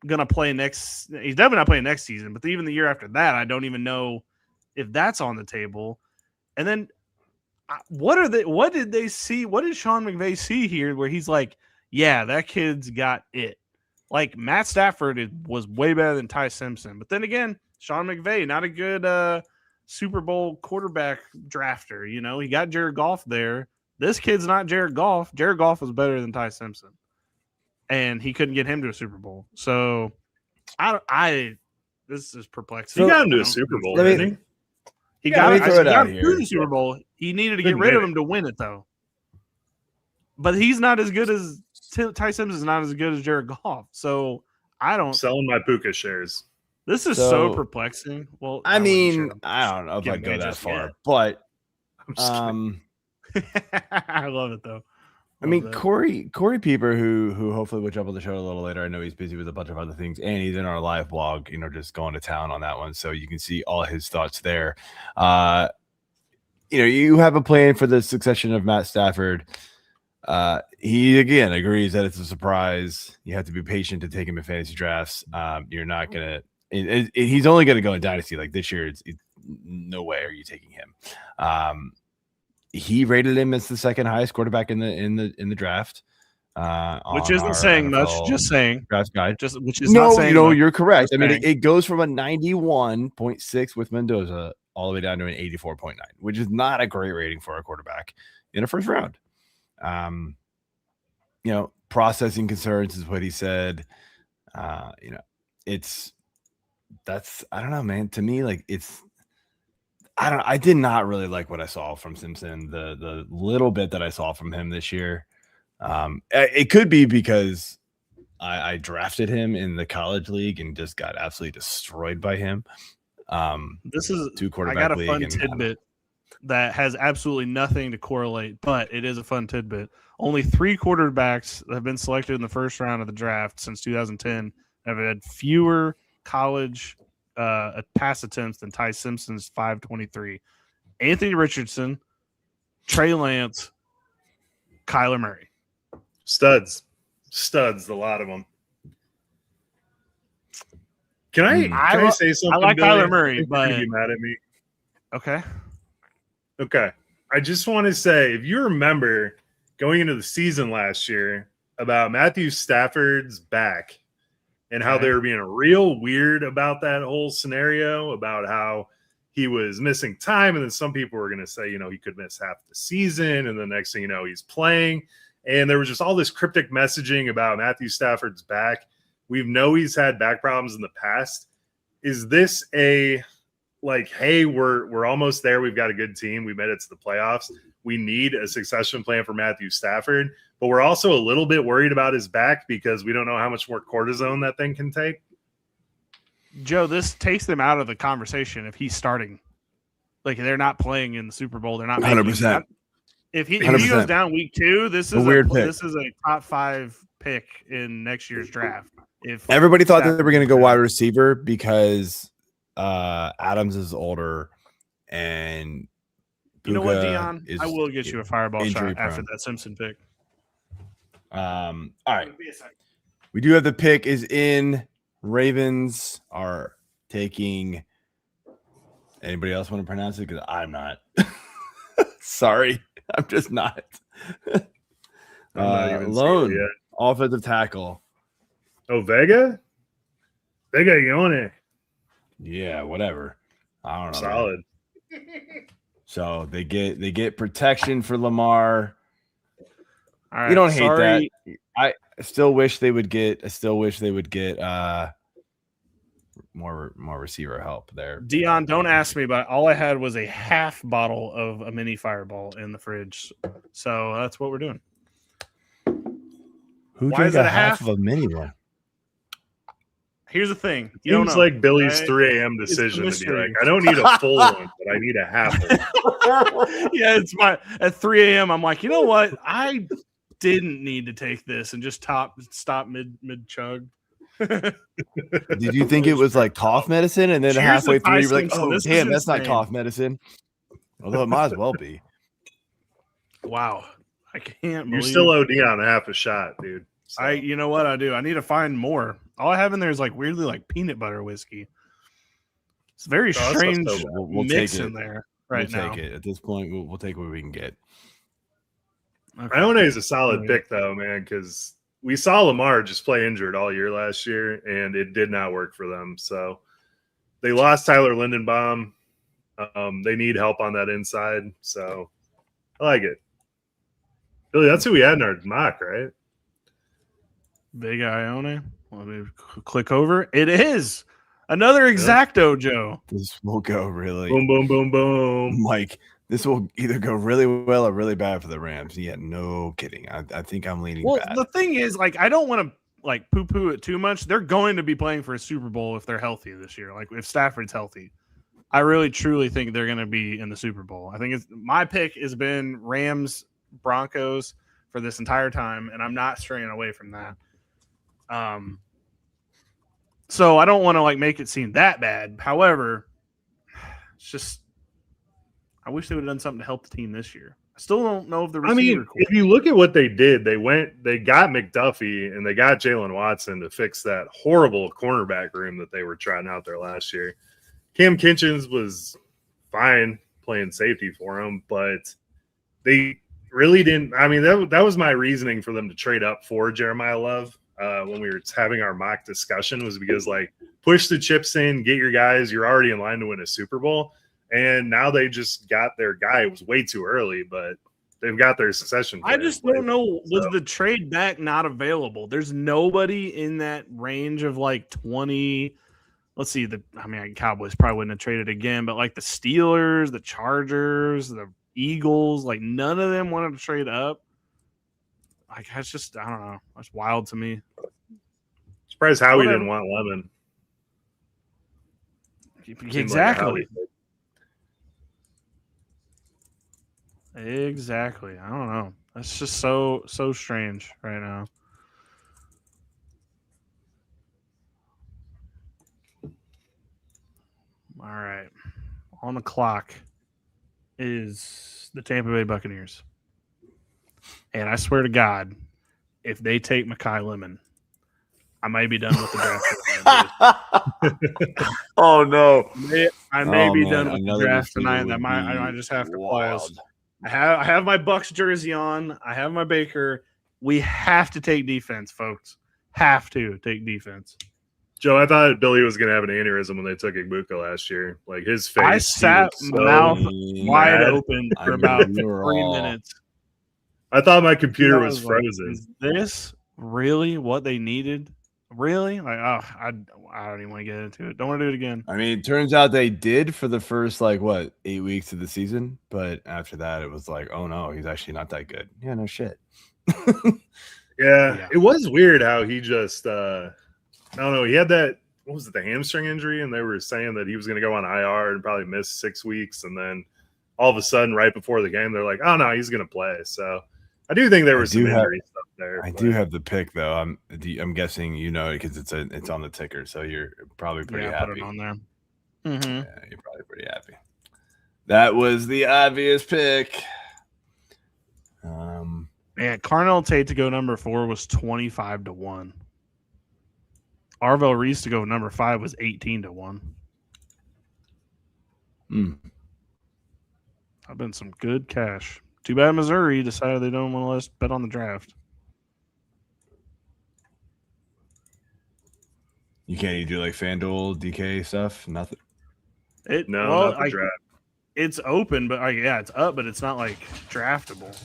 gonna play next. He's definitely not playing next season, but even the year after that, I don't even know if that's on the table. And then what did they see? What did Sean McVay see here where he's like, yeah, that kid's got it. Like Matt Stafford was way better than Ty Simpson. But then again, Sean McVay, not a good Super Bowl quarterback drafter. You know, he got Jared Goff there. This kid's not Jared Goff. Jared Goff was better than Ty Simpson. And he couldn't get him to a Super Bowl. So this is perplexing. He got him to a Super Bowl, didn't he? He got him here. to the Super Bowl. He needed to get rid of him to win it, though. But he's not as good as Ty Simpson is not as good as Jared Goff. So I don't selling my Puka shares. This is so perplexing. Well, I mean, I don't know if I'd go that far, but I love it though. I mean, Corey Pieper, who hopefully will jump on the show a little later. I know he's busy with a bunch of other things, and he's in our live blog, you know, just going to town on that one. So you can see all his thoughts there. You know, you have a plan for the succession of Matt Stafford. He again agrees that it's a surprise. You have to be patient to take him in fantasy drafts. You're not gonna. He's only gonna go in dynasty. Like this year, it's no way are you taking him. He rated him as the second highest quarterback in the draft. Which isn't saying much, just saying draft guide. Which is not saying you know, much. you're correct. I mean, it goes from a 91.6 with Mendoza all the way down to an 84.9, which is not a great rating for a quarterback in a first round. You know, processing concerns is what he said. You know, I don't know, man. To me, like I did not really like what I saw from Simpson. The little bit that I saw from him this year. It could be because I drafted him in the college league and just got absolutely destroyed by him. This is two quarterback league. I got a fun tidbit that has absolutely nothing to correlate, but it is a fun tidbit. Only 3 quarterbacks that have been selected in the first round of the draft since 2010 have had fewer college pass attempts than Ty Simpson's 523. Anthony Richardson, Trey Lance, Kyler Murray. Studs, a lot of them. Can I say something? I like Billy? Kyler Murray, but you're gonna be mad at me. Okay. I just want to say, if you remember going into the season last year about Matthew Stafford's back and how they were being real weird about that whole scenario, about how he was missing time, and then some people were going to say, you know, he could miss half the season, and the next thing you know, he's playing. And there was just all this cryptic messaging about Matthew Stafford's back. We know he's had back problems in the past. Is this a like, hey, we're almost there. We've got a good team. We made it to the playoffs. We need a succession plan for Matthew Stafford, but we're also a little bit worried about his back because we don't know how much more cortisone that thing can take. Joe, this takes them out of the conversation if he's starting. Like they're not playing in the Super Bowl. They're not 100%. If he goes down week 2, this is this is a top 5 pick in next year's draft. If everybody thought that they were going to go wide receiver because Adams is older and you know what, Dion? I will get you a fireball shot after that Simpson pick. All right. We do have the pick is in. Ravens are taking. Anybody else want to pronounce it? Because I'm not. Sorry. I'm just not. Lone offensive tackle. Oh, Vega? Vega Ioane. Yeah, whatever. I don't know. Solid. So they get protection for Lamar. All right, you don't hate that. I still wish they would get more receiver help there. Dion, don't ask me, but all I had was a half bottle of a mini Fireball in the fridge. So that's what we're doing. Who Why drank is it a a half half? of a mini one? Here's the thing. You don't Seems know, like Billy's right? 3 a.m. It's a decision to be mystery. like, I don't need a full one, but I need a half one. Yeah, it's at 3 a.m. I'm like, you know what? I didn't need to take this and just stop mid chug. Did you think it was like cough medicine, and then Cheers halfway to through Ty you're like, Simpson. oh This is damn, that's not insane. cough medicine. Although it might as well be. Wow, I can't You're believe still OD on half a shot, dude. So, you know what I do? I need to find more. All I have in there is like weirdly like peanut butter whiskey. It's a very that's strange so we'll mix take it. in there right we'll now. take it. At this point, we'll take what we can get. Okay. Ioane is a solid Right. pick, though, man, because we saw Lamar just play injured all year last year, and it did not work for them. So they lost Tyler Lindenbaum. They need help on that inside. So I like it. Billy, that's who we had in our mock, right? Big Ioane. Let me click over. It is another exacto, Joe. This will go really, Boom, boom, boom, boom. Mike. This will either go really well or really bad for the Rams. Yeah, no kidding. I think I'm leaning Well, bad. the thing is, like, I don't want to like poo-poo it too much. They're going to be playing for a Super Bowl if they're healthy this year. Like, if Stafford's healthy, I really truly think they're going to be in the Super Bowl. I think it's my pick has been Rams Broncos for this entire time, and I'm not straying away from that. So I don't want to like make it seem that bad. However, it's just I wish they would have done something to help the team this year. I still don't know if the receiver. If you look at what they did, they got McDuffie and they got Jalen Watson to fix that horrible cornerback room that they were trying out there last year. Cam Kitchens was fine playing safety for him, but they really didn't. I mean, that was my reasoning for them to trade up for Jeremiyah Love when we were having our mock discussion, was because like push the chips in, get your guys. You're already in line to win a Super Bowl. And now they just got their guy. It was way too early, but they've got their succession plan. I just don't know. Was the trade back not available? There's nobody in that range of like 20. Let's see. Cowboys probably wouldn't have traded again, but like the Steelers, the Chargers, the Eagles, like none of them wanted to trade up. Like that's just, I don't know. That's wild to me. Surprised Howie didn't want Lemon. Exactly. Exactly. I don't know. That's just so strange right now. All right. On the clock is the Tampa Bay Buccaneers. And I swear to God, if they take Makai Lemon, I may be done with the draft. Oh no! I may be done with the Another draft receiver tonight. would I might be just have to wild. pause. I have my Bucks jersey on. I have my Baker. We have to take defense, folks. Have to take defense. Joe, I thought Billy was going to have an aneurysm when they took Igbuka last year. Like his face. I sat mouth wide open for about 3 minutes. I thought my computer was like, frozen. Is this really what they needed? Really? Like, I don't even want to get into it. Don't want to do it again. I mean, it turns out they did for the first 8 weeks of the season, but after that, it was like, oh no, he's actually not that good. Yeah, no shit. Yeah, it was weird how he just I don't know. He had that, what was it, the hamstring injury, and they were saying that he was going to go on IR and probably miss 6 weeks, and then all of a sudden, right before the game, they're like, "Oh no, he's going to play." So I do think there was some injury stuff there. I do have the pick though. I'm guessing you know it because it's on the ticker, so you're probably pretty happy. Put it on there. Mm-hmm. Yeah, you're probably pretty happy. That was the obvious pick. Man, Carnell Tate to go number 4 was 25-1. Arvell Reese to go number 5 was 18-1. I've been some good cash. Too bad Missouri decided they don't want to let us bet on the draft. You can't even do like FanDuel, DK stuff. Nothing. Not the draft. It's open, but it's up, but it's not like draftable.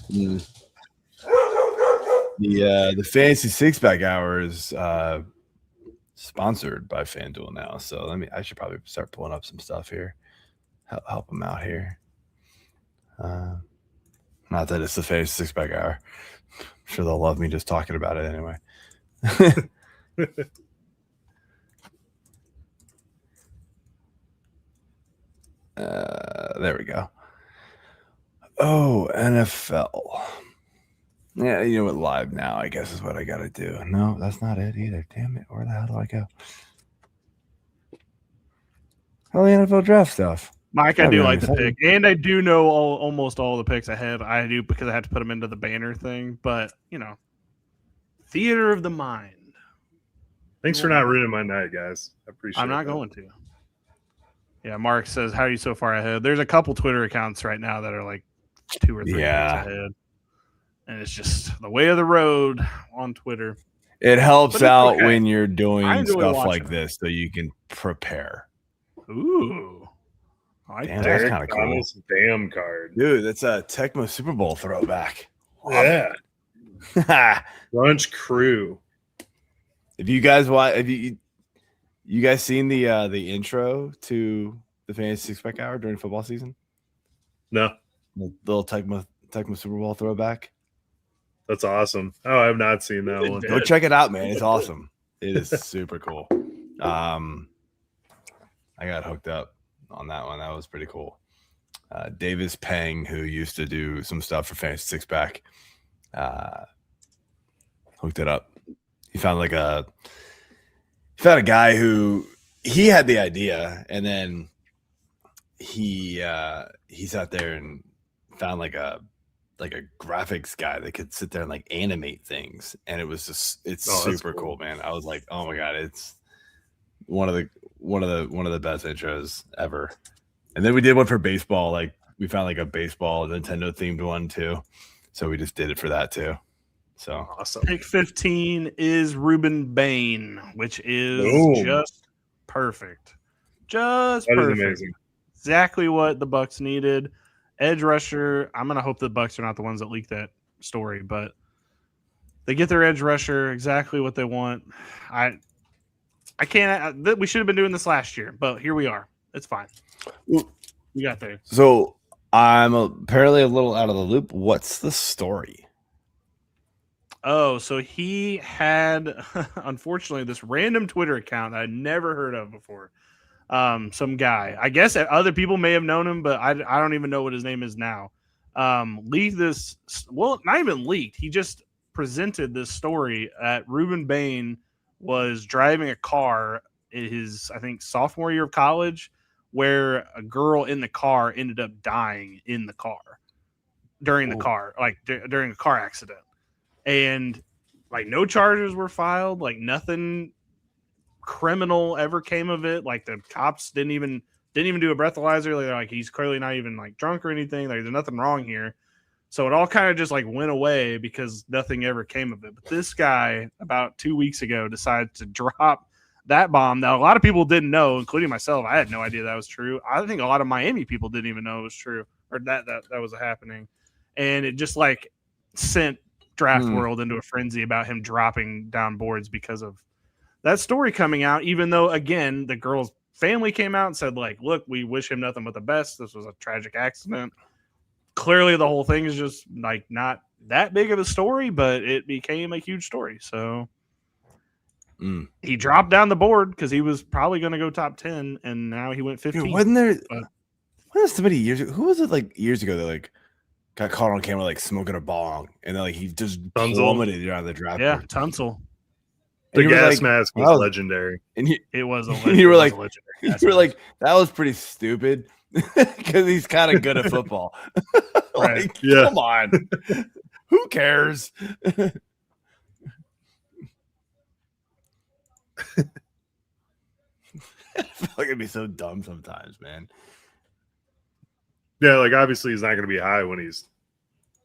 The fantasy 6-pack hours sponsored by FanDuel now. So I should probably start pulling up some stuff here. Help them out here. Not that it's the Fantasy Six-Pack Hour. I'm sure they'll love me just talking about it anyway. There we go. Oh, NFL. Yeah, you know what? Live now, I guess, is what I got to do. No, that's not it either. Damn it. Where the hell do I go? Oh, the NFL draft stuff. Mike, I do like the pick, and I do know almost all the picks I have. I do because I have to put them into the banner thing. But theater of the mind. Thanks for not ruining my night, guys. I appreciate it. I'm not going to. Yeah, Mark says, "How are you so far ahead?" There's a couple Twitter accounts right now that are like 2 or 3 minutes ahead, and it's just the way of the road on Twitter. It helps out when you're doing stuff like this, so you can prepare. Ooh, damn, that's kind of cool. Damn card, dude. That's a Tecmo Super Bowl throwback. Yeah, Lunch Crew. If you guys you guys seen the intro to the Fantasy Six-Pack Hour during football season? No. Little Tecmo Super Bowl throwback. That's awesome. Oh, I have not seen that one. Go check it out, man. It's awesome. It is super cool. I got hooked up on that one. That was pretty cool. Davis Peng, who used to do some stuff for Fantasy Six-Pack, hooked it up. He found a guy who he had the idea, and then he sat there and found like a graphics guy that could sit there and like animate things, and it was it's super cool, man. I was like, oh my god, it's one of the best intros ever. And then we did one for baseball. Like we found like a baseball Nintendo themed one too, so we just did it for that too. So awesome. Pick 15 is Reuben Bain, which is just perfect. Just perfect. Amazing. Exactly what the Bucs needed. Edge rusher. I'm gonna hope the Bucs are not the ones that leaked that story, but they get their edge rusher exactly what they want. I can't. We should have been doing this last year, but here we are. It's fine. We got there. So I'm apparently a little out of the loop. What's the story? Oh, so he had, unfortunately, this random Twitter account I'd never heard of before. Some guy. I guess other people may have known him, but I don't even know what his name is now. Leaked this. Well, not even leaked. He just presented this story that Reuben Bain was driving a car in his, I think, sophomore year of college, where a girl in the car ended up dying in the car during the car, during a car accident. And like no charges were filed, like nothing criminal ever came of it. Like the cops didn't even do a breathalyzer. Like he's clearly not even like drunk or anything. Like there's nothing wrong here. So it all kind of just like went away because nothing ever came of it. But this guy about 2 weeks ago decided to drop that bomb that a lot of people didn't know, including myself. I had no idea that was true. I think a lot of Miami people didn't even know it was true or that was happening. And it just like sent draft world into a frenzy about him dropping down boards because of that story coming out, even though again the girl's family came out and said like, look, we wish him nothing but the best. This was a tragic accident. Clearly the whole thing is just like not that big of a story, but it became a huge story. So he dropped down the board because he was probably going to go top 10 and now he went 15. Dude, wasn't there so many years ago? Who was it like years ago that like got caught on camera like smoking a bong, and then like he just plummeted around the draft. Yeah, Tunsil. The gas mask was legendary, and it was a legendary. You were like, that was pretty stupid because he's kind of good at football. Like, come on, who cares? I feel like it'd be so dumb sometimes, man. Yeah, like obviously he's not going to be high when he's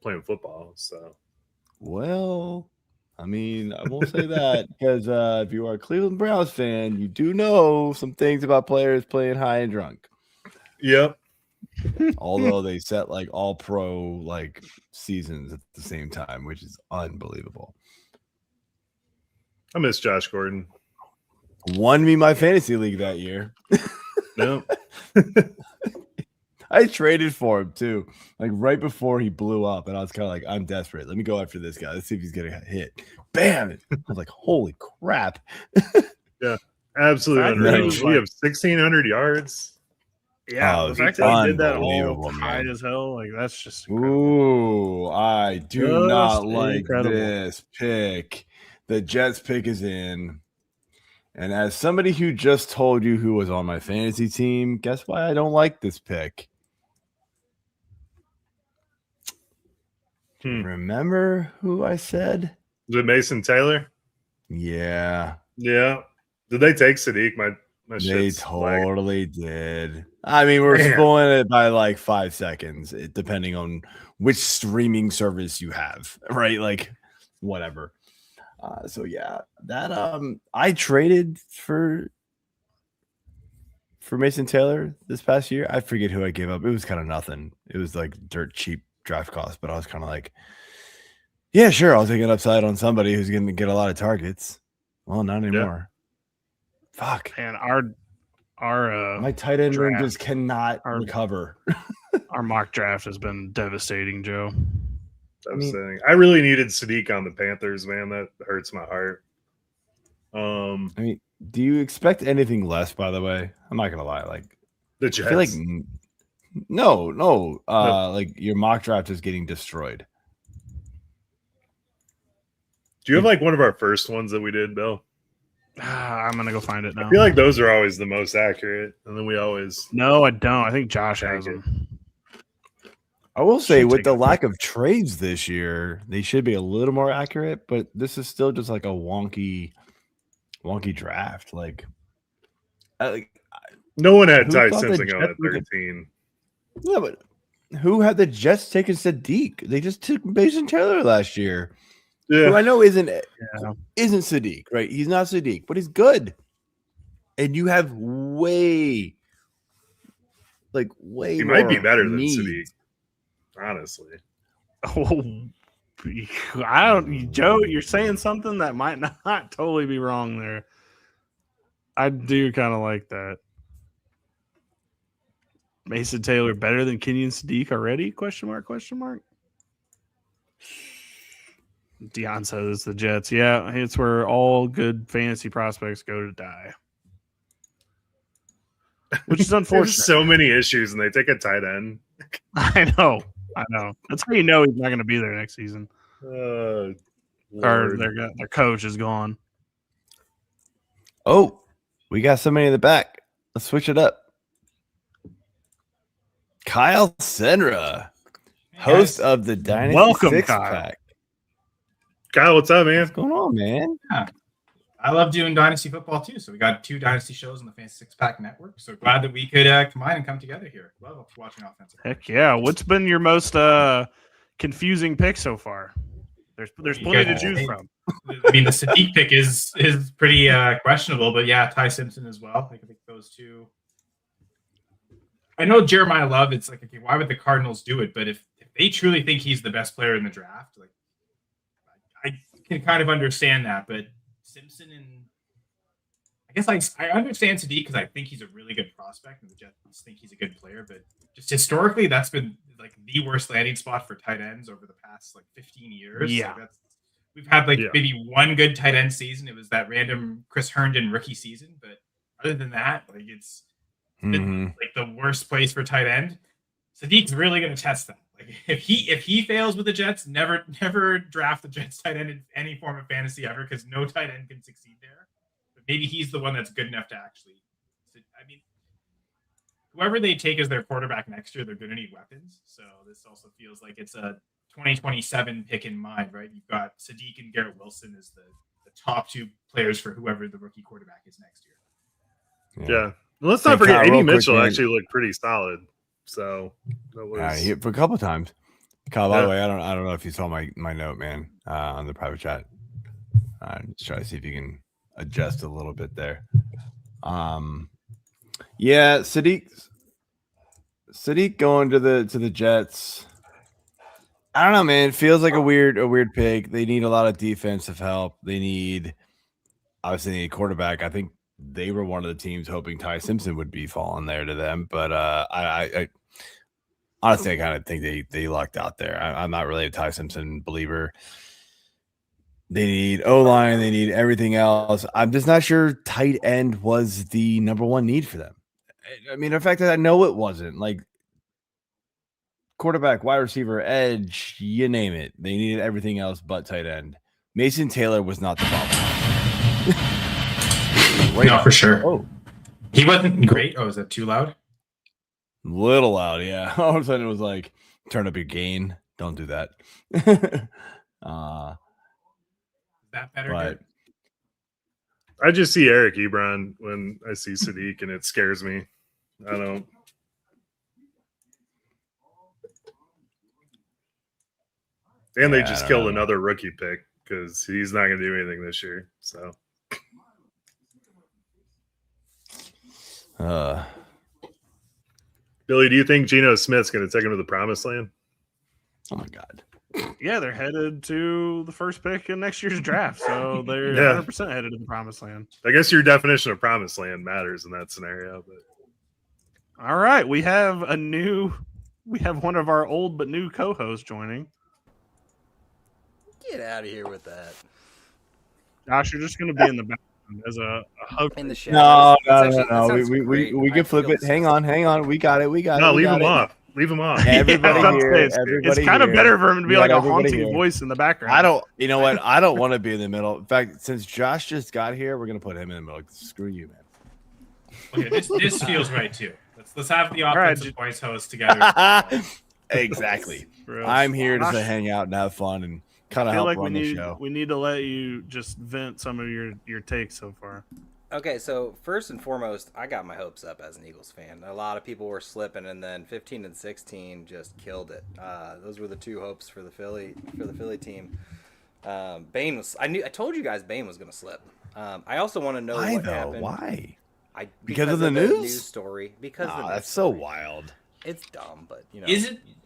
playing football. So, well, I mean, I won't say that because if you are a Cleveland Browns fan, you do know some things about players playing high and drunk. Yep. Although they set like all pro like seasons at the same time, which is unbelievable. I miss Josh Gordon. Won me my fantasy league that year. No. I traded for him too, like right before he blew up, and I was kind of like, I'm desperate. Let me go after this guy. Let's see if he's gonna hit. Bam! I was like, holy crap! Yeah, absolutely The fact that unreal. he was We have 1,600 yards. Yeah, Oh, the fact that he did that all unbelievable, tight man. as hell, like that's just incredible. Ooh, I do Just not like incredible. this pick. The Jets pick is in. And as somebody who just told you who was on my fantasy team, guess why I don't like this pick? Remember who I said? Was it Mason Taylor? Yeah. Yeah. Did they take Sadiq? My They shit's lagging. totally did. I mean, we're Man. spoiling it by like 5 seconds, depending on which streaming service you have, right? Like, whatever. So yeah, that I traded for Mason Taylor this past year. I forget who I gave up. It was kind of nothing. It was like dirt cheap draft cost, but I was kind of like, yeah, sure, I'll take an upside on somebody who's going to get a lot of targets. Well, not anymore. Fuck. And our My tight end room draft. just cannot recover. our mock draft has been devastating, Joe. I really needed Sadiq on the Panthers, man. That hurts my heart. I mean, do you expect anything less, by the way? I'm not gonna lie. Like the I Jets. feel like no. Like your mock draft is getting destroyed. Do you have like one of our first ones that we did, Bill? I'm gonna go find it now. I feel like those are always the most accurate, and then we always No, I don't. I think Josh has Thank them. I will say, Should with take the it. lack of trades this year, they should be a little more accurate. But this is still just like a wonky draft. Like no one had Who Ty thought the Simpson going Jets at were gonna- 13. yeah, but who had the Jets taking Sadiq? They just took Mason Taylor last year. Who Yeah, I know isn't Yeah. Sadiq, right? He's not Sadiq, but he's good. And you have way he might be more better than needs. Sadiq. Honestly, Oh, I don't, Joe. You're saying something that might not totally be wrong there. I do kind of like that. Mason Taylor better than Kenyon Sadiq already? Question mark? Dion says it's the Jets. Yeah, it's where all good fantasy prospects go to die, which is there's unfortunate. so many issues, and they take a tight end. I know. That's how you know he's not going to be there next season. Or Lord. their coach is gone. Oh, we got somebody in the back. Let's switch it up. Kyle Senra, host of the Dynasty Welcome, Six Kyle. Pack. Kyle, what's up, man? What's going on, man? I love doing Dynasty football too. So we got 2 Dynasty shows on the Fantasy Six Pack Network. So glad that we could combine and come together here. Love watching offensive. Heck yeah! What's been your most confusing pick so far? There's plenty to choose from. I mean, the Sadiq pick is pretty questionable, but yeah, Ty Simpson as well. I think those two. I know Jeremiyah Love. It's like, okay, why would the Cardinals do it? But if they truly think he's the best player in the draft, like I can kind of understand that. But Simpson and I guess I understand Sadiq because I think he's a really good prospect, and the Jets think he's a good player. But just historically, that's been like the worst landing spot for tight ends over the past like 15 years. Yeah. So we've had maybe one good tight end season. It was that random Chris Herndon rookie season. But other than that, like it's been, like the worst place for tight end. Sadiq's really going to test that. Like if he fails with the Jets, never draft the Jets tight end in any form of fantasy ever, because no tight end can succeed there. But maybe he's the one that's good enough to actually. I mean, whoever they take as their quarterback next year, they're going to need weapons. So this also feels like it's a 2027 pick in mind, right? You've got Sadiq and Garrett Wilson as the top 2 players for whoever the rookie quarterback is next year. Yeah. Well, let's not Hey, forget, Kyle, A.D. real quick, Mitchell man. actually looked pretty solid. So that was For a couple of times. Kyle, by Yeah. the way, I don't know if you saw my note, man, on the private chat. Just try to see if you can adjust a little bit there. Yeah, Sadiq going to the Jets. I don't know, man. It feels like a weird pick. They need a lot of defensive help. They need a quarterback. I think they were one of the teams hoping Ty Simpson would be falling there to them. But I honestly, I kind of think they lucked out there. I'm not really a Ty Simpson believer. They need O-line. They need everything else. I'm just not sure tight end was the number one need for them. I mean, the fact that I know it wasn't, like, quarterback, wide receiver, edge, you name it. They needed everything else but tight end. Mason Taylor was not the problem. No, for sure. Oh, he wasn't great. Oh, is that too loud? Little loud, yeah. All of a sudden it was like, turn up your gain. Don't do that. That better? But I just see Eric Ebron when I see Sadiq, and it scares me. I don't. And they just killed another rookie pick because he's not going to do anything this year. So, Billy, do you think Geno Smith's going to take him to the promised land? Oh my God. Yeah, they're headed to the first pick in next year's draft, so they're Yeah. 100% headed to the promised land. I guess your definition of promised land matters in that scenario. But All right, we have one of our old but new co-hosts joining. Get out of here with that. Josh, you're just going to be in the background as a hug. In the No, shadows. we can flip it. Hang on. We got it. no, leave him off. Leave him off. Everybody here. It's kind of better for him to be like a haunting here. voice in the background. You know what? I don't want to be in the middle. In fact, since Josh just got here, we're going to put him in the middle. Screw you, man. Okay, this feels right too. Let's have the offensive voice host together. Exactly. I'm here to hang out and have fun and kind of help run the show. We need to let you just vent some of your takes so far. Okay, so first and foremost, I got my hopes up as an Eagles fan. A lot of people were slipping, and then 15 and 16 just killed it. Those were the two hopes for the Philly team. Bain was. I told you guys Bain was going to slip. I also want to know what happened. Why? Because of the news story. Because that's so wild. It's dumb, but you know.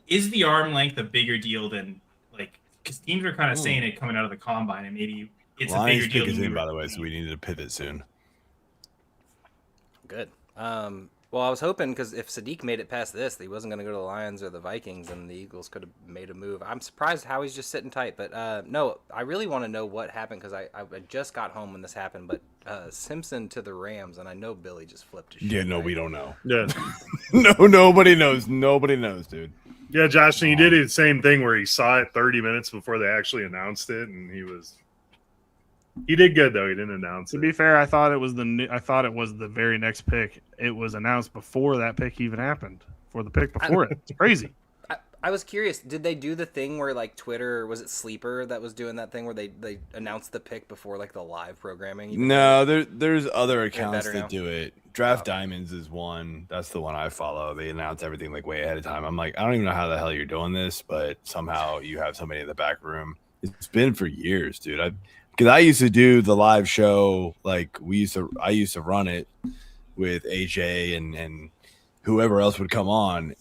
Is the arm length a bigger deal than like? Because teams are kind of saying it coming out of the combine, and maybe it's Lions a bigger deal. Pick is in, by the way, so we need to pivot soon. Good. Well, I was hoping because if Sadiq made it past this, he wasn't going to go to the Lions or the Vikings, and the Eagles could have made a move. I'm surprised how he's just sitting tight, but no, I really want to know what happened because I just got home when this happened. But Simpson to the Rams, and I know Billy just flipped his shit. Yeah, no, right? we don't know. yeah, No, nobody knows. Nobody knows, dude. yeah, Josh, and he did the same thing where he saw it 30 minutes before they actually announced it, and he did good though. He didn't announce To it. be fair, I thought it was the very next pick. It was announced before that pick even happened. For the pick before it, it's crazy. I was curious. Did they do the thing where like Twitter was it Sleeper that was doing that thing where they announced the pick before like the live programming? No, there's other accounts that now. do it. Draft Diamonds is one. That's the one I follow. They announce everything like way ahead of time. I'm like, I don't even know how the hell you're doing this, but somehow you have somebody in the back room. It's been for years, dude. Because I used to do the live show, like I used to run it with AJ and whoever else would come on,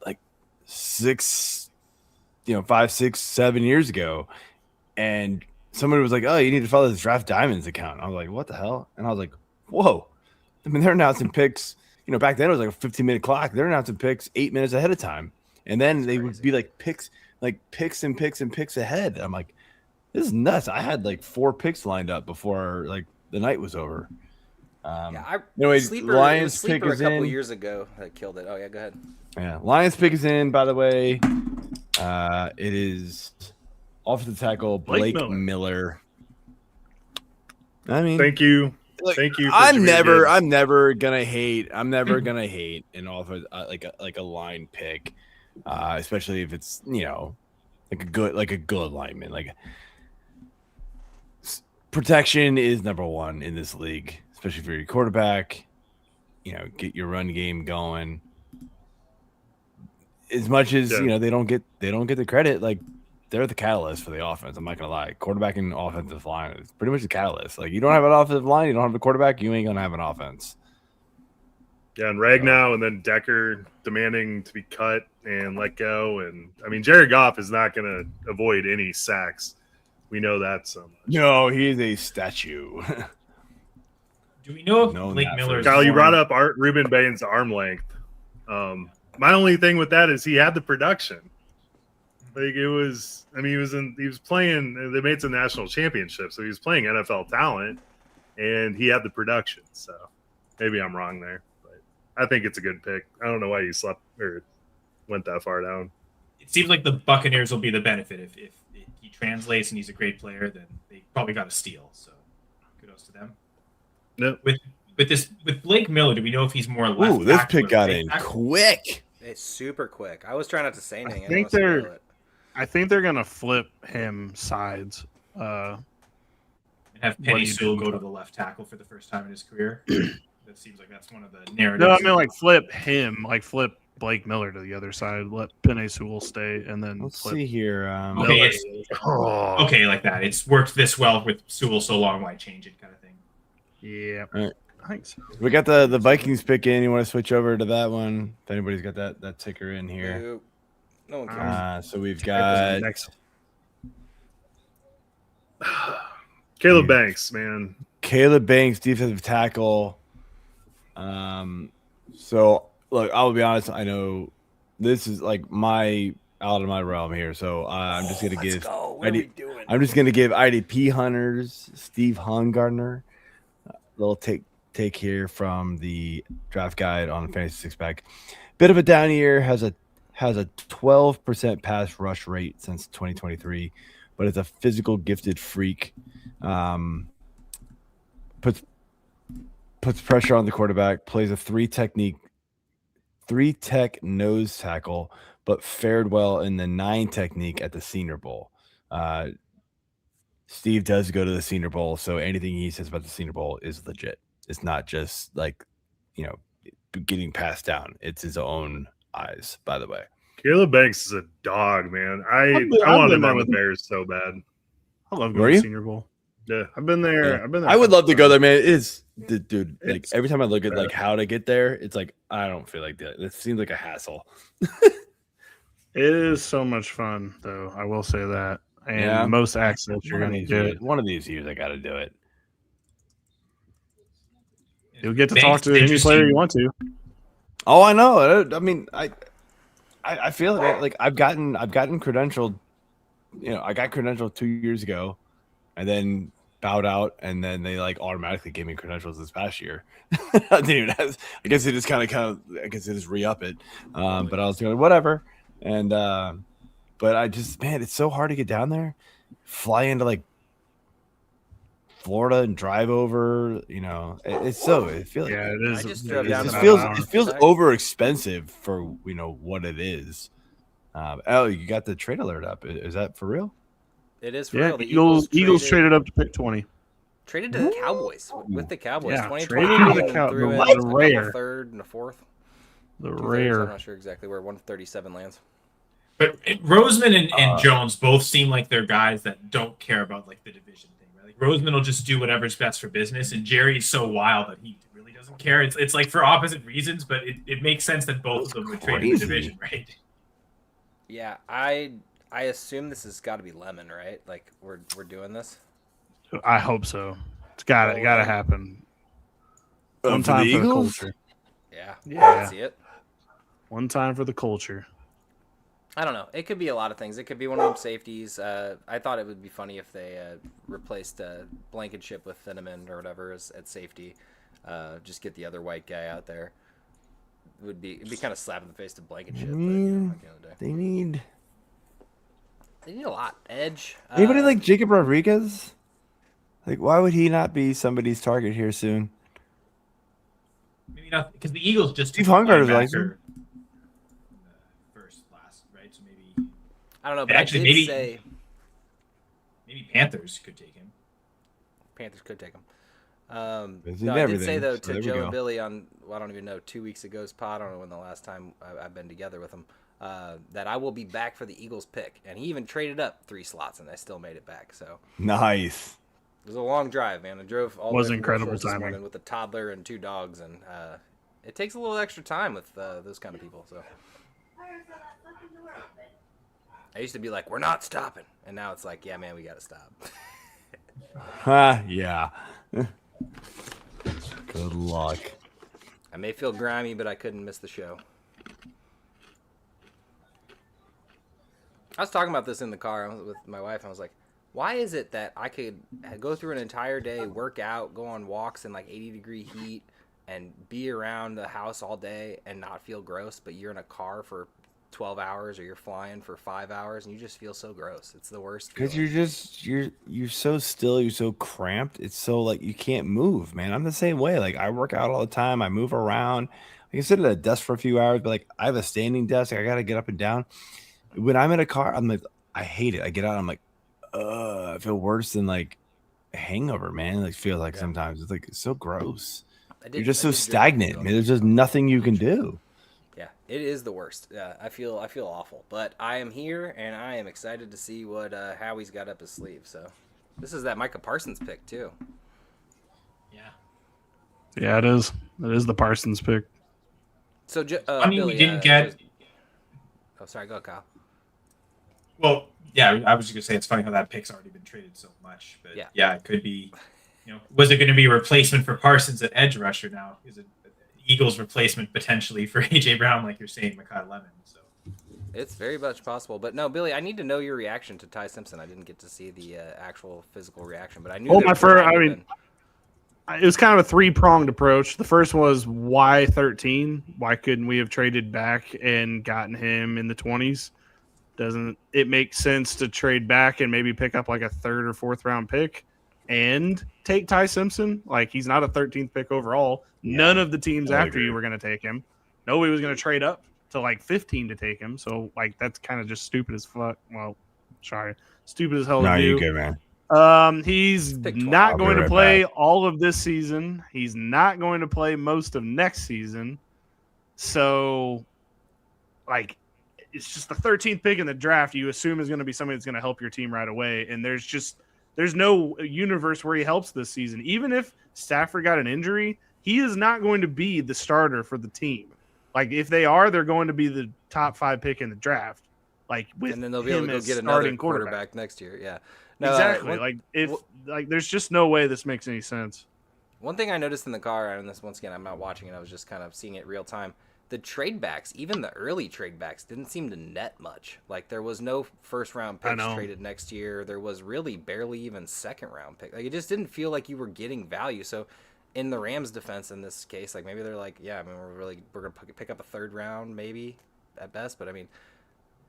like 5, 6, 7 years ago, and somebody was like, "Oh, you need to follow this Draft Diamonds account." I was like, "What the hell?" And I was like, "Whoa!" I mean, they're announcing picks. Back then it was like a 15-minute clock. They're announcing picks 8 minutes ahead of time, and then they would be like picks ahead. I'm like, this is nuts. I had like 4 picks lined up before like the night was over. Lions pick is a couple in. years ago that killed it. Oh yeah, go ahead. Yeah, Lions pick is in. By the way, it is offensive tackle Blake Miller. I mean, Thank you. Like, Thank you. I'm never gonna hate an offense like a line pick, especially if it's like a good lineman. Like protection is number one in this league, especially for your quarterback. Get your run game going. As much as they don't get the credit, like they're the catalyst for the offense. I'm not gonna lie. Quarterback and offensive line is pretty much the catalyst. Like you don't have an offensive line, you don't have a quarterback, you ain't gonna have an offense. Yeah, and Ragnow and then Decker demanding to be cut and let go. And I mean, Jared Goff is not gonna avoid any sacks. We know that so much. No, he is a statue. Do we know if known Blake that Miller? for- is Kyle, you more- brought up Reuben Bain's arm length. My only thing with that is he had the production. My only thing with that is he had the production. Like it was, I mean, he was playing. They made some national championships, so he was playing NFL talent, and he had the production. So maybe I'm wrong there, but I think it's a good pick. I don't know why you slept or went that far down. It seems like the Buccaneers will be the benefit if he translates and he's a great player. Then they probably got a steal. So kudos to them. Yep. With Blake Miller, do we know if he's more left? Ooh, this tackle pick or got right in tackle? quick. It's super quick. I was trying not to say anything. I think they're gonna flip him sides. And have Penny Sewell go to the left tackle for the first time in his career. That seems like that's one of the narratives. No, I mean like flip him, like flip Blake Miller to the other side. Let Penny Sewell stay, and then Let's flip. see here. Okay, okay, like that. It's worked this well with Sewell so long. Why change it, kind of thing. Yeah, All right. I think so. We got the Vikings pick in. You want to switch over to that one? If anybody's got that ticker in here. Nope. No one cares. So we've got Next. Caleb Banks, man. Caleb Banks, defensive tackle. So look, I'll be honest. I know this is like out of my realm here. So I'm just gonna give. What are we doing? I'm just gonna give IDP hunters Steve Hungardner a little take here from the draft guide on Fantasy Six Pack. Bit of a down year, has a 12% pass rush rate since 2023, but is a physical gifted freak. Puts pressure on the quarterback, plays a three tech nose tackle, but fared well in the 9 technique at the Senior Bowl. Steve does go to the Senior Bowl, so anything he says about the Senior Bowl is legit. It's not just like, getting passed down. It's his own eyes, by the way. Caleb Banks is a dog, man. I I've wanted been him there on the with- Bears so bad. I love Were going to you? Senior Bowl. Yeah. I've been there. Yeah. I've been there. I would love to go there, man. It is, dude. Like It's every time I look at like how to get there, it's like I don't feel like that. It seems like a hassle. It is so much fun, though. I will say that. And Yeah. most accents you're One of going to these get. years- one of these years, I got to do it. You'll get to Banks talk to is any interesting. player you want to. Oh, I know. I mean, I feel like I've gotten credentialed. I got credentialed 2 years ago, and then bowed out, and then they like automatically gave me credentials this past year. I guess they just kind of I guess they just re-up it. But I was going whatever, and but I just it's so hard to get down there, fly into like Florida and drive over. It's so it feels Yeah, it is. I just it drove is down it to about feels an hour. it feels Back. over expensive for what it is. You got the trade alert up. Is that for real? It is for Yeah, real. The Eagles traded up to pick 20. traded to the Cowboys with the Cowboys. Yeah, 2020 traded to the and threw in What? a couple Rare. third and a fourth. The 2/3. I'm rare. not sure exactly where 137 lands. But Roseman and Jones both seem like they're guys that don't care about like the division thing. Right? Like Roseman will just do whatever's best for business, and Jerry's so wild that he really doesn't care. It's like for opposite reasons, but it makes sense that both of them would trade in the Crazy. division, right? Yeah, I assume this has got to be Lemon, right? Like we're doing this. I hope so. It's got to happen. One For time the for the Eagles? Yeah, culture. I Yeah. can see it. One time for the culture. I don't know. It could be a lot of things. It could be one of them safeties. I thought it would be funny if they replaced Blankenship with Cinnamon or whatever at safety. Just get the other white guy out there. It'd be kind of slap in the face to Blankenship. But, at the end of the day. They need They need a lot. Edge. anybody like Jacob Rodriguez. Like, why would he not be somebody's target here soon? Maybe not because the Eagles just Steve took a Hungard is like linebacker in the last, right? So maybe I don't know, but Actually, I did say maybe Panthers could take him. Panthers could take him. He's No, in I did say everything, though so to there we Joe go. and Billy on I don't even know 2 weeks ago's pod. I don't know when the last time I've been together with them. That I will be back for the Eagles pick, and he even traded up 3 slots, and I still made it back. So Nice. it was a long drive, man. I drove all the Was way from incredible North Shore this timing. morning with a toddler and 2 dogs, and it takes a little extra time with those kind of people. So I used to be like, "We're not stopping," and now it's like, "Yeah, man, we got to stop." Yeah. Good luck. I may feel grimy, but I couldn't miss the show. I was talking about this in the car with my wife, and I was like, why is it that I could go through an entire day, work out, go on walks in like 80-degree heat, and be around the house all day and not feel gross, but you're in a car for 12 hours or you're flying for 5 hours and you just feel so gross? It's the worst. Because you're so still, you're so cramped. It's so like you can't move, man. I'm the same way. Like I work out all the time. I move around. I can sit at a desk for a few hours, but like I have a standing desk. I got to get up and down. When I'm in a car, I'm like, I hate it. I get out, I'm like, I feel worse than like a hangover, man. Like feels like sometimes it's like it's so gross. You're just so stagnant, man. There's just nothing you can do. Yeah, it is the worst. I feel awful, but I am here and I am excited to see what Howie's got up his sleeve. So this is that Micah Parsons pick too. Yeah, it is. It is the Parsons pick. So I mean, Billy, we didn't get. Oh, sorry, go Kyle. Well, yeah, I was just gonna say it's funny how that pick's already been traded so much, but yeah, it could be. Was it going to be a replacement for Parsons at edge rusher now? Is it Eagles replacement potentially for AJ Brown, like you're saying, Makai Lemon? So it's very much possible. But no, Billy, I need to know your reaction to Ty Simpson. I didn't get to see the actual physical reaction, but I knew. It was kind of a 3-pronged approach. The first was why 13? Why couldn't we have traded back and gotten him in the 20s? Doesn't it make sense to trade back and maybe pick up like a 3rd or 4th round pick and take Ty Simpson? Like, he's not a 13th pick overall. Yeah. None of the teams after you were going to take him. Nobody was going to trade up to like 15 to take him. So like that's kind of just stupid as fuck. Well, sorry, stupid as hell to do. No, you're good, man. He's not going to play all of this season. He's not going to play most of next season. So, like, it's just the 13th pick in the draft. You assume is going to be somebody that's going to help your team right away. And there's no universe where he helps this season. Even if Stafford got an injury, he is not going to be the starter for the team. Like, if they are, they're going to be the top 5 pick in the draft. Like, with and then they'll be able to go get another quarterback next year. Yeah. No, exactly. There's just no way this makes any sense. One thing I noticed in the car, and this once again, I'm not watching it, I was just kind of seeing it real time. The trade backs, even the early trade backs, didn't seem to net much. Like, there was no 1st round picks traded next year. There was really barely even 2nd round pick. Like, it just didn't feel like you were getting value. So, in the Rams' defense in this case, like, maybe they're like, yeah, I mean, we're gonna pick up a 3rd round maybe at best. But I mean,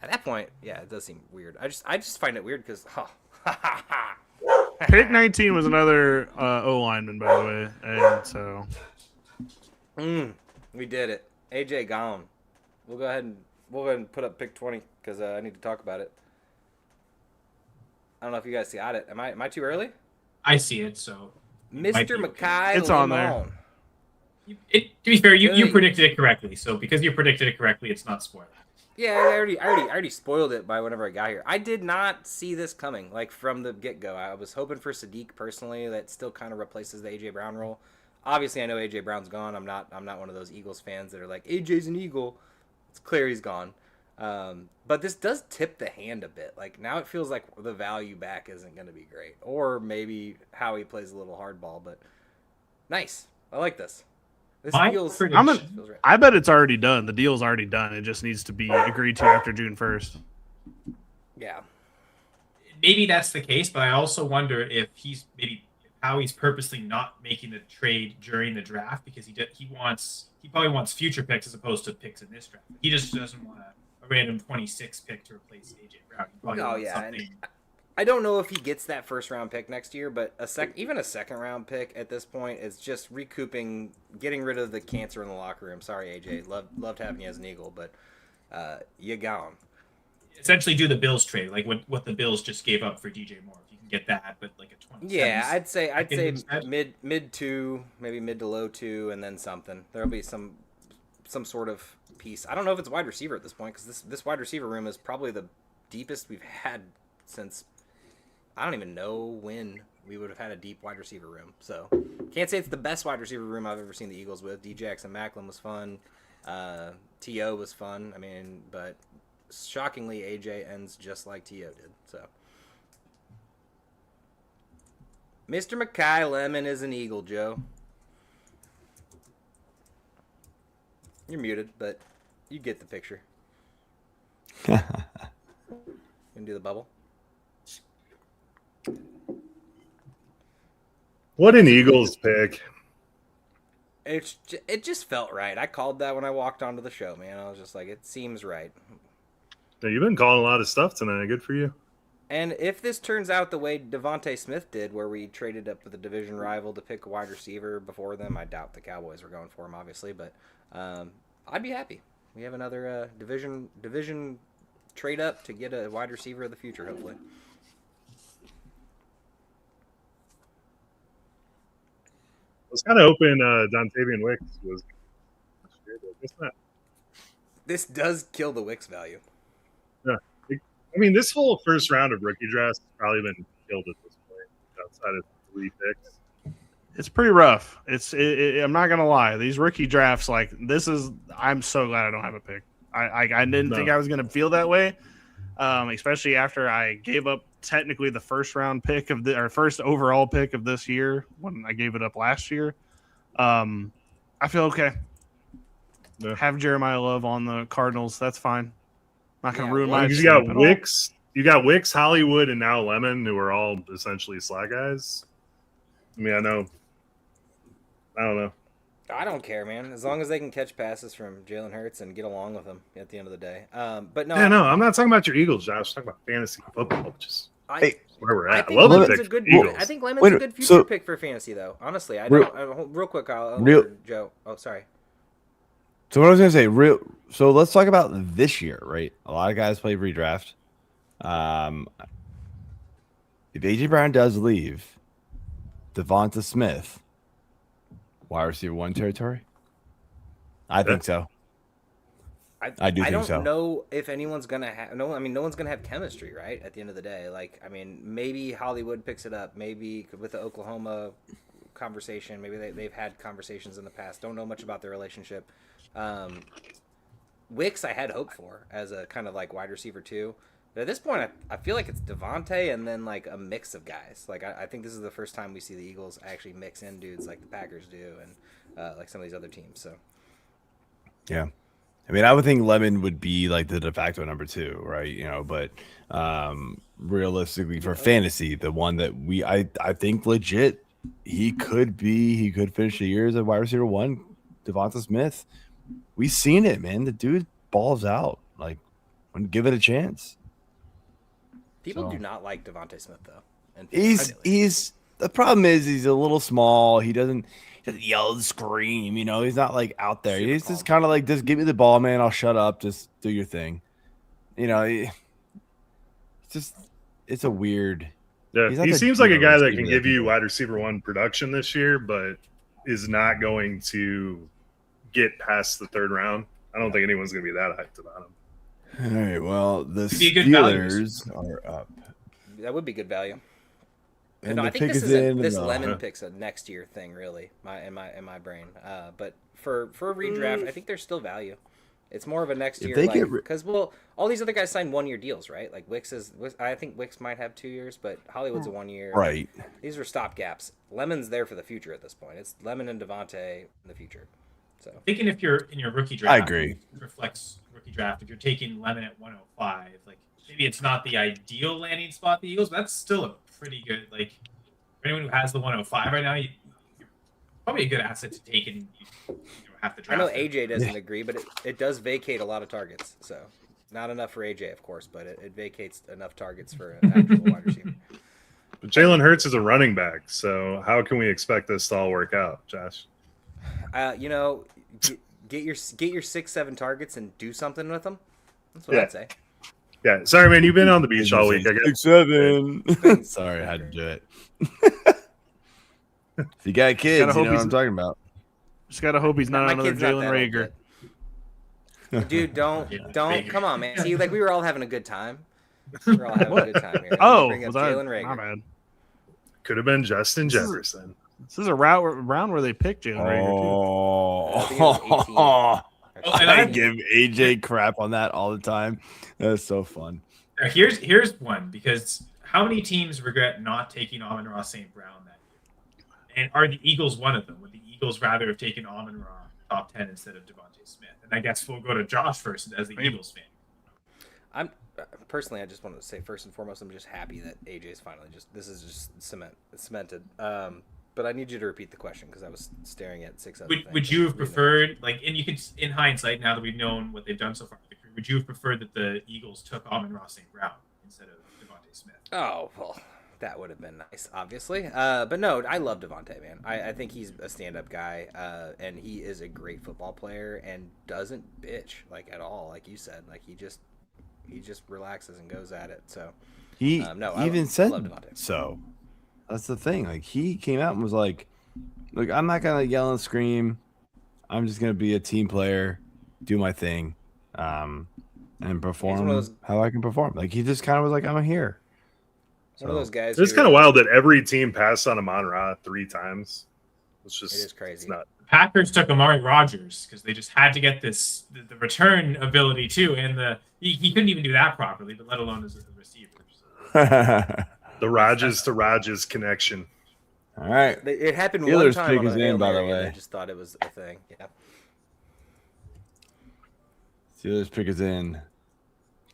at that point, yeah, it does seem weird. I just find it weird because, Pick 19 was another O lineman, by the way, and so we did it. AJ gone. We'll go ahead and put up pick 20 because I need to talk about it. I don't know if you guys see it. Am I too early? I see it. So Mr. Makai, it's on there. To be fair, you predicted it correctly. So because you predicted it correctly, it's not spoiled. Yeah, I already spoiled it by whenever I got here. I did not see this coming, like, from the get-go. I was hoping for Sadiq personally. That still kind of replaces the AJ Brown role. Obviously, I know AJ Brown's gone. I'm not one of those Eagles fans that are like, AJ's an Eagle. It's clear he's gone. But this does tip the hand a bit. Like, now it feels like the value back isn't going to be great, or maybe Howie plays a little hardball. But nice, I like this. Feels right. I bet it's already done. The deal's already done. It just needs to be agreed to after June 1st. Yeah. Maybe that's the case, but I also wonder if Howie's purposely not making the trade during the draft because he probably wants future picks as opposed to picks in this draft. He just doesn't want a random 26 pick to replace AJ Brown. I don't know if he gets that 1st round pick next year, but even a 2nd round pick at this point is just recouping, getting rid of the cancer in the locker room. Sorry, AJ, loved having you as an Eagle, but you gone. Essentially, do the Bills trade, like what the Bills just gave up for DJ Moore. If you can get that, but like a 20. Yeah, I'd say mid 2, maybe mid to low 2, and then something. There'll be some sort of piece. I don't know if it's wide receiver at this point because this wide receiver room is probably the deepest we've had since. I don't even know when we would have had a deep wide receiver room. So, can't say it's the best wide receiver room I've ever seen the Eagles with. D-Jackson Macklin was fun. T.O. was fun. I mean, but shockingly, AJ ends just like T.O. did. So, Mr. Makai Lemon is an Eagle, Joe. You're muted, but you get the picture. Gonna do the bubble. What an Eagles pick. It just felt right. I called that when I walked onto the show, man. I was just like, it seems right. Yeah, you've been calling a lot of stuff tonight. Good for you. And if this turns out the way Devontae Smith did, where we traded up with a division rival to pick a wide receiver before them, I doubt the Cowboys were going for him, obviously, but I'd be happy. We have another division trade up to get a wide receiver of the future, hopefully. I was kind of hoping Dontavian Wicks was. It's not. This does kill the Wicks value. Yeah. I mean, this whole first round of rookie drafts has probably been killed at this point, outside of 3 picks. It's pretty rough. I'm not gonna lie. These rookie drafts, like this is. I'm so glad I don't have a pick. I didn't think I was gonna feel that way, especially after I gave up technically the first round pick of our first overall pick of this year when I gave it up last year. I feel okay. Yeah. Have Jeremiyah Love on the Cardinals. That's fine. Not gonna ruin my. You got Wicks. You got Wicks, Hollywood, and now Lemon, who are all essentially slot guys. I mean, I don't know. I don't care, man. As long as they can catch passes from Jalen Hurts and get along with him at the end of the day. But no, I'm not talking about your Eagles, Josh. I'm talking about fantasy football. Just where we're at. I think Lemon's a good. I think Lemon's a good future pick for fantasy, though. Honestly, real quick, Joe. Oh, sorry. So what I was gonna say, so let's talk about this year, right? A lot of guys play redraft. If AJ Brown does leave, Devonta Smith, wide receiver 1 territory? I think so. I do think so. I don't know if anyone's gonna have no one's gonna have chemistry, right? At the end of the day, maybe Hollywood picks it up, maybe with the Oklahoma conversation, maybe they've had conversations in the past. Don't know much about their relationship. Wicks I had hope for as a kind of like wide receiver 2. But at this point, I feel like it's Devontae and then like a mix of guys. Like I think this is the first time we see the Eagles actually mix in dudes like the Packers do and like some of these other teams. So yeah, I mean, I would think Lemon would be like the de facto number 2, right? But realistically for fantasy, the one that I think legit he could finish the year as a wide receiver 1, Devonta Smith. We've seen it, man. The dude balls out. Like, give it a chance. People do not like Devontae Smith though. And he's the problem is he's a little small. He doesn't yell and scream. He's not like out there. He's just kind of like, just give me the ball, man. I'll shut up. Just do your thing. It's a weird. Yeah, he seems like a guy that can give you wide receiver 1 production this year, but is not going to get past the 3rd round. I don't think anyone's going to be that hyped about him. All right, well, the Steelers are up. That would be good value. And I think this Lemon pick's a next year thing, really, in my brain. But for a redraft, I think there's still value. It's more of a next year, because all these other guys signed 1-year deals, right? Like I think Wicks might have 2 years, but Hollywood's a 1 year. Right. These are stopgaps. Lemon's there for the future at this point. It's Lemon and Devontae in the future. So thinking if you're in your rookie draft, I agree. Reflects rookie draft. If you're taking Lemon at 105, like maybe it's not the ideal landing spot the Eagles, but that's still a pretty good. Like for anyone who has the 105 right now, you're probably a good asset to take and you don't have to draft. I know AJ doesn't agree, but it does vacate a lot of targets. So not enough for AJ, of course, but it vacates enough targets for an actual wide receiver. But Jalen Hurts is a running back, so how can we expect this to all work out, Josh? Get your 6-7 targets and do something with them. That's what I'd say. Yeah, sorry, man. You've been on the beach all week. 6-7. Sorry, I had to do it. If you got kids, you know what I'm talking about. Just gotta hope he's not another Jalen Reagor. Dude, don't. Come on, man. See, like we were all having a good time. We're all having a good time here. Was Jalen Reagor. My bad. Could have been Justin Jefferson. This is a round where they picked Jalen Reagor, too. I give AJ crap on that all the time. That's so fun. Here's one, because how many teams regret not taking Amon-Ra St. Brown that year? And are the Eagles one of them? Would the Eagles rather have taken Amon-Ra top 10 instead of Devontae Smith. And I guess we'll go to Josh first as the Eagles fan. I'm personally, I just want to say first and foremost, I'm just happy that AJ's finally this is just cemented. But I need you to repeat the question because I was staring at 6 other things. Would you have preferred, like, and you can, in hindsight, now that we've known what they've done so far, would you have preferred that the Eagles took Amon-Ra St. Brown instead of Devontae Smith? Oh, well, that would have been nice, obviously. But no, I love Devontae, man. I think he's a stand-up guy, and he is a great football player and doesn't bitch, like, at all, like you said. Like, he just relaxes and goes at it. So he even said love Devontae. So. That's the thing. Like, he came out and was like, look, I'm not going to yell and scream. I'm just going to be a team player, do my thing, and perform how I can perform. Like, he just kind of was like, I'm here. One of those guys. It's kind of wild that every team passed on Amon-Ra 3 times. It is crazy. The Packers took Amari Rodgers because they just had to get the return ability too, and he couldn't even do that properly, but let alone as a receiver. So. The Rodgers to Rodgers connection. All right. It happened Steelers one time. pick is in, by the way. I just thought it was a thing. Yeah. Steelers pick is in. You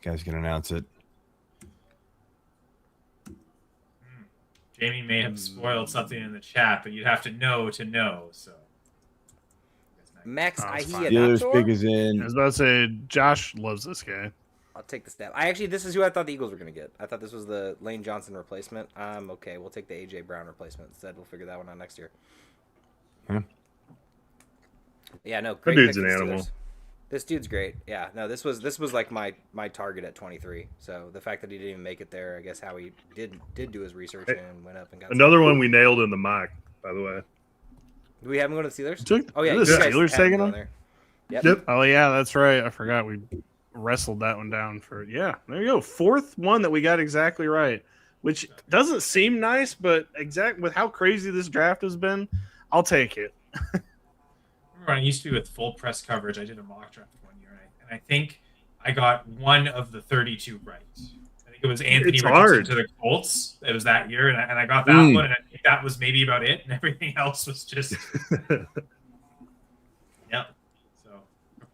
guys can announce it. Jamie may have spoiled something in the chat, but you'd have to know. So. Max Steelers pick is in. I was about to say, Josh loves this guy. I'll take the stab. This is who I thought the Eagles were going to get. I thought this was the Lane Johnson replacement. Okay, we'll take the A.J. Brown replacement instead. We'll figure that one out next year. Yeah, no, great. That dude's pick an for the animal. Steelers. This dude's great. Yeah, no, this was like my target at 23. So the fact that he didn't even make it there, I guess how he did do his research and went up and got another one we nailed in the mock, by the way. Do we have him going to the Steelers? Oh yeah, the Steelers taking him. Yep. Oh yeah, that's right. I forgot we wrestled that one down for there you go. 4th one that we got exactly right, which doesn't seem nice, but with how crazy this draft has been, I'll take it. I used to be with full press coverage. I did a mock draft one year, and I think I got one of the 32 right. I think it was Anthony Richardson to the Colts. It was that year, and I got that one, and I think that was maybe about it, and everything else was just yeah.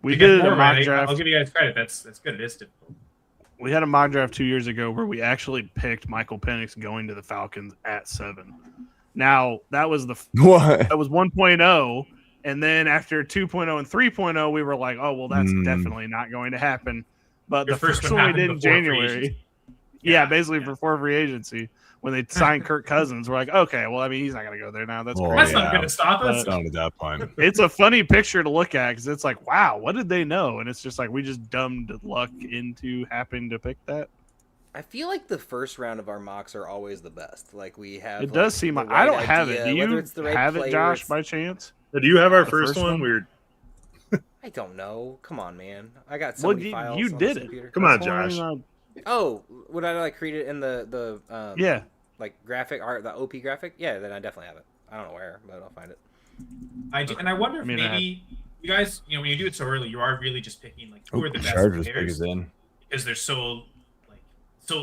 We did a mock draft. draft. I'll give you guys credit. That's good. It is difficult. We had a mock draft 2 years ago where we actually picked Michael Penix going to the Falcons at 7. Now that was that was 1.0, and then after 2.0 and 3.0, we were like, oh well, that's definitely not going to happen. But the first one we did in January, basically before free agency. When they signed Kirk Cousins, we're like, okay, well, I mean, he's not going to go there now. That's not going to stop us. Down at that point. It's a funny picture to look at because it's like, wow, what did they know? And it's just like we just dumbed luck into happening to pick that. I feel like the first round of our mocks are always the best. Like we have. It does seem like I don't have it. Do you have it, Josh, by chance? Do you have our first one? Weird. I don't know. Come on, man. I got so many files. You on did this it. computer. Come on, Josh. Oh, would I like create it in the like graphic art, the OP graphic? Yeah, then I definitely have it. I don't know where, but I'll find it. I do, and I wonder if maybe you guys, when you do it so early, you are really just picking like who are the best players because they're so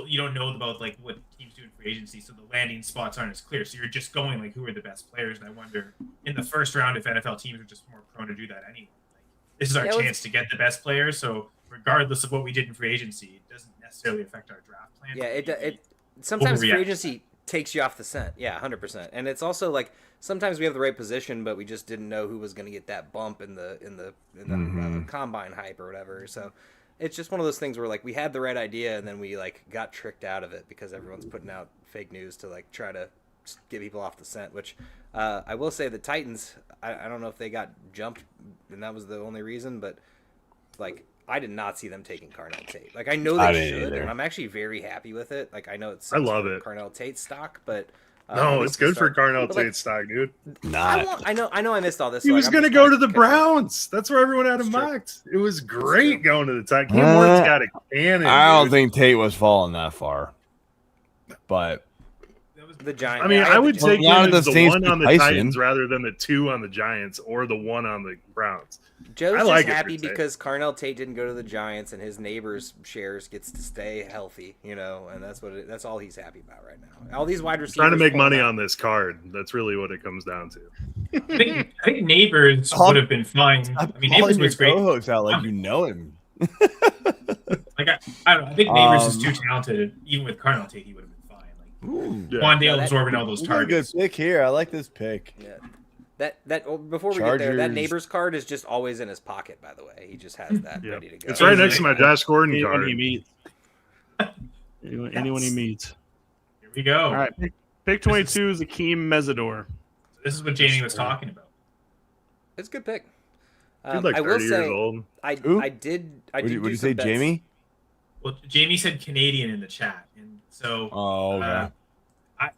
you don't know about like what teams do in free agency, so the landing spots aren't as clear. So you're just going like who are the best players, and I wonder in the first round if NFL teams are just more prone to do that anyway. Like, this is our chance to get the best players, so regardless of what we did in free agency, it doesn't necessarily affect our draft plan. Yeah, it sometimes free agency takes you off the scent. Yeah, 100%. And it's also like sometimes we have the right position, but we just didn't know who was going to get that bump in the combine hype or whatever. So it's just one of those things where like we had the right idea and then we like got tricked out of it because everyone's putting out fake news to like try to get people off the scent. Which I will say the Titans, I don't know if they got jumped and that was the only reason, but like. I did not see them taking Carnell Tate. Like I know they should, and I'm actually very happy with it. Like I know it's Carnell Tate stock, but no, it's good for Carnell Tate stock, dude. I know I missed all this. He was going to go to the Browns. That's where everyone had him mocked. It was great going to the Titans. Cam Ward's got a cannon. I don't think Tate was falling that far, but the Giants. I mean, I would take him as the one on the Titans rather than the 2 on the Giants or the 1 on the Browns. Joe's just happy because Carnell Tate didn't go to the Giants and his neighbor's shares gets to stay healthy, and that's all he's happy about right now. All these wide receivers trying to make money on this card. That's really what it comes down to. I think Neighbors would have been fine. I mean, Neighbors was great. Co-host out like you know him. Like I don't know. I think Neighbors is too talented. Even with Carnell Tate, he would have been fine. Like Wandale absorbing all those targets. Good pick here. I like this pick. Yeah. That before we get there, that Neighbors card is just always in his pocket. By the way, he just has that ready to go. It's right next to my Josh Gordon card. Anyone he meets. Anyone he meets. Here we go. All right, pick 22 is Akeem Mesidor. This is what Jamie was talking about. It's a good pick. He's like 30 years old. I did. Would you say Jamie? Well, Jamie said Canadian in the chat, and so okay.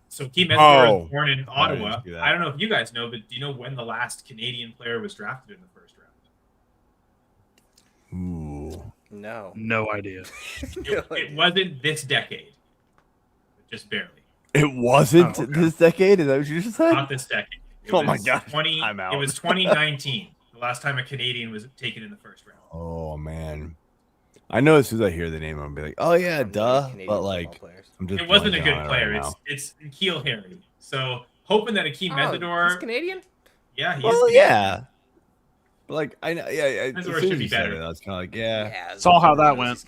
So Akeem Mesidor was born in I Ottawa. didn't see that. I don't know if you guys know, but do you know when the last Canadian player was drafted in the first round? Ooh. No. No idea. It wasn't this decade, just barely. It wasn't this decade? Is that what you just said? Not this decade. My God. I'm out. It was 2019. The last time a Canadian was taken in the first round. Oh, man. I know as soon as I hear the name, I'm going to be like, oh, yeah, duh. But, like, I'm just it wasn't a good blanking on it player. right now. It's N'Keal Harry. So, hoping that Akeem Mesidor... He's Canadian? Yeah, he is Well, Canadian. yeah. But, like, I know, yeah. As Mesidor soon should as be you said better. it, I was kind of like, yeah. Saw how that went.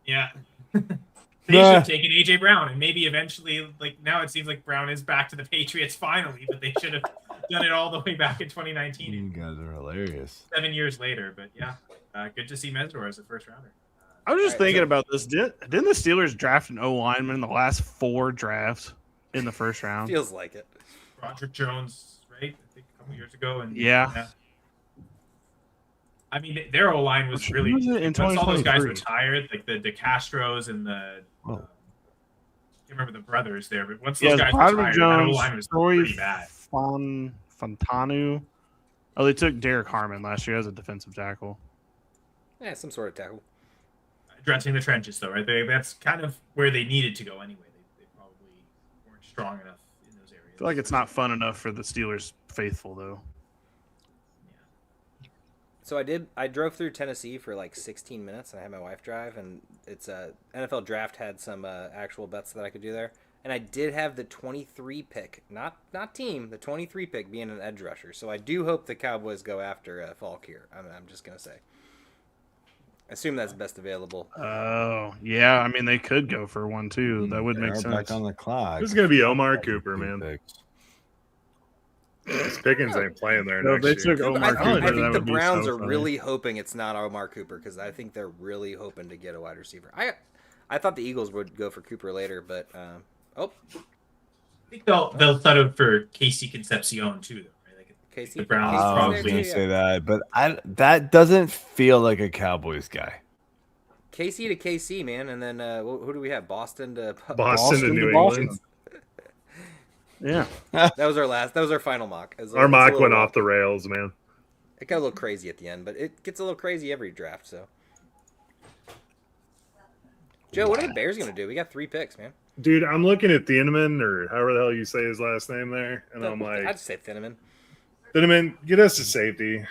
Yeah. They should have taken AJ Brown, and maybe eventually, like now it seems like Brown is back to the Patriots finally, but they should have done it all the way back in 2019. You guys are hilarious. 7 years later, but yeah, good to see Mesidor as a first rounder. I was just thinking about this. Didn't the Steelers draft an O lineman in the last 4 drafts in the first round? Feels like it. Roderick Jones, right? I think a couple years ago, and Yeah. I mean, their O line was really in once all those guys 2023. retired, like the Castros and the. Oh. I can't remember the brothers there, but once Yeah, those guys Roderick retired, that O Jones, line was Troy pretty bad. Fontanu. Oh, they took Derek Harmon last year as a defensive tackle. Yeah, some sort of tackle. Addressing the trenches, though, right? That's kind of where they needed to go anyway. They probably weren't strong enough in those areas. I feel like it's not fun enough for the Steelers faithful, though. So I drove through Tennessee for like 16 minutes, and I had my wife drive, and it's NFL Draft had some actual bets that I could do there, and I did have the 23 pick, not team, the 23 pick being an edge rusher. So I do hope the Cowboys go after Falk here. I'm just gonna say. I assume that's best available. Oh, yeah. I mean, they could go for one, too. That would make sense. Back on the clock. This is going to be Omar Cooper, man. Pickens ain't playing there No, next they year. took Omar Cooper. I think That the would be Browns so are funny. really hoping it's not Omar Cooper because I think they're really hoping to get a wide receiver. I thought the Eagles would go for Cooper later, but I think they'll settle for KC Concepcion too, though. Right? Like KC, the Browns KC I was probably. going to say that, but that doesn't feel like a Cowboys guy. KC to KC, man, and then who do we have? Boston to Boston to New Boston. England. Yeah. That was our final mock. Our mock went off the rails, man. It got a little crazy at the end, but it gets a little crazy every draft. So, Joe, what are the Bears going to do? We got 3 picks, man. Dude, I'm looking at Thieneman, or however the hell you say his last name there, and I'm I'd like, just say Thieneman. Thieneman, get us a safety.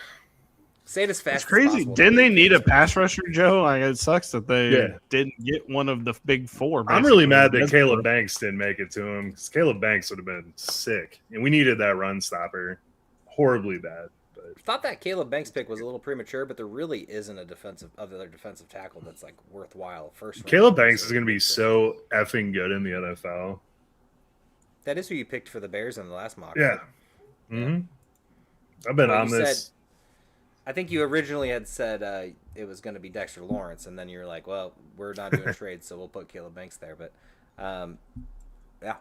Say it as fast It's as crazy. possible. Didn't they need a pass rusher, Joe? Like, it sucks that they Yeah. didn't get one of the big 4. I'm really mad that basically. Caleb Banks didn't make it to him, because Caleb Banks would have been sick, and we needed that run stopper horribly bad. But I thought that Caleb Banks pick was a little premature, but there really isn't other defensive tackle that's like worthwhile first round. Caleb Banks is going to be so effing good in the NFL. That is who you picked for the Bears in the last mock. Yeah. right? Mm-hmm. I've been Well, on you this. I think you originally had said it was going to be Dexter Lawrence, and then you're like, well, we're not doing trades, so we'll put Caleb Banks there. But, yeah.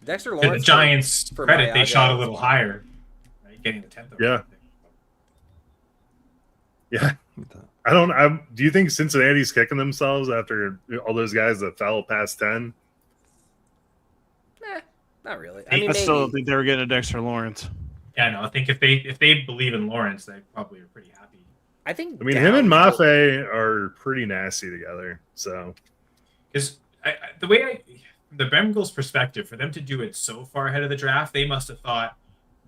Dexter To Lawrence. the Giants' for credit, they Mauigoa shot a was little fine. higher, right? Getting the 10th. Yeah. Yeah. Do you think Cincinnati's kicking themselves after all those guys that fell past 10? Not really. I mean, still don't maybe. think they were getting a Dexter Lawrence. Yeah, no, I think if they believe in Lawrence, they probably are pretty happy. I think. I mean, him and Mafe are pretty nasty together. So, Because the Bengals' perspective, for them to do it so far ahead of the draft, they must have thought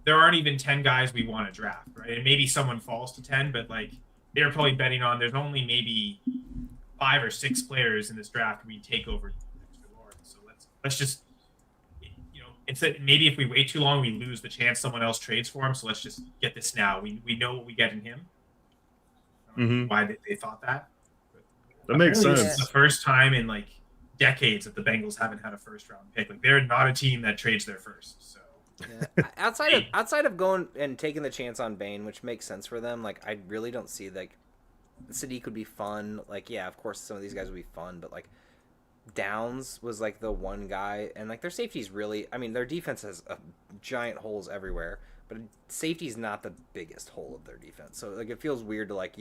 there aren't even 10 guys we want to draft, right? And maybe someone falls to 10, but like they're probably betting on there's only maybe 5 or 6 players in this draft we take over Dexter Lawrence. So let's just Instead, maybe if we wait too long, we lose the chance someone else trades for him. So let's just get this now. We know what we get in him. I don't know why they thought that. That makes Apparently sense. This is the first time in like decades that the Bengals haven't had a first round pick. Like they're not a team that trades their first. So outside of going and taking the chance on Bain, which makes sense for them, like I really don't see like Sadiq would be fun. Like yeah, of course some of these guys would be fun, but like Downs was like the one guy, and like their safety's really, I mean their defense has giant holes everywhere, but safety's not the biggest hole of their defense. So like it feels weird to like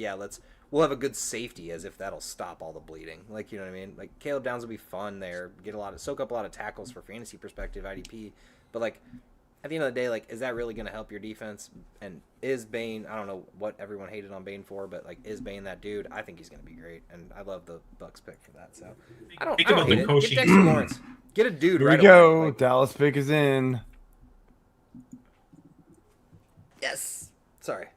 we'll have a good safety as if that'll stop all the bleeding. Like you know what I mean? Like Caleb Downs will be fun there, soak up a lot of tackles for fantasy perspective, IDP, but like at the end of the day, like, is that really going to help your defense? And is Bain, I don't know what everyone hated on Bain for, but, like, is Bain that dude? I think he's going to be great, and I love the Bucs pick for that, so. I don't hate it. Get Dexter Lawrence. Get a dude Here right we go. away. Like, Dallas pick is in. yes. Sorry.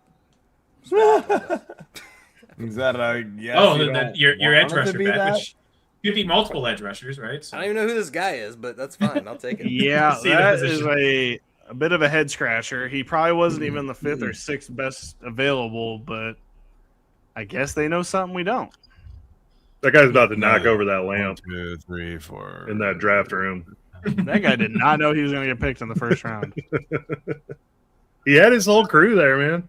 Is that a yes? Oh, you your edge want it to rusher be bet, that? which could be multiple edge rushers, right? So I don't even know who this guy is, but that's fine. I'll take it. Yeah, See the that is position. a bit of a head scratcher. He probably wasn't even the 5th or 6th best available, but I guess they know something we don't. That guy's about to knock over that lamp 1, 2, 3, 4. in that draft room. That guy did not know he was going to get picked in the first round. He had his whole crew there, man.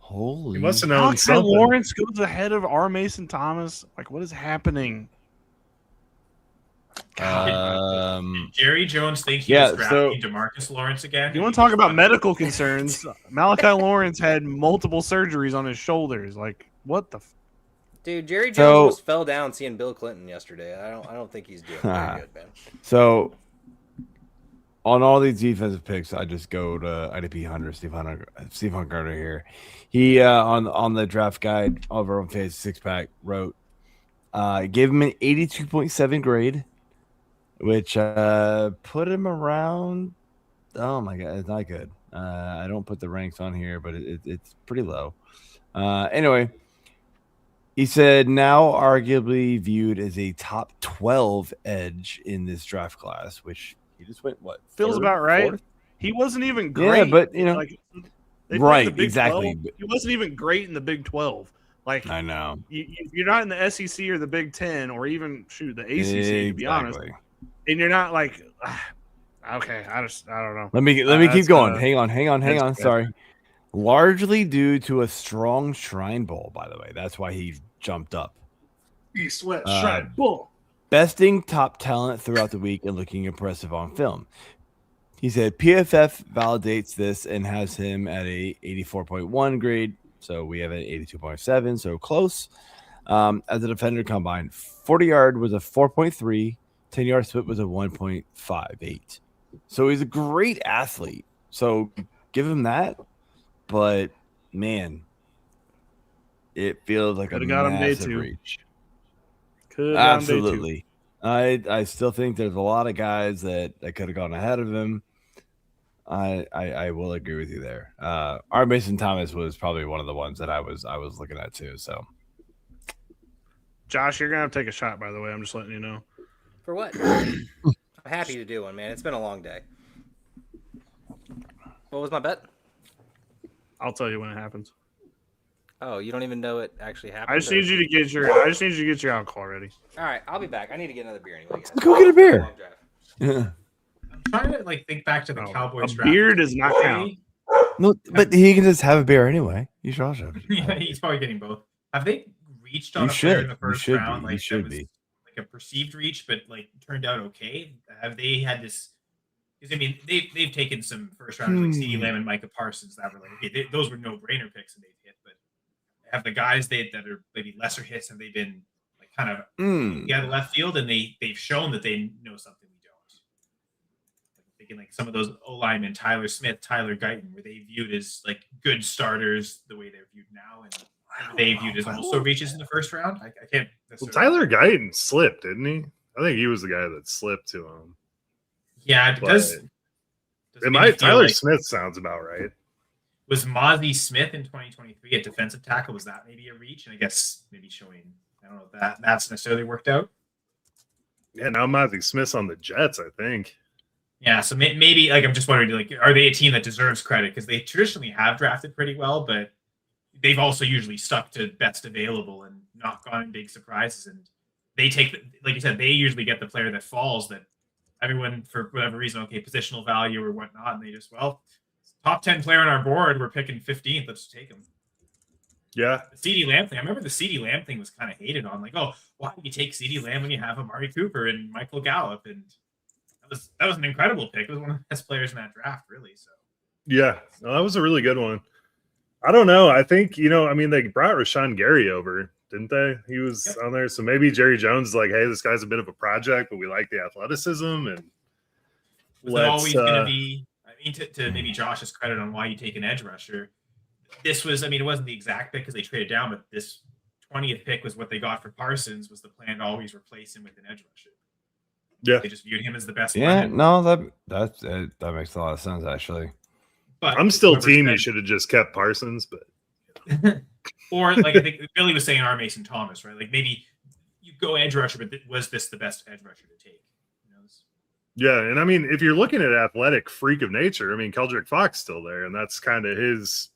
Holy. He must have known Alex something. Lawrence goes ahead of R. Mason Thomas. Like, what is happening? Jerry Jones thinks he's Yeah, drafting DeMarcus Lawrence again. You want to talk about medical concerns? Malachi Lawrence had multiple surgeries on his shoulders. Like, what the? Dude, Jerry Jones So- almost fell down seeing Bill Clinton yesterday. I don't think he's doing very good, man. So, on all these defensive picks, I just go to IDP Hunter, Steve Hunter here. He on the draft guide over on Phase 6-pack wrote, gave him an 82.7 grade, which put him around. Oh my god, it's not good. I don't put the ranks on here, but it's pretty low. Anyway, he said now arguably viewed as a top 12 edge in this draft class, which he just went what? Feels third, about right. fourth? He wasn't even great. Yeah, but you know, like, they played right, the Big exactly. 12. He wasn't even great in the Big 12. Like, I know. you're not in the SEC or the Big 10 or even shoot the ACC to be honest. And you're not like, okay, I don't know. Let me keep that's going. gonna- Hang on. that's Sorry. Largely due to a strong Shrine Bowl, by the way. That's why he jumped up. East West Shrine Bull. Besting top talent throughout the week and looking impressive on film. He said PFF validates this and has him at a 84.1 grade. So we have an 82.7, so close. As a defender combined, 40-yard was a 4.3, 10-yard split was a 1.58. So he's a great athlete. So give him that. But, man, it feels like Coulda a got him day massive 2. reach. Absolutely. Absolutely. I still think there's a lot of guys that could have gone ahead of him. I will agree with you there. R. Mason Thomas was probably one of the ones that I was looking at too. So Josh, you're gonna have to take a shot. By the way, I'm just letting you know. For what? I'm happy to do one, man. It's been a long day. What was my bet? I'll tell you when it happens. Oh, you don't even know it actually happened? I just need you to get your alcohol ready. All right, I'll be back. I need to get another beer anyway. Guys. go get a beer. Long drive. I'm trying to like think back to the Cowboys A draft. beer does not count. No, but he can just have a beer anyway. You should also. Yeah, he's probably getting both. Have they reached on You a player in should. the You first should round? be. Like You should that was be. like a perceived reach, but like turned out okay. Have they had this? Because I mean, they've taken some first rounders like CeeDee Lamb and Micah Parsons that were like okay, those were no brainer picks and they've hit. But have the guys that are maybe lesser hits, have they been like kind of out of left field and they've shown that they know something we don't? Like, thinking like some of those O linemen, Tyler Smith, Tyler Guyton, were they viewed as like good starters the way they're viewed now, and were they viewed as also reaches in the first round? I can't. Well, Tyler Guyton slipped, didn't he? I think he was the guy that slipped to him. Yeah, it But does. It make might. you feel Tyler like- Smith sounds about right. Was Mozzie Smith in 2023 a defensive tackle? Was that maybe a reach? And I guess maybe showing, I don't know if that's necessarily worked out. Yeah, now Mozzie Smith's on the Jets, I think. Yeah, so maybe like I'm just wondering, like, are they a team that deserves credit because they traditionally have drafted pretty well, but they've also usually stuck to best available and not gone in big surprises. And they take, like you said, they usually get the player that falls that everyone for whatever reason, okay, positional value or whatnot, and they just top 10 player on our board, we're picking 15th, let's take him. Yeah. The CD Lamb thing. I remember the CD Lamb thing was kind of hated on. Like, oh, why do you take CD Lamb when you have Amari Cooper and Michael Gallup? And that was an incredible pick. It was one of the best players in that draft, really. So yeah, no, that was a really good one. I don't know. I think, they brought Rashawn Gary over, didn't they? He was on there. So maybe Jerry Jones is like, hey, this guy's a bit of a project, but we like the athleticism. And was it always going to be, to maybe Josh's credit on why you take an edge rusher, this was, it wasn't the exact pick because they traded down, but this 20th pick was what they got for Parsons, was the plan to always replace him with an edge rusher. Yeah. They just viewed him as the best. Yeah, player. no, that makes a lot of sense, actually. But I'm still team you should have just kept Parsons, but or like I think Billy was saying, Mason Thomas, right? Like maybe you go edge rusher, but was this the best edge rusher to take? Yeah, and if you're looking at athletic freak of nature, Keldrick Fox still there, and that's kind of his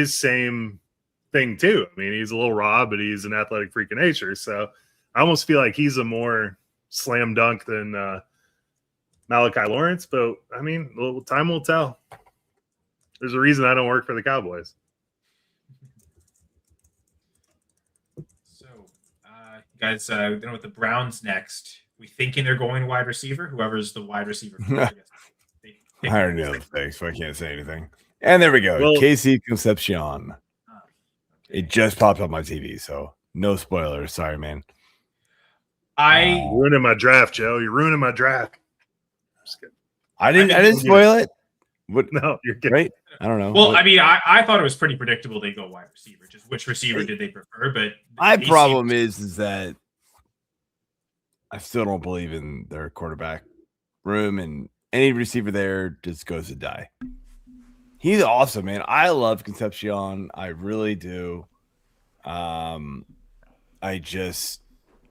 same thing too. He's a little raw, but he's an athletic freak of nature. So I almost feel like he's a more slam dunk than Malachi Lawrence, but time will tell. There's a reason I don't work for the Cowboys. So, guys, then with the Browns next, we thinking they're going wide receiver. Whoever's the wide receiver. I already know the picks, so I can't say anything. And there we go. Well, KC Concepcion. Okay. It just popped on my TV, so no spoilers. Sorry, man. Ruining my draft, Joe. You're ruining my draft. Just kidding. I didn't spoil it. What? No, you're kidding. Right? I don't know. Well, I thought it was pretty predictable they go wide receiver. Just which receiver did they prefer? But my problem is that I still don't believe in their quarterback room, and any receiver there just goes to die. He's awesome, man. I love Concepcion. I really do. I just,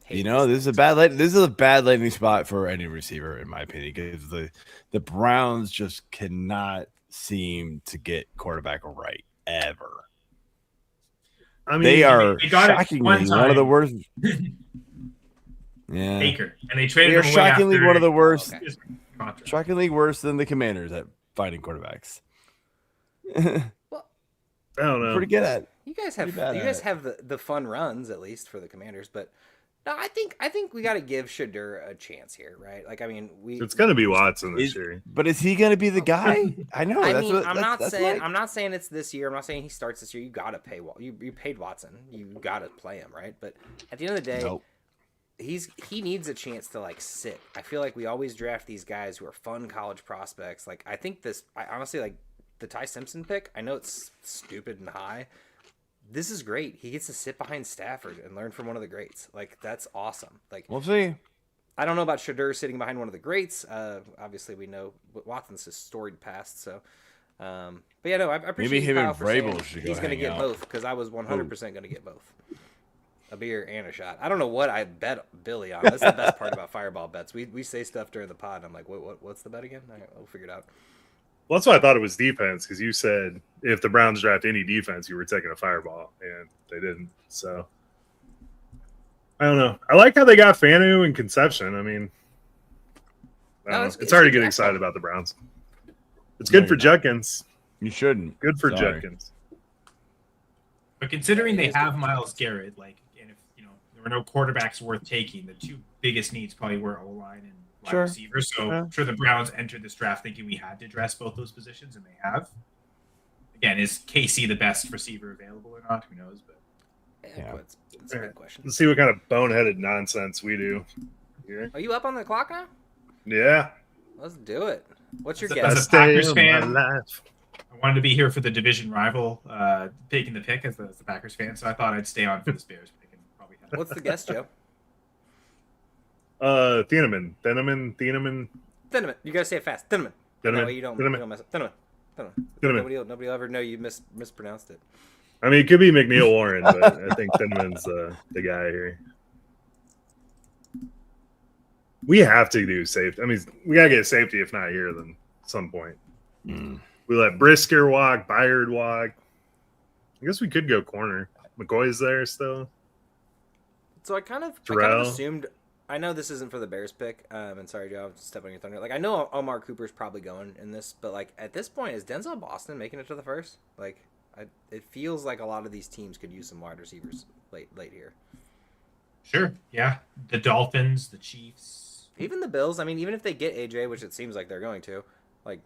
this is a bad landing spot for any receiver, in my opinion, because the Browns just cannot seem to get quarterback right ever. They are shockingly one of the worst. Yeah, Baker, and they traded him away shockingly after one of the worst. Contract. Shockingly worse than the Commanders at finding quarterbacks. I don't know. Pretty good at. You guys have the fun runs at least for the Commanders, but no, I think we got to give Shadur a chance here, right? Like, it's going to be Watson this year. But is he going to be the guy? I know. I'm not saying it's this year. I'm not saying he starts this year. You got to pay. You paid Watson. You got to play him, right? But at the end of the day, nope. He needs a chance to sit. I feel like we always draft these guys who are fun college prospects. Like, I think I honestly like the Ty Simpson pick. I know it's stupid and high. This is great. He gets to sit behind Stafford and learn from one of the greats. Like, that's awesome. Like, we'll see. I don't know about Shadur sitting behind one of the greats. Obviously, we know Watson's his storied past. So, but yeah, no, I appreciate maybe him Kyle and for Vrabel saying should he's go going to hang get out. both, because I was 100% going to get both. A beer and a shot. I don't know what I bet Billy on. That's the best part about Fireball bets. We say stuff during the pod, and I'm like, what's the bet again? All right, we'll figure it out. Well, that's why I thought it was defense, because you said if the Browns draft any defense, you were taking a Fireball, and they didn't. So I don't know. I like how they got Fano and Concepcion. I don't know. It's hard to get excited about the Browns. It's good for Judkins. You shouldn't. Good for Judkins. But considering they have Myles Garrett, and if there were no quarterbacks worth taking, the two biggest needs probably were O-line and wide receiver. So I'm sure the Browns entered this draft thinking we had to address both those positions, and they have. Again, is KC the best receiver available or not? Who knows? But It's a good question. Let's see what kind of boneheaded nonsense we do here. Are you up on the clock now? Yeah. Let's do it. What's your As guess? a Packers fan, I wanted to be here for the division rival taking the pick as the Packers fan, so I thought I'd stay on for the Bears pick and probably have. What's the guess, Joe? Thieneman. You gotta say it fast. Thieneman. No, you don't mess up. Thieneman. Nobody will ever know you mispronounced it. It could be McNeil Warren, but I think Thieneman's the guy here. We have to do safety. I mean, we gotta get safety if not here, then at some point. We let Brisker walk, Byard walk. I guess we could go corner. McCoy's there still. So I kind of assumed. I know this isn't for the Bears pick, and sorry, Joe, I'm stepping on your thunder. Like I know Omar Cooper's probably going in this, but like at this point, is Denzel Boston making it to the first? Like, it feels like a lot of these teams could use some wide receivers late here. Sure, yeah. The Dolphins, the Chiefs, even the Bills. I mean, even if they get AJ, which it seems like they're going to, like,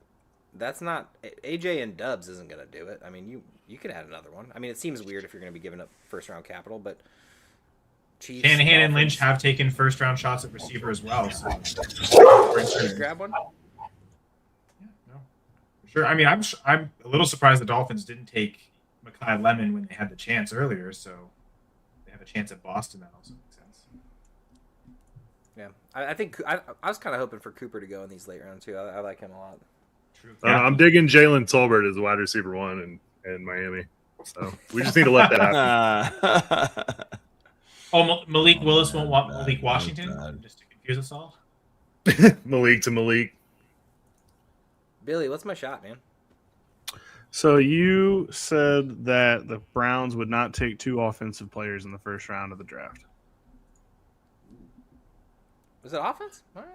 that's not AJ and Dubs isn't going to do it. I mean, you could add another one. I mean, it seems weird if you're going to be giving up first round capital, but. Chiefs, Shanahan Dolphins. and Lynch have taken first round shots at receiver as well. So grab one. Yeah, no, for sure. I mean, I'm a little surprised the Dolphins didn't take Makai Lemon when they had the chance earlier. So they have a chance at Boston. That also makes sense. Yeah, I think I was kind of hoping for Cooper to go in these late rounds too. I like him a lot. True. I'm digging Jalen Tolbert as wide receiver 1 in Miami. So we just need to let that happen. Oh, Malik Willis won't want Malik Washington, just to confuse us all. Malik to Malik. Billy, what's my shot, man? So you said that the Browns would not take 2 offensive players in the first round of the draft. Was it offense? All right.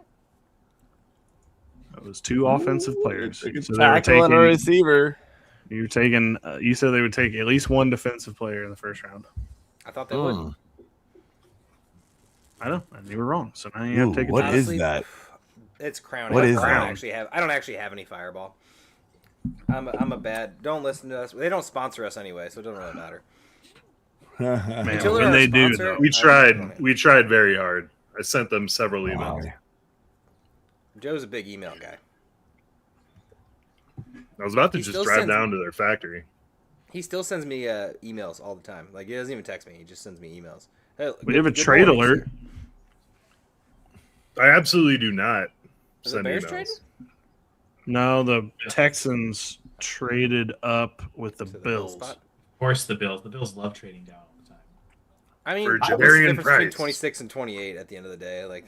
It was 2 offensive players. So tackle and a receiver. You're taking. You said they would take at least 1 defensive player in the first round. I thought they would. I know, and you were wrong. So now you have to take. What is that? It's crowning. What is that? I don't actually have any Fireball. I'm a bad. Don't listen to us. They don't sponsor us anyway, so it doesn't really matter. Man, Until they're when our they do, sponsor, though. We tried very hard. I sent them several emails. Wow. Joe's a big email guy. I was about to He just still drive sends- down to their factory. He still sends me emails all the time. Like he doesn't even text me. He just sends me emails. Hey, We have a good trade morning, alert. sir. I absolutely do not Is send the Bears emails. trading? No, the Texans traded up with the To the Bills. spot? Of course, the Bills. The Bills love trading down all the time. I mean, For what's the Javarian difference between Price. 26 and 28 at the end of the day? Like,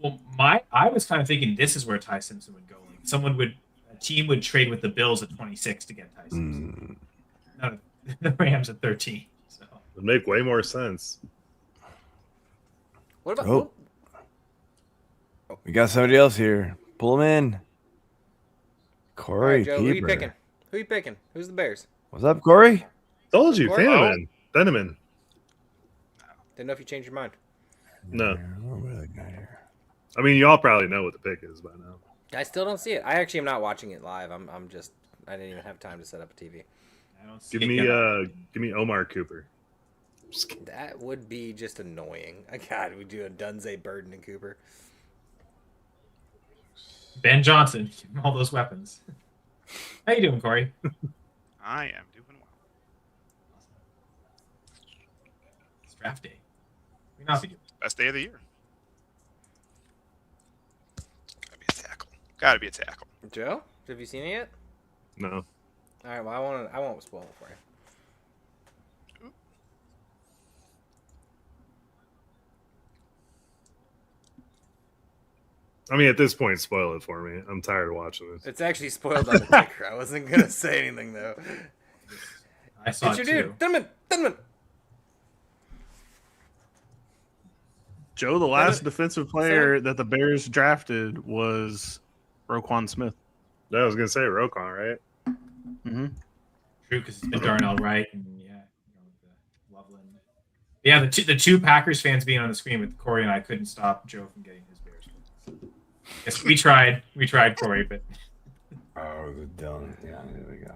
Well, I was kind of thinking this is where Ty Simpson would go. Like a team would trade with the Bills at 26 to get Ty Simpson. No, the Rams at 13. So It would make way more sense. what about? Oh. We got somebody else here. Pull him in. All Corey right, Joe, who you Keeper. picking? Who you picking? Who's the Bears? What's up, Corey? Told you, Hello? Veneman. Didn't know if you changed your mind. No. I mean, you all probably know what the pick is by now. I still don't see it. I actually am not watching it live. I didn't even have time to set up a TV. I don't see Give me Omar Cooper. Just kidding. That would be just annoying. God, we do a Dunze, Burden, and Cooper. Ben Johnson. Give him all those weapons. How you doing, Corey? I am doing well. It's draft day. We not be doing. Best day of the year. Gotta be a tackle. Gotta be a tackle. Joe, have you seen it yet? No. All right. Well, I won't spoil it for you. I mean, at this point, spoil it for me. I'm tired of watching this. It's actually spoiled on the ticker. I wasn't gonna say anything though. I saw It's it your too. dude, Dunman. Joe, the last defensive player that the Bears drafted was Roquan Smith. I was gonna say Roquan, right? Mm-hmm. True, because it's been Darnell Wright and the Loveland. Yeah, the two Packers fans being on the screen with Corey and I couldn't stop Joe from getting his Bears. Yes, we tried, Corey, but Oh, the Dylan. Yeah, there we go.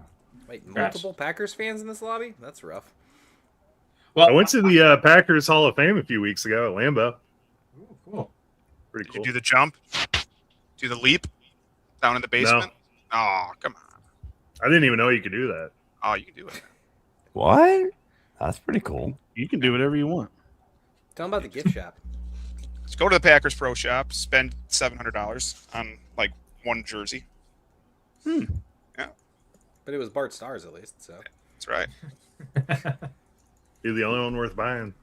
Wait, multiple Packers fans in this lobby? That's rough. well, I went to the Packers Hall of Fame a few weeks ago at Lambeau. Ooh, cool. Pretty Did cool. you do the jump? Do the leap down in the basement? Oh, come on. I didn't even know you could do that. Oh, you can do it. What? That's pretty cool. You can do whatever you want. Tell them about the gift shop. Just go to the Packers Pro Shop, spend $700 on like one jersey. But it was Bart Stars at least, so. That's right. You're the only one worth buying.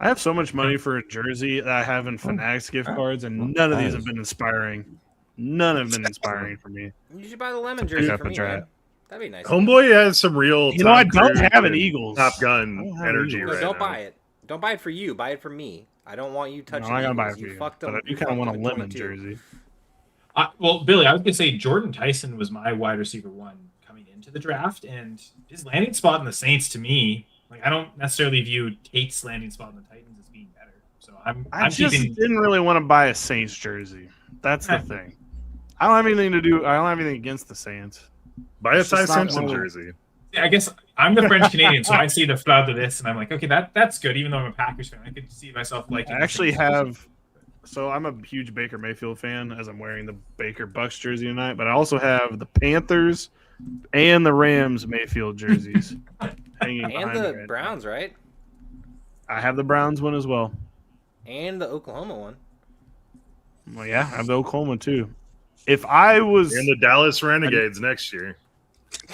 I have so much money for a jersey that I have in Fanatics gift cards, and none of these have been inspiring. None have been inspiring for me. You should buy the lemon jersey for me, man. That'd be nice. Homeboy has some real. You know, I Tom don't Cruise have an and Eagles. Top Gun energy No, right don't now. buy it. Don't buy it for you. Buy it for me. I don't want you touching. I'm not gonna buy it Eagles. for you. Fucked But them. I do kind of want a lemon jersey. Well, Billy, I was gonna say Jordan Tyson was my wide receiver 1 coming into the draft, and his landing spot in the Saints to me, like I don't necessarily view Tate's landing spot in the Titans as being better. So I just didn't really want to buy a Saints jersey. That's the thing. I don't have anything to do. I don't have anything against the Saints. Buy a It's Ty just not Simpson one of- jersey. I guess I'm the French Canadian, so I see the flout of this, and I'm like, okay, that's good. Even though I'm a Packers fan, I could see myself liking. I actually have. So I'm a huge Baker Mayfield fan, as I'm wearing the Baker Bucks jersey tonight. But I also have the Panthers and the Rams Mayfield jerseys hanging And behind me the right Browns, right? now. I have the Browns one as well. And the Oklahoma one. Well, yeah, I have the Oklahoma too. If I was And the Dallas Renegades next year.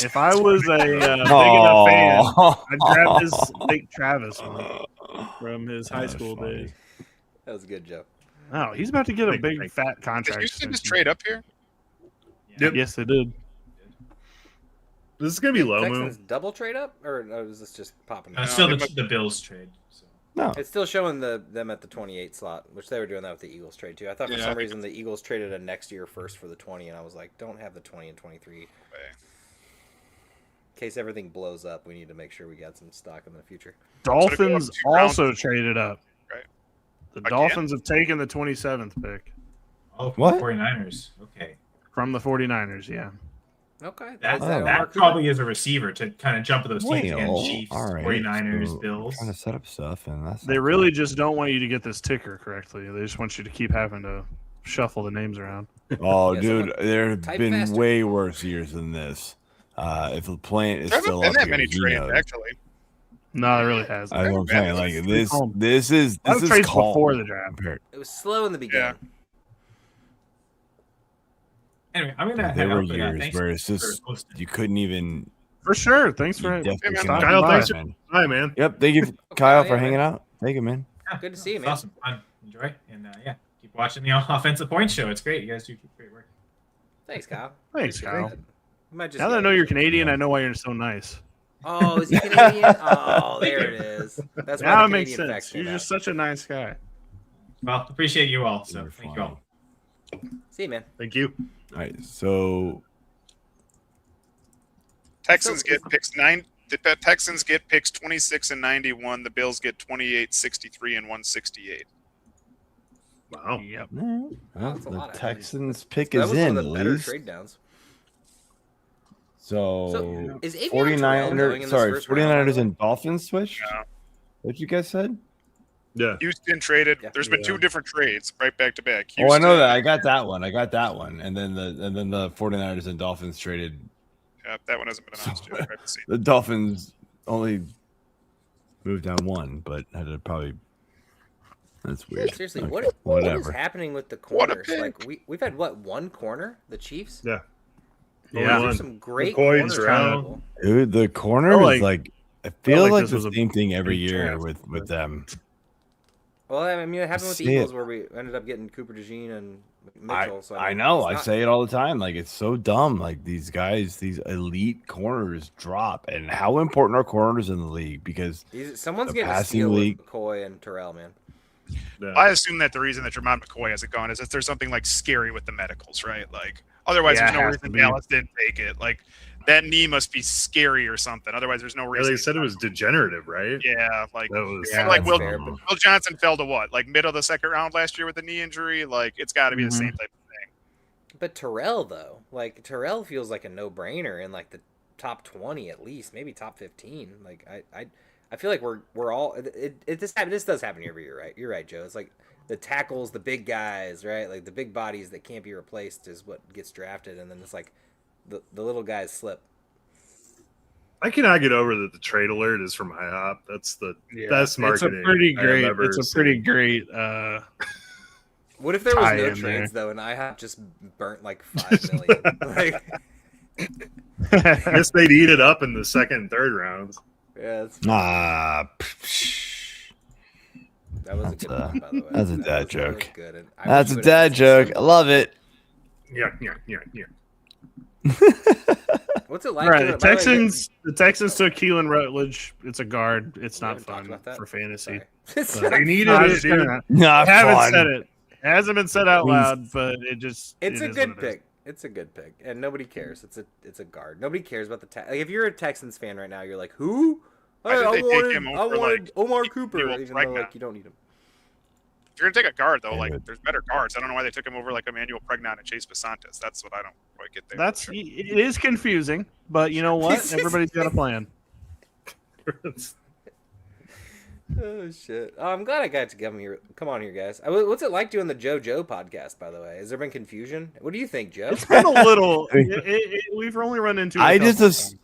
If I was a big enough fan, I'd grab this Lake Travis one from his high school days. That was good, Joe. Oh, he's about to get a big fat Did contract. Houston just trade up here? Yep. Yes, they did. This is gonna be low Texans move. double trade up, or is this just popping? still they the Bills trade. So. No. It's still showing them at the 28 slot, which they were doing that with the Eagles trade too. I thought for some reason the Eagles traded a next year first for the 20, and I was like, don't have the 20 and 23. In case everything blows up, we need to make sure we got some stock in the future. Dolphins So to go up 2 rounds. also traded up. Right. The Again? Dolphins have taken the 27th pick Oh, What? 49ers. Okay. from the 49ers. Yeah. Okay, That probably is a receiver to kind of jump to those teams again. Well, Chiefs, all right, 49ers, so Bills. trying to set up stuff, and that's They not really good. just don't want you to get this ticker correctly. They just want you to keep having to shuffle the names around. Oh, Yeah, dude, someone there have type been faster. way worse years than this. If the plant is There haven't still been up that here, many he trades, knows. actually. No, it really hasn't. I know what I'm saying. Like this calm. is A lot of trades calm before the draft. compared. It was slow in the beginning. Anyway, I'm gonna There head were out, but, years thanks where it's for just hosting. you couldn't even. For sure. Thanks for you definitely man. cannot Kyle, do thanks that, for- man. Hi, man. Yep, thank you, Kyle, yeah, for man. hanging out. Thank you, man. Yeah, Good to see you, it's man. Awesome, fun, enjoy, and yeah, keep watching the offensive point show. It's great. You guys do great work. Thanks, Kyle. Thanks, Appreciate Kyle. that. We might just Now that I get know it. you're Canadian, I know why you're so nice. Oh, is he Canadian? Oh, there it is. That's why Now the it makes Canadian sense. facts You're came just out. such a nice guy. Well, appreciate you all. So You're thank you all. See you, man. Thank you. All right, so Texans get picks 9. The Texans get picks 26 and 91. The Bills get 28, 63, and 168. Wow. Yep. well, That's a the lot, actually. Texans pick That is was in one at of the better least. trade downs. So Is Avion Terrell going 49ers, in this sorry, first round, by the 49ers way? and Dolphins switched. Yeah. What you guys said? Yeah. Houston traded. Yeah. There's been 2 different trades right back to back. Oh, I know Houston- that. I got that one. And then the 49ers and Dolphins traded. Yeah, that one hasn't been announced yet. I haven't seen it. The Dolphins only moved down one, but had to probably. That's Yeah, weird. seriously, Okay, what is whatever. happening with the What a corners? pick. Like we've had what, one corner? The Chiefs? Yeah. Yeah. There's some great McCoy's corners around. available. Dude, the corner felt is like- like I feel like like this the was a same thing every big year draft. with them. Well, I mean, it happened with the See Eagles it. where we ended up getting Cooper DeJean and I Mitchell. So I mean, know. it's I not- say it all the time. Like it's so dumb. Like these guys, these elite corners drop, and how important are corners in the league? Because someone's the getting a passing steal league- with McCoy and Terrell, man. Yeah. I assume that the reason that Jermon McCoy hasn't gone is that there's something like scary with the medicals, right? Like otherwise, Yeah, there's no it has to reason be. Dallas didn't take it. Like that knee must be scary or something. Otherwise, there's no Yeah, reason. they said it was degenerative, right? Yeah, like That was Yeah, like that's Will, fair, but- Will Johnson fell to what? Like middle of the second round last year with a knee injury. Like it's got to be the Mhm. same type of thing. But Terrell, though, like Terrell feels like a no-brainer in like the top 20 at least, maybe top 15. Like I feel like we're all this does happen every year, right? You're right, Joe. It's like the tackles, the big guys, right? Like the big bodies that can't be replaced is what gets drafted, and then it's like the little guys slip. I cannot get over that the trade alert is from IHOP. That's the best marketing. It's a pretty I have great. ever It's a pretty seen. great. What if there was Tie no in trades though, and IHOP just burnt like 5 million? Like, I guess they'd eat it up in the second and third rounds. yeah, it's, That was a good one, by the way. That's a That dad was joke. good. That's a dad joke. I love it. Yeah. What's it like? All right, doing the it? By the way, Texans took Keelan Rutledge. It's a guard. It's not haven't talked fun about that? for fantasy. Sorry. It's But not They needed I it, was dude. gonna- Not I haven't fun. said it. It hasn't been said out loud, but It's it a is good what it is. pick. It's a good pick, and nobody cares. It's a guard. Nobody cares about the like. If you're a Texans fan right now, you're like, who? Why did they take him I over, wanted like, Omar Cooper, Emmanuel even though Pregna? like you don't need him. If you're gonna take a guard though, Yeah, like but- there's better guards. I don't know why they took him over like Emmanuel Pregna and Chase Basantes. That's what I don't quite get there. It is confusing, but you know what? Everybody's got a plan. Oh shit! I'm glad I got to come on here, guys. What's it like doing the JoJo podcast? By the way, has there been confusion? What do you think, Joe? It's been a little. We've only run into. It a I couple just times.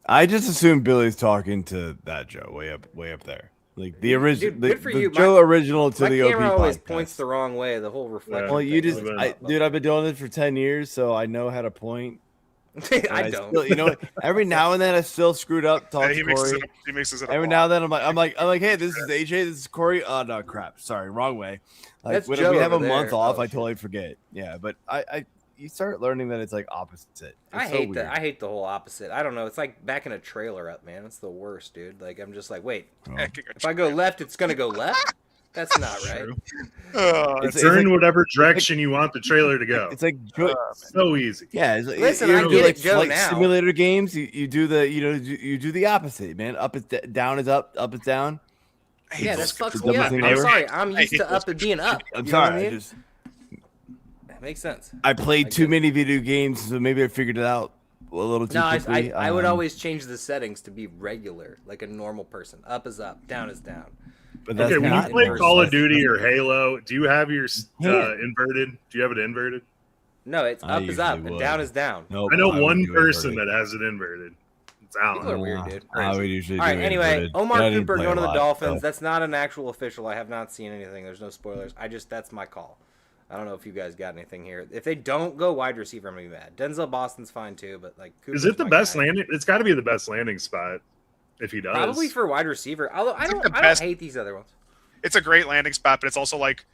I just assume Billy's talking to that Joe way up there, like the original, Dude, good for the you. Joe original to My the OP camera always podcast. points the wrong way. The whole reflection. Well, you thing just, always dude, I've been doing this for 10 years, so I know how to point. And I don't. Still, you know, every now and then I still screwed up. Talk Yeah, to he mixes Corey. it up. He mixes it up. Every a now lot. and then I'm like, hey, this is AJ, this is Corey. Oh no, crap, sorry, wrong way. Like That's when Joe we have a over month there. off, Oh, I shit. totally forget. Yeah, but you start learning that it's like opposite. It's I so hate weird. that. I hate the whole opposite. I don't know. It's like backing a trailer up, man. It's the worst, dude. Like I'm just like, wait, if I go left, it's gonna go left. That's not right. It's Turn like- whatever direction you want the trailer to go. It's like so easy. yeah. It's like, Listen, you I ever get do it, like Joe, flight now. simulator games. You do the you do the opposite, man. Up is down is up is down. Yeah, that those fucks controls. me up. Thing I'm ever. sorry. I'm I used hate to those up and being up. I'm You know what sorry. I mean? That makes sense. I played I too get it. many video games, so maybe I figured it out a little too No, quickly. I would always change the settings to be regular, like a normal person. Up is up, down is down. But that's Okay, when you not play inverse. Call of Duty or Halo, do you have your Yeah. inverted? Do you have it inverted? No, it's I up is up usually and would. down is down. Nope, I know would one do person inverted. that has it inverted. It's People are Alan. weird, dude. I would usually All right. do Anyway, inverted, but Omar I didn't Cooper play going a to the lot, Dolphins. so. That's not an actual official. I have not seen anything. There's no spoilers. That's my call. I don't know if you guys got anything here. If they don't go wide receiver, I'm gonna be mad. Denzel Boston's fine too, but like, Is Cooper's it the my best guy. landing? It's got to be the best landing spot if he does. Probably for wide receiver. Although I It's don't, like the I don't best- hate these other ones. It's a great landing spot, but it's also like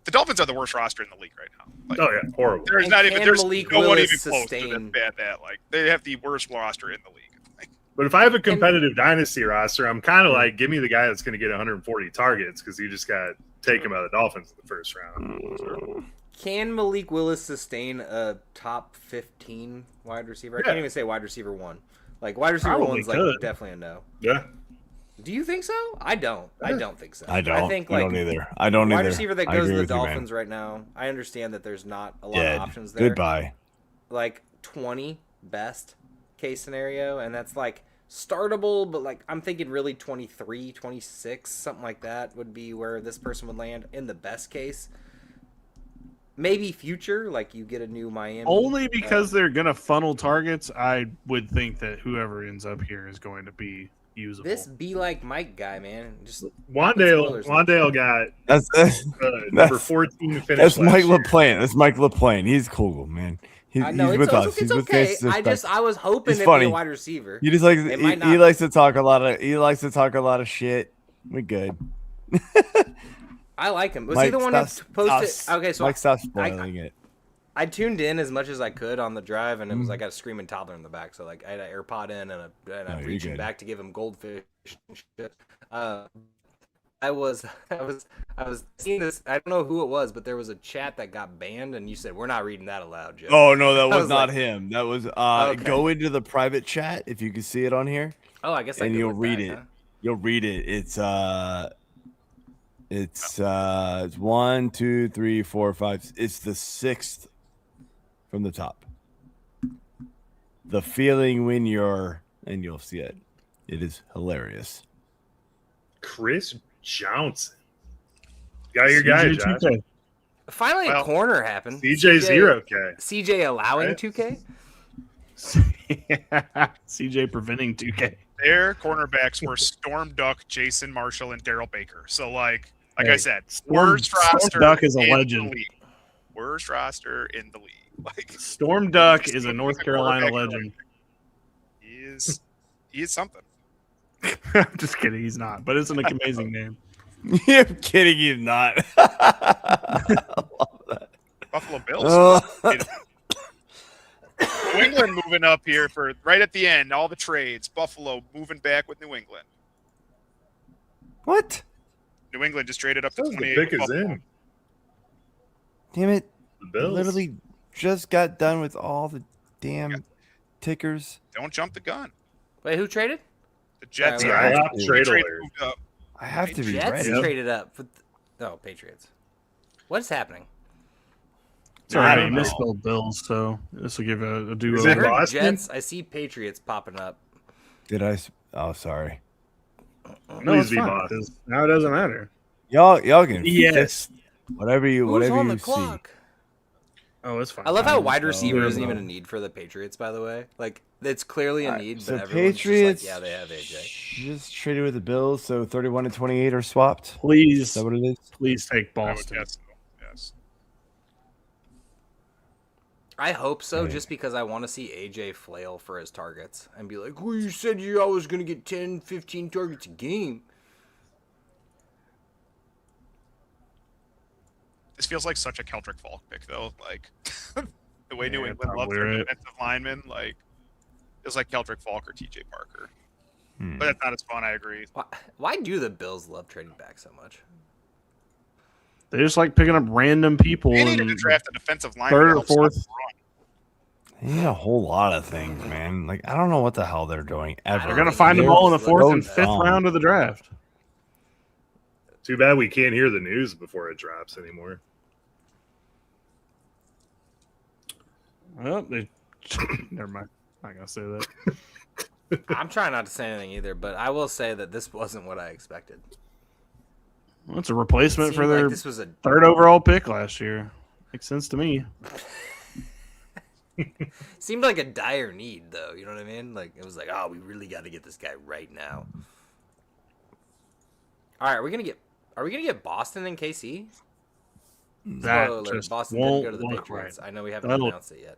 the Dolphins are the worst roster in the league right now. Like, Oh yeah, horrible. there's And not even can there's Malik no one Willis even close to sustain- that. Like they have the worst roster in the league. Like, But if I have a competitive dynasty roster, I'm kind of like, give me the guy that's going to get 140 targets because you just got to take him out of the Dolphins in the first round. Can Malik Willis sustain a top 15 wide receiver? I Yeah. can't even say wide receiver one. Like wide receiver Probably one's like could. definitely a no. Yeah. Do you think so? I don't. I don't think so. I don't. I think like don't either. I don't wide either. receiver that I goes to agree the with you, man. Dolphins right now. I understand that there's not a lot Dead. of options there. Goodbye. Like 20 best case scenario, and that's like startable, but like I'm thinking really 23, 26, something like that would be where this person would land in the best case. Maybe future, like you get a new Miami. Only because they're gonna funnel targets, I would think that whoever ends up here is going to be usable. This be like Mike guy, man. Just Wandale got That's number 14 finish. that's last Mike year. LaPlante. That's Mike LaPlante. He's cool, man. I know He's with us. it's He's with okay. Faces Respect. I was hoping He's it'd funny. be a wide receiver. He just likes It might he not. likes to talk a lot of shit. We good. I like him. Was Mike, he the one who stop- posted? stop- Okay, so Mike, stop spoiling it. I tuned in as much as I could on the drive, and it Mm-hmm. was like I got a screaming toddler in the back. So like I had an AirPod in, and I'm you're reaching good. back to give him goldfish and shit. I was seeing this. I don't know who it was, but there was a chat that got banned, and you said we're not reading that aloud, Joe. Oh no, that I was, was not like- him. That was Okay. go into the private chat if you can see it on here, Oh, I guess I and could you'll look read back, it. huh? You'll read it. It's 1, 2, 3, 4, 5. It's the 6th from the top. The feeling when you're, and you'll see it. It is hilarious. Chris Johnson. Got your guy, Josh. CJ2K. Finally, Well, a corner happened. CJ 0K. CJ allowing Right. 2K. CJ preventing 2K. their cornerbacks were Storm Duck, Jason Marshall, and Daryl Baker. So like I Hey, said, Storm worst roster Duck is a in the legend. league. Worst roster in the league. Like Storm Duck is a North Carolina legend. he is something. I'm just kidding. He's not, but it's an amazing name. You're kidding, he's not. I love that. Buffalo Bills. Oh. New England moving up here for right at the end. All the trades. Buffalo moving back with New England. What? New England just traded up to The 28. pick with is Buffalo. in. Damn it. The I Bills. literally just got done with all the damn tickers. Don't jump the gun. Wait, who traded? The Jets. Yeah, I are have trade trade alert. moved up. I have to be Jets ready. traded up. No, Patriots. What is happening? It's all right. I You don't know. misspelled Bills, so this will give a Is do it I over. heard Boston? Jets. I see Patriots popping up. Did I? Oh, sorry. No, Please it's be fine. Boston. 'Cause now it doesn't matter. Y'all can Yes. fix whatever you Who's on you the clock? Oh, it's fine. I love how I'm wide just- receiver oh, isn't no. even a need for the Patriots. By the way, like it's clearly a need, So but everyone's Patriots, just like, yeah, they have AJ. just traded with the Bills, so 31 and 28 are swapped. Is Please, that what it is? please take I would Boston. guess so. Yes. I hope so, Right. just because I want to see AJ flail for his targets and be like, well, you said I was going to get 10, 15 targets a game. This feels like such a Keldrick Falk pick, though. Like the way New Yeah, England loves probably their right. defensive linemen, like feels like Keldrick Falk or TJ Parker. Hmm. But that's not as fun. I agree. Why do the Bills love trading back so much? They just like picking up random people. They needed to and draft a defensive lineman. third to or help stop fourth. the run. They need a whole lot of things, man. Like I don't know what the hell they're doing ever. They're gonna think find them all in the Bills fourth look and so fifth dumb. round of the draft. Too bad we can't hear the news before it drops anymore. Well, they never mind. I'm not gonna say that. I'm trying not to say anything either, but I will say that this wasn't what I expected. Well, it's a replacement for Seemed their like this was a third overall pick last year. Makes sense to me. seemed like a dire need, though. You know what I mean? Like it was like, oh, we really got to get this guy right now. All right, are we gonna get Boston and KC? That Spoiler alert, just Boston didn't won't go to the look Patriots. right. I know we haven't That'll- announced it yet.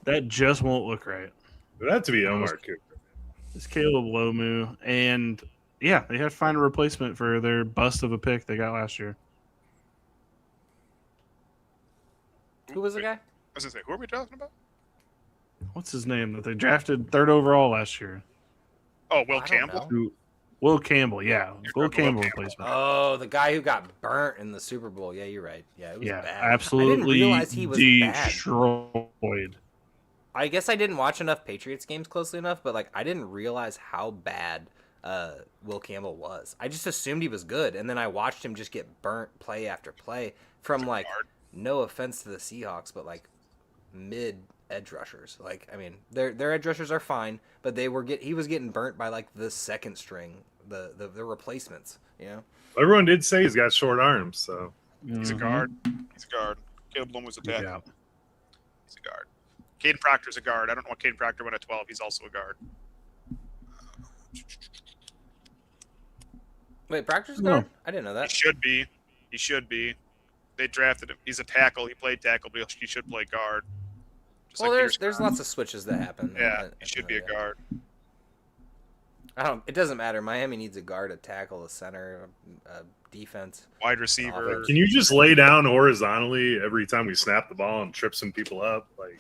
That just won't look right. It would have to be Omar Cooper. It's Caleb Lomu, and yeah, they have to find a replacement for their bust of a pick they got last year. Who was the guy? I was gonna say, who are we talking about? What's his name that they drafted third overall last year? Oh, Will I don't Campbell. know. Will Campbell, yeah, You're Will talking Campbell Will Campbell. replacement. Oh, the guy who got burnt in the Super Bowl. Yeah, you're right. Yeah, it was Yeah, bad. absolutely I didn't realize he was bad. destroyed. I guess I didn't watch enough Patriots games closely enough, but like I didn't realize how bad Will Campbell was. I just assumed he was good, and then I watched him just get burnt play after play from like, no offense to the Seahawks, but like mid edge rushers. Like, I mean, their edge rushers are fine, but he was getting burnt by like the second string, the replacements. You know, Everyone did say he's got short arms, so He's a guard. He's a guard. Caleb Bloom was a tackle. Yeah. He's a guard. Caden Proctor's a guard. I don't know what Caden Proctor went at 12. He's also a guard. wait, Proctor's No. guard? I didn't know He that. should be. He should be. They drafted him. He's a tackle. He played tackle, but he should play guard. Just Well, like there's Peter Scott. lots of switches that happen. Yeah, he should be a guard. It doesn't matter. Miami needs a guard, a tackle, a center, a defense. Wide receiver. can you just lay down horizontally every time we snap the ball and trip some people up? Like,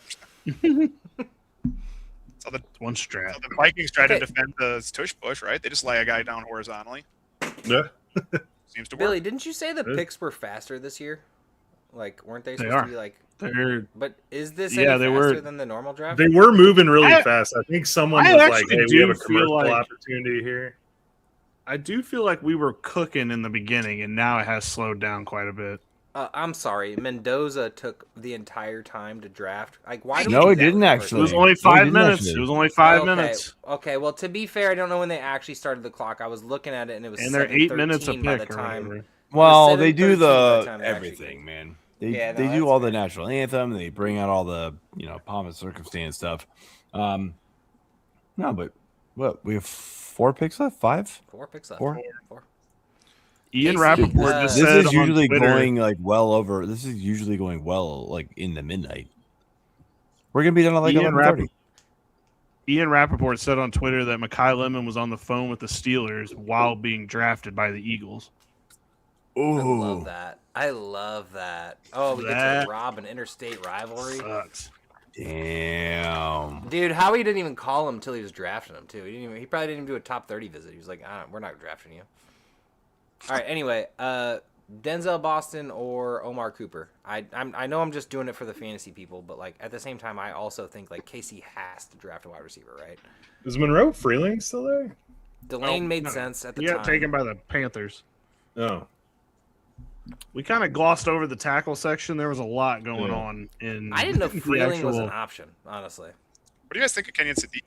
So the, One strap. so the Vikings tried Okay. to defend the tush push, right? They just lay a guy down horizontally. yeah. Seems to work. Billy, didn't you say the Yeah. picks were faster this year? Like, weren't they They supposed are. to be like? They're But is this Yeah, any they faster were- than the normal draft? They were moving really I- fast. I think someone I was like, actually "Hey, we do have a feel commercial like- opportunity here." I do feel like we were cooking in the beginning, and now it has slowed down quite a bit. I'm sorry, Mendoza took the entire time to draft. Like, why? do No, we he do that didn't with the actually. first It was pick? only No, he 5 didn't minutes. actually. It was only 5 Okay, minutes. Okay, well, to be fair, I don't know when they actually started the clock. I was looking at it, and it was And they're 8 minutes a 7:13 by the pick or time. whatever. Well, they do 7:13 by the the time they actually everything, get- man. They Yeah, no, they that's do all the fair. national anthem. They bring out all the pomp and circumstance stuff. No, but what we have 4 picks left, 5. 4 picks left. Four? 4. Ian KC, Rappaport just This said is on usually Twitter, going like well over. This is usually going well like in the midnight. We're gonna be done at like Ian 11:30. Ian Rappaport said on Twitter that Makai Lemon was on the phone with the Steelers while being drafted by the Eagles. Ooh. I love that. I love that. Oh, we get That to rob an interstate rivalry. sucks. Damn. Dude, Howie didn't even call him until he was drafting him too. He probably didn't even do a top 30 visit. He was like, "We're not drafting you." All right. Anyway, Denzel Boston or Omar Cooper. I know I'm just doing it for the fantasy people, but like at the same time, I also think like KC has to draft a wide receiver, right? Is Monroe Freeling still there? Delane made no. sense at the He time. got taken by the Panthers. Oh, We kind of glossed over the tackle section. There was a lot going on in. I didn't know the Freeling was an actual- option, honestly. What do you guys think of Kenyon Sadiq?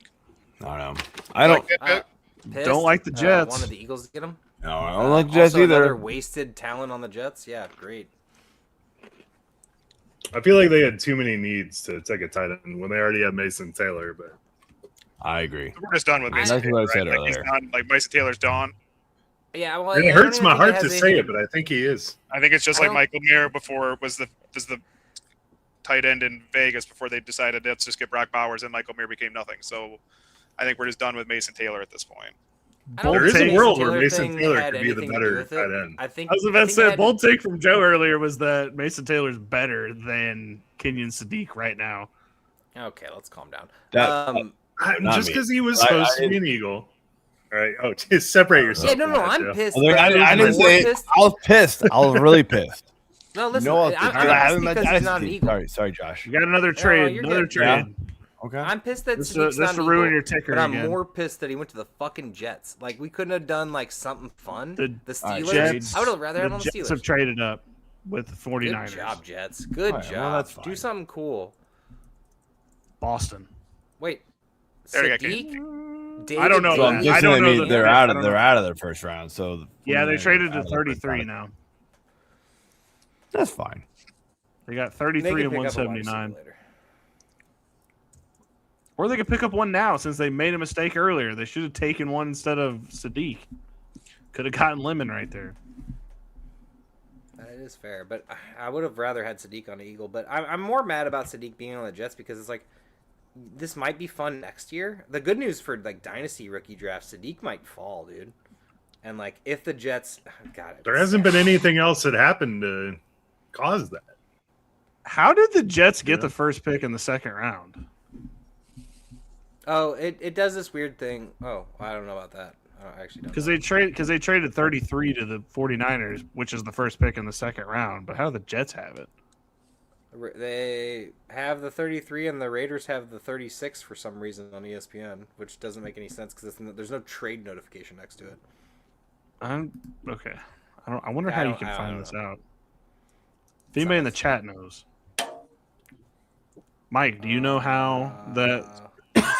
I don't know. I don't. Like that pick? Pissed, Don't like the Jets. Wanted the Eagles to get him. No, I don't like Jets also either. Another wasted talent on the Jets. Yeah, great. I feel like they had too many needs to take a tight end when they already had Mason Taylor. But I agree. We're just done with I- Mason That's what I Taylor, said right? Like, he's earlier. done, like Mason Taylor's done. Yeah, well, and I it don't hurts even my think heart has to say anything- it, but I think he is. I think it's just I like don't- Michael Mayer before was the tight end in Vegas before they decided let's just get Brock Bowers and Michael Mayer became nothing. So I think we're just done with Mason Taylor at this point. I don't There think is a the world Mason where Taylor Mason thing Taylor had could be the anything to better do with it. tight end. I think I was I about to think it say, had- bold take from Joe earlier was that Mason Taylor's better than Kenyon Sadiq right now. Okay, let's calm down. That- Not Just me. because he was I supposed to be didn't- an Eagle. All right. Oh, just separate yourself. Yeah, no, from no, that, I'm Joe. pissed. I, but I I'm didn't more say it. pissed. I was pissed. I was really pissed. No, listen, No, I'm I pissed haven't met because he's not an Dynasty. Eagle. Sorry, Josh. You got another trade. you're Another good. trade. Okay. I'm pissed that This Sadiq's to not an ruin Eagle, your ticker but I'm again. more pissed that he went to the fucking Jets. Like, we couldn't have done, like, something fun. The Steelers? Jets, I would have rather had the on the Jets Steelers. have traded up with the 49ers. Good job, Jets. Good All right, job. well, that's Do fine. something cool. Boston. Wait. There you go, Sadiq? David I don't know So I'm that. Daly? I guessing don't know they that- they're I out of don't they're know. out of their first round. So the Yeah, they 49ers traded are to out of their first 33 round. now. That's fine. They got They 33 can and pick up a wide 179. receiver later. Or they could pick up one now since they made a mistake earlier. They should have taken one instead of Sadiq. Could have gotten Lemon right there. That is fair, but I would have rather had Sadiq on the Eagle. But I'm more mad about Sadiq being on the Jets because it's like this might be fun next year. The good news for like dynasty rookie drafts, Sadiq might fall, dude. And like if the Jets, God, There hasn't been anything else that happened to cause that. How did the Jets get Yeah. the first pick in the second round? Oh, it does this weird thing. Oh, I don't know about that. I actually don't. Because know. they traded 33 to the 49ers, which is the first pick in the second round. But how do the Jets have it? They have the 33 and the Raiders have the 36 for some reason on ESPN, which doesn't make any sense because there's no trade notification next to it. Okay. I wonder I how you don't- can I find don't this know. out. If anybody in the chat knows. Mike, do you know how the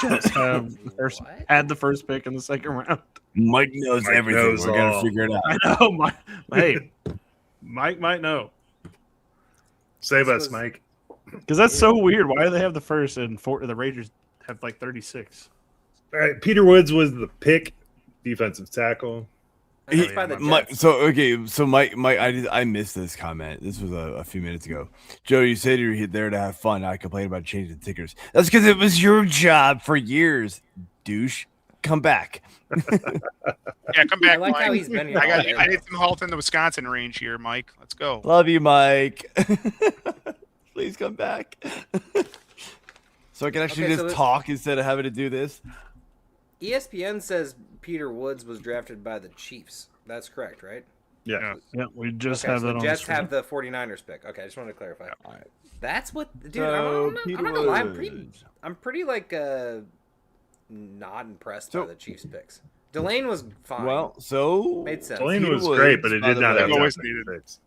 Jets have What? had the first pick in the second round? Mike knows Mike everything. knows We're gonna all. figure it out. I know. Hey, Mike might know. Save This us, was- Mike. Because that's so weird. Why do they have the first and the Raiders have like 36? All right. Peter Woods was the pick, defensive tackle. And that's by the Mike, Jets. so okay, so Mike, I missed this comment. This was a few minutes ago. Joe, you said you were there to have fun. I complained about changing the tickers. That's because it was your job for years, douche. Come back. Yeah, come I back, like Mike. how he's been here. I all day, need though. some halt in the Wisconsin range here, Mike. Let's go. Love you, Mike. Please come back. So I can actually Okay, so just this- talk instead of having to do this. ESPN says Peter Woods was drafted by the Chiefs. That's correct, right? Yeah. Yeah, we just Okay, have so that the on Jets the screen. have the 49ers pick. Okay, I just wanted to clarify. All right. That's what, dude. So, I'm Peter not gonna lie. Woods. I'm pretty like not impressed by So- the Chiefs picks. Delane was fine. Well, so Made sense. Delane Peter was great, but Woods, it by did the not way- have Always that needed. picks.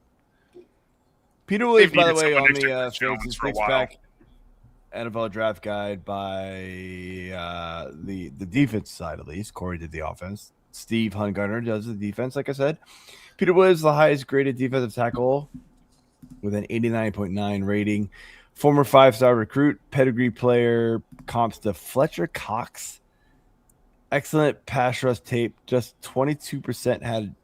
Peter Woods, They've by the needed way, someone on next to the Chris Jones Fantasy for a Six while. Pack NFL Draft Guide by the defense side, at least. Corey did the offense. Steve Hungartner does the defense, like I said. Peter Woods, the highest graded defensive tackle with an 89.9 rating. Former 5-star recruit, pedigree player, comps to Fletcher Cox. Excellent pass rush tape. Just 22% had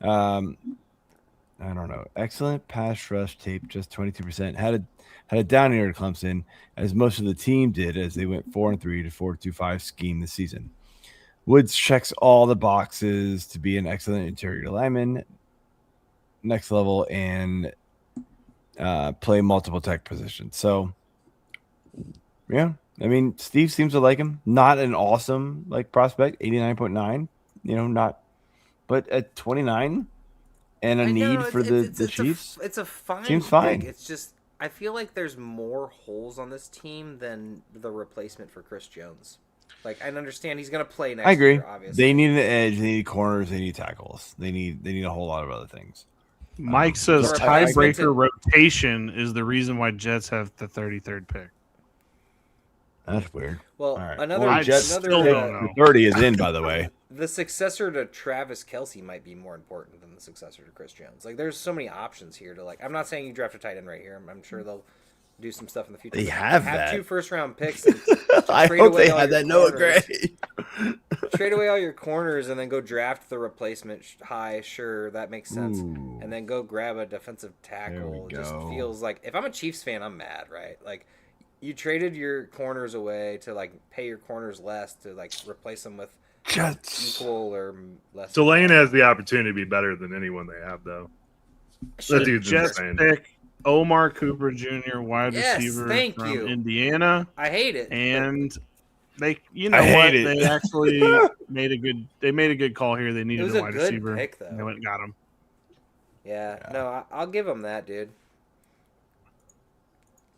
I don't know. Excellent pass rush tape, just 22%. Had a down year to Clemson, as most of the team did, as they went 4-3 to 4-2-5 scheme this season. Woods checks all the boxes to be an excellent interior lineman. next level and play multiple tech positions. So, yeah, I mean, Steve seems to like him. Not an awesome prospect, 89.9. Not, but at 29 and a need for the Chiefs. It's a fine. Seems fine. Pick. It's just I feel like there's more holes on this team than the replacement for Chris Jones. I understand he's going to play next I agree. year, obviously. They need an edge. They need corners. They need tackles. They need a whole lot of other things. Mike says so tiebreaker rotation is the reason why Jets have the 33rd pick. That's weird. Well, all right. another still don't know. 30 is in, by the way. The successor to Travis Kelce might be more important than the successor to Chris Jones. There's so many options here to I'm not saying you draft a tight end right here. I'm sure they'll do some stuff in the future. They have that. 2 first-round picks. And I hope they had that. Noah Gray. Trade away all your corners and then go draft the replacement high. Sure, that makes sense. Ooh. And then go grab a defensive tackle. It just feels like if I'm a Chiefs fan, I'm mad, right? You traded your corners away to pay your corners less to replace them with Jets equal or less. Delane has the opportunity to be better than anyone they have, though. That dude's Jets insane. pick Omar Cooper Jr., wide receiver from Indiana. I hate it. And they, hate it. They actually made a good call here. They needed was a a wide good receiver. pick, though. And they went and got him. Yeah, no, I'll give them that, dude.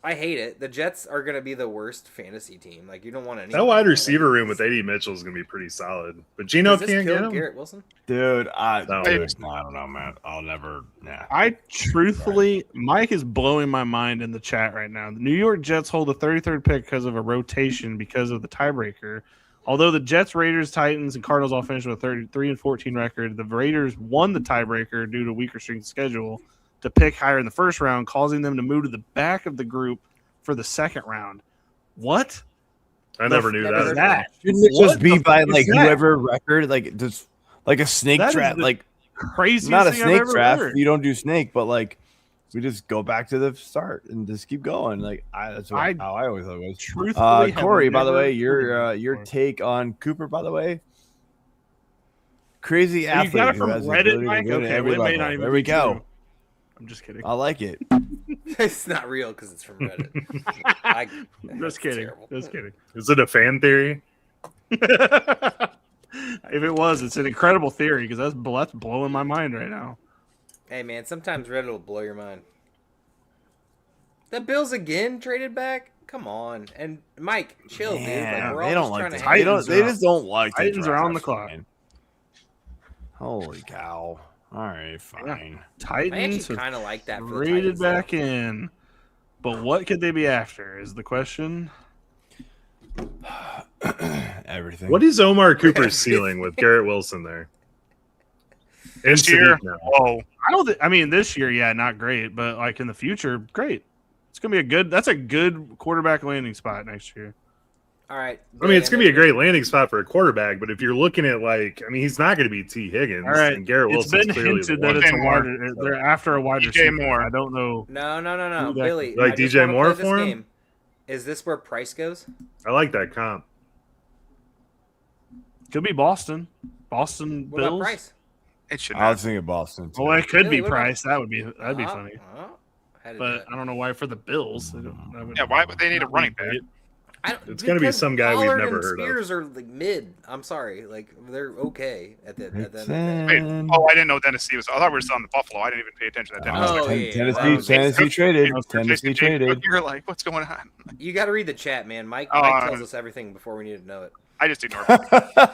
I hate it. The Jets are going to be the worst fantasy team. You don't want any. That wide receiver room with AD Mitchell is going to be pretty solid. But Geno can't get him. Garrett Wilson? Dude, I No. don't know, man. I'll never. Nah. I truthfully, Mike is blowing my mind in the chat right now. The New York Jets hold the 33rd pick because of a rotation because of the tiebreaker. Although the Jets, Raiders, Titans, and Cardinals all finished with a 33-14 record, the Raiders won the tiebreaker due to weaker strength schedule to pick higher in the first round, causing them to move to the back of the group for the second round. What? I never knew What is that. that? Shouldn't it just What be the by fuck is that? whoever record, just a snake That is draft, the craziest not a thing I've snake ever draft. heard. You don't do snake, but we just go back to the start and just keep going. That's how I always thought it was. Truthfully, have Corey, by the never way, heard of it your before. take on Cooper, by the way, crazy You athlete. got it who from has the Reddit, ability to Mike? win at Okay, every well, it may level. not even There we be go. true. I'm just kidding. I like it. It's not real because it's from Reddit. Just kidding. Terrible. Just kidding. Is it a fan theory? If it was, it's an incredible theory because that's blowing my mind right now. Hey, man, sometimes Reddit will blow your mind. The Bills again traded back? Come on. And Mike, chill, dude. We're all they just don't like trying the to Titans They are just don't like the Titans are draft, on the that's clock. fine. Holy cow. All right, fine. I Titans actually have kind of like that for the traded Titans, back though. in. But what could they be after is the question. Everything. What is Omar Cooper's ceiling with Garrett Wilson there? And This year, Sadiq now. whoa. I mean, this year, yeah, not great, but in the future, great. It's gonna be that's a good quarterback landing spot next year. All right. I mean, it's going to be a great landing spot for a quarterback, but if you're looking at he's not going to be T. Higgins. All right, And Garrett it's Wilson's been clearly hinted the that one. it's a DJ wide. They're after a wide DJ receiver. Moore. I don't know. No. Who that- Billy, Like I just DJ wanna Moore play this for him? game. Is this where price goes? I like that comp. Could be Boston. Boston What about Bills. price? It should I not. was thinking Boston. Too. Oh, it could Billy, be what about- Price. That'd be funny. How did But that- I don't know why for the Bills. That would Yeah, why would they need a running back? It's gonna be because some guy we've Pollard never and heard of. Spears are mid. I'm sorry, they're okay at the end of the day. Wait, I didn't know Tennessee was. I thought we were still on the Buffalo. I didn't even pay attention to that. Oh, Tennessee. yeah, that was- Tennessee traded. Tennessee Jason traded. Cook, You're like, what's going on? You got to read the chat, man. Mike Oh, tells us everything before we need to know it. I just ignored it.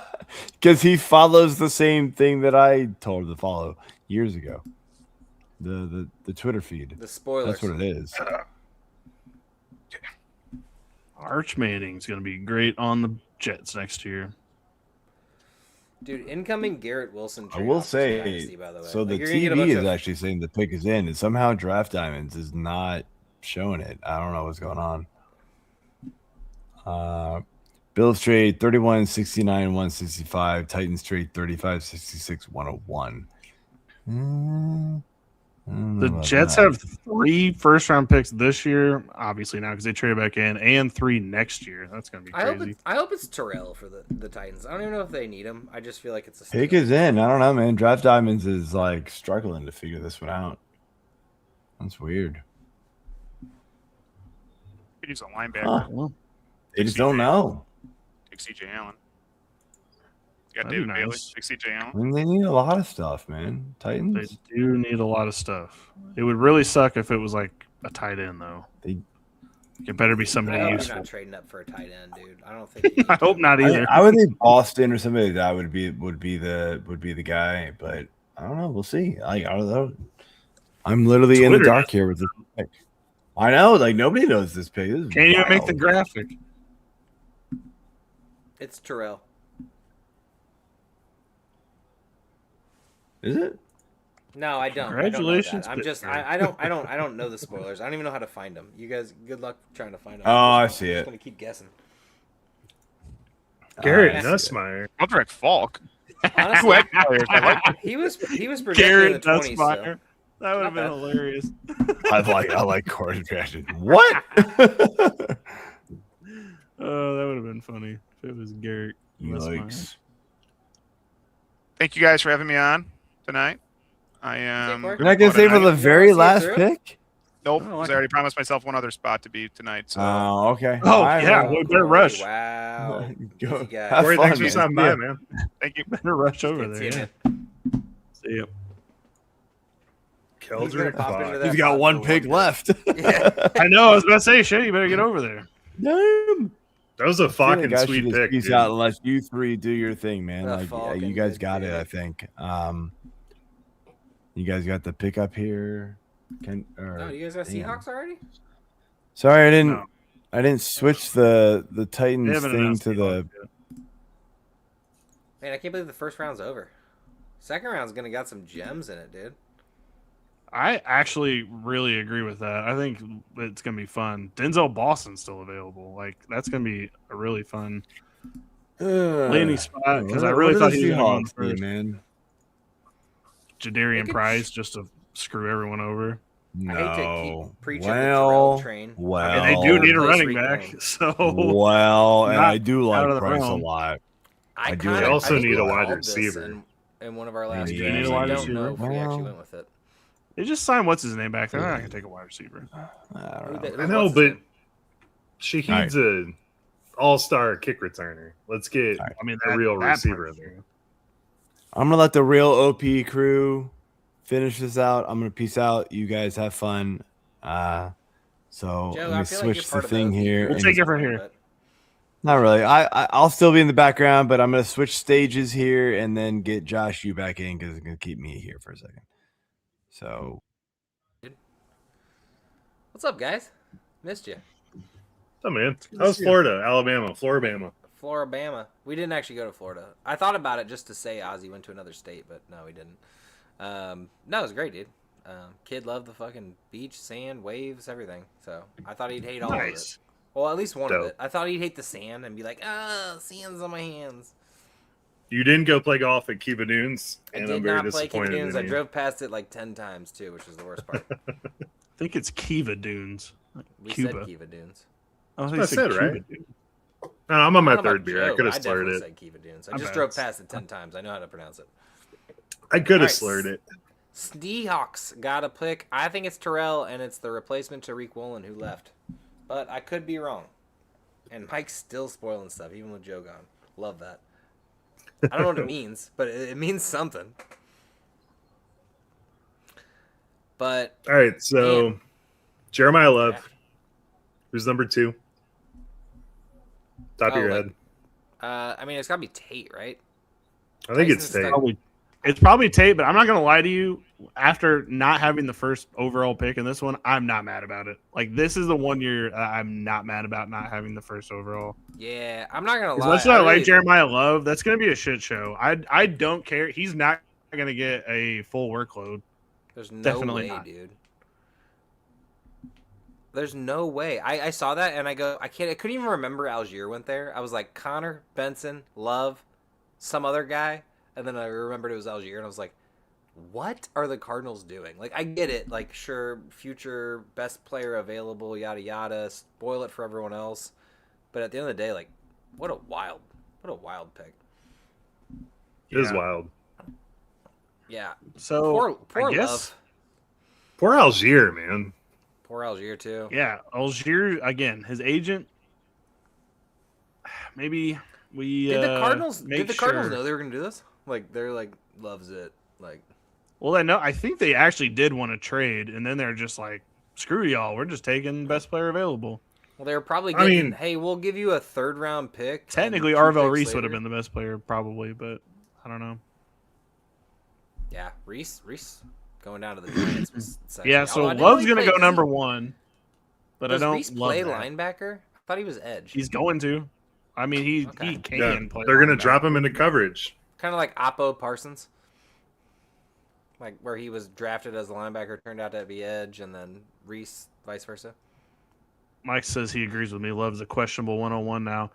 Because he follows the same thing that I told him to follow years ago. The Twitter feed. The spoilers. That's what it is. Arch Manning's going to be great on the Jets next year. Dude, incoming Garrett Wilson. I trade will offers say, dynasty, by the way. so the you're gonna get a TV bunch is of- actually saying the pick is in, and somehow Draft Diamonds is not showing it. I don't know what's going on. Bills trade 31, 69, 165. Titans trade 35, 66, 101. The Jets have 3 first-round picks this year, obviously now because they traded back in, and 3 next year. That's going to be crazy. I hope it's Terrell for the Titans. I don't even know if they need him. I just feel like it's a Pick steal. is in. I don't know, man. Draft Diamonds is like struggling to figure this one out. That's weird. Could use a linebacker. Huh. They just don't know. Take C.J. Allen. You got That'd David be Bailey. nice. Take C.J. I Allen. mean, they need a lot of stuff, man. They Titans. do need a lot of stuff. It would really suck if it was like a tight end, though. It better be I somebody hope you're useful. not trading up for a tight end, dude. I don't think. you I need hope to. not either. I would think Boston or somebody like that would be the guy, but I don't know. We'll see. I don't know. I'm literally in the Twitter dark here with this pick. I know, like nobody knows this pick. This is Can't even make wild. the graphic. It's Terrell. Is it? No, I don't. Congratulations, I don't know that. I'm just. Pittsburgh. I don't know the spoilers. I don't even know how to find them. You guys, good luck trying to find them. Oh, I I'm see just it. gonna keep guessing. Garrett I see it. Nussmeier. Roderick Falk. Honestly, Who had players I like? he was projected Garrett in the 20s. Nussmeier. So. That would have been Not bad. hilarious. I like Corey Drafted. What? Oh, that would have been funny if it was Garrett Nussmeier. Yikes. Thank you guys for having me on tonight. I am. You're You're not gonna say for the You very wanna see it last through? pick? Nope. I don't 'Cause like I already promised myself one other spot to be tonight. So Oh, okay. Oh, All right, yeah. well, we better rush. Wow. Go. Easy guy. Have Corey, fun, thanks for man. stopping Yeah. by, man. thank you. Better rush over Good there. seeing Yeah. you. See ya. He's gonna Keldrick pop into Fox. that He's got pod one for pick pick. left. Yeah. I know. I was about to say, shit, you better get over there. Damn. That was a fucking Guys sweet should just pick. peace Dude. out and let you three do your thing, man. The Like Falcon you guys did got it, good. I think. You guys got the pickup here. No, you guys got damn. Seahawks already? Sorry, No. I didn't switch the They Titans haven't thing announced to the the. Hawks yet. Man, I can't believe the first round's over. Second round's gonna got some gems in it, dude. I actually really agree with that. I think it's gonna be fun. Denzel Boston's still available. Like that's gonna be a really fun landing spot because I really thought he was gonna go in Seahawks first. do, man. Jadarian They could- Price just to screw everyone over. No. I hate to keep preaching the Terrell train. Well, I mean, they do need a Replace running Reed back, Graham. so Well, and Not I do out like of the Price a realm. lot. I do kinda- like also think need a we wide called this receiver. in one of our last They games. need a I wide don't know if receiver. we actually Well- went with it. they just signed what's his name back there. They're not gonna take a wide receiver. I don't know. Who- I know, what's his but name? Shaheed's a all-star kick returner. Let's get All right. I mean, a real that receiver part's in there. true. I'm gonna let the real OP crew finish this out. I'm gonna peace out. You guys have fun. So Joe, let I me feel like you're switch the part of thing the here. We'll and- take it from here. But Not really. I'll still be in the background, but I'm gonna switch stages here and then get Josh you back in because it's gonna keep me here for a second. So what's up, guys? Missed you. Oh man, how's Florida, Alabama, Floribama? Floribama. We didn't actually go to Florida. I thought about it just to say Ozzy went to another state, but no, we didn't. No, it was great, dude. Kid loved the fucking beach, sand, waves, everything. So I thought he'd hate all of it. Nice. Well, at least one of Dope. it. I thought he'd hate the sand and be like, sand's on my hands. You didn't go play golf at Kiva Dunes, I and did I'm very not play Kiva disappointed Dunes. in I you. drove past it like 10 times, too, which was the worst part. I think it's Kiva Dunes. We Cuba. said Kiva Dunes. I think That's you said what I said, Cuba right? Dunes. No, I'm on I my don't know third about beer. I Joe, could but have slurred definitely it. said Kiva Dunes. I My just bad. drove past it 10 times. I know how to pronounce it. I could have Alright. slurred it. Seahawks got a pick. I think it's Terrell, and it's the replacement to Tariq Woolen who left. But I could be wrong. And Mike's still spoiling stuff, even with Joe gone. Love that. I don't know what it means, but it means something. But All right, so Man. Jeremiyah Love, who's number 2? Top of your like, head. I mean, it's got to be Tate, right? I think it's Tyson's Tate. It's probably Tate, but I'm not gonna lie to you. After not having the first overall pick in this one, I'm not mad about it. Like this is the one year I'm not mad about not having the first overall. Yeah, I'm not gonna As lie. much as I like really- Jeremiyah Love, that's gonna be a shit show. I don't care. He's not gonna get a full workload. There's no Definitely way, not. dude. There's no way. I saw that and I go, I couldn't even remember Algier went there. I was like Connor, Benson, Love, some other guy, and then I remembered it was Algier, and I was like, what are the Cardinals doing? Like, I get it. Like, sure, future best player available, yada yada. Spoil it for everyone else. But at the end of the day, like, what a wild pick. It is wild. Yeah. So poor I guess, Love. Poor Algier, man. Poor Algier too. Yeah, Algier again. His agent. Maybe we Did the Cardinals sure. know they were gonna do this? Like, they're like, loves it. Like, Well, I think they actually did want to trade, and then they're just like, screw y'all, we're just taking best player available. well, they were probably getting, hey, we'll give you a 3rd round pick. Technically, Arvell Reese would have been the best player, probably, but I don't know. Yeah, Reese going down to the Giants was sexy. Yeah, so I didn't Love's know he going to go played- number 1, but I Does don't Reese love play that. linebacker? I thought he was edge. He's going to. I mean, he Okay. can Yeah, play. they're going to linebacker. drop him into coverage. Kind of like Oppo Parsons. Like, where he was drafted as a linebacker, turned out to be edge, and then Reese, vice versa. Mike says he agrees with me. Love's a questionable 101 now.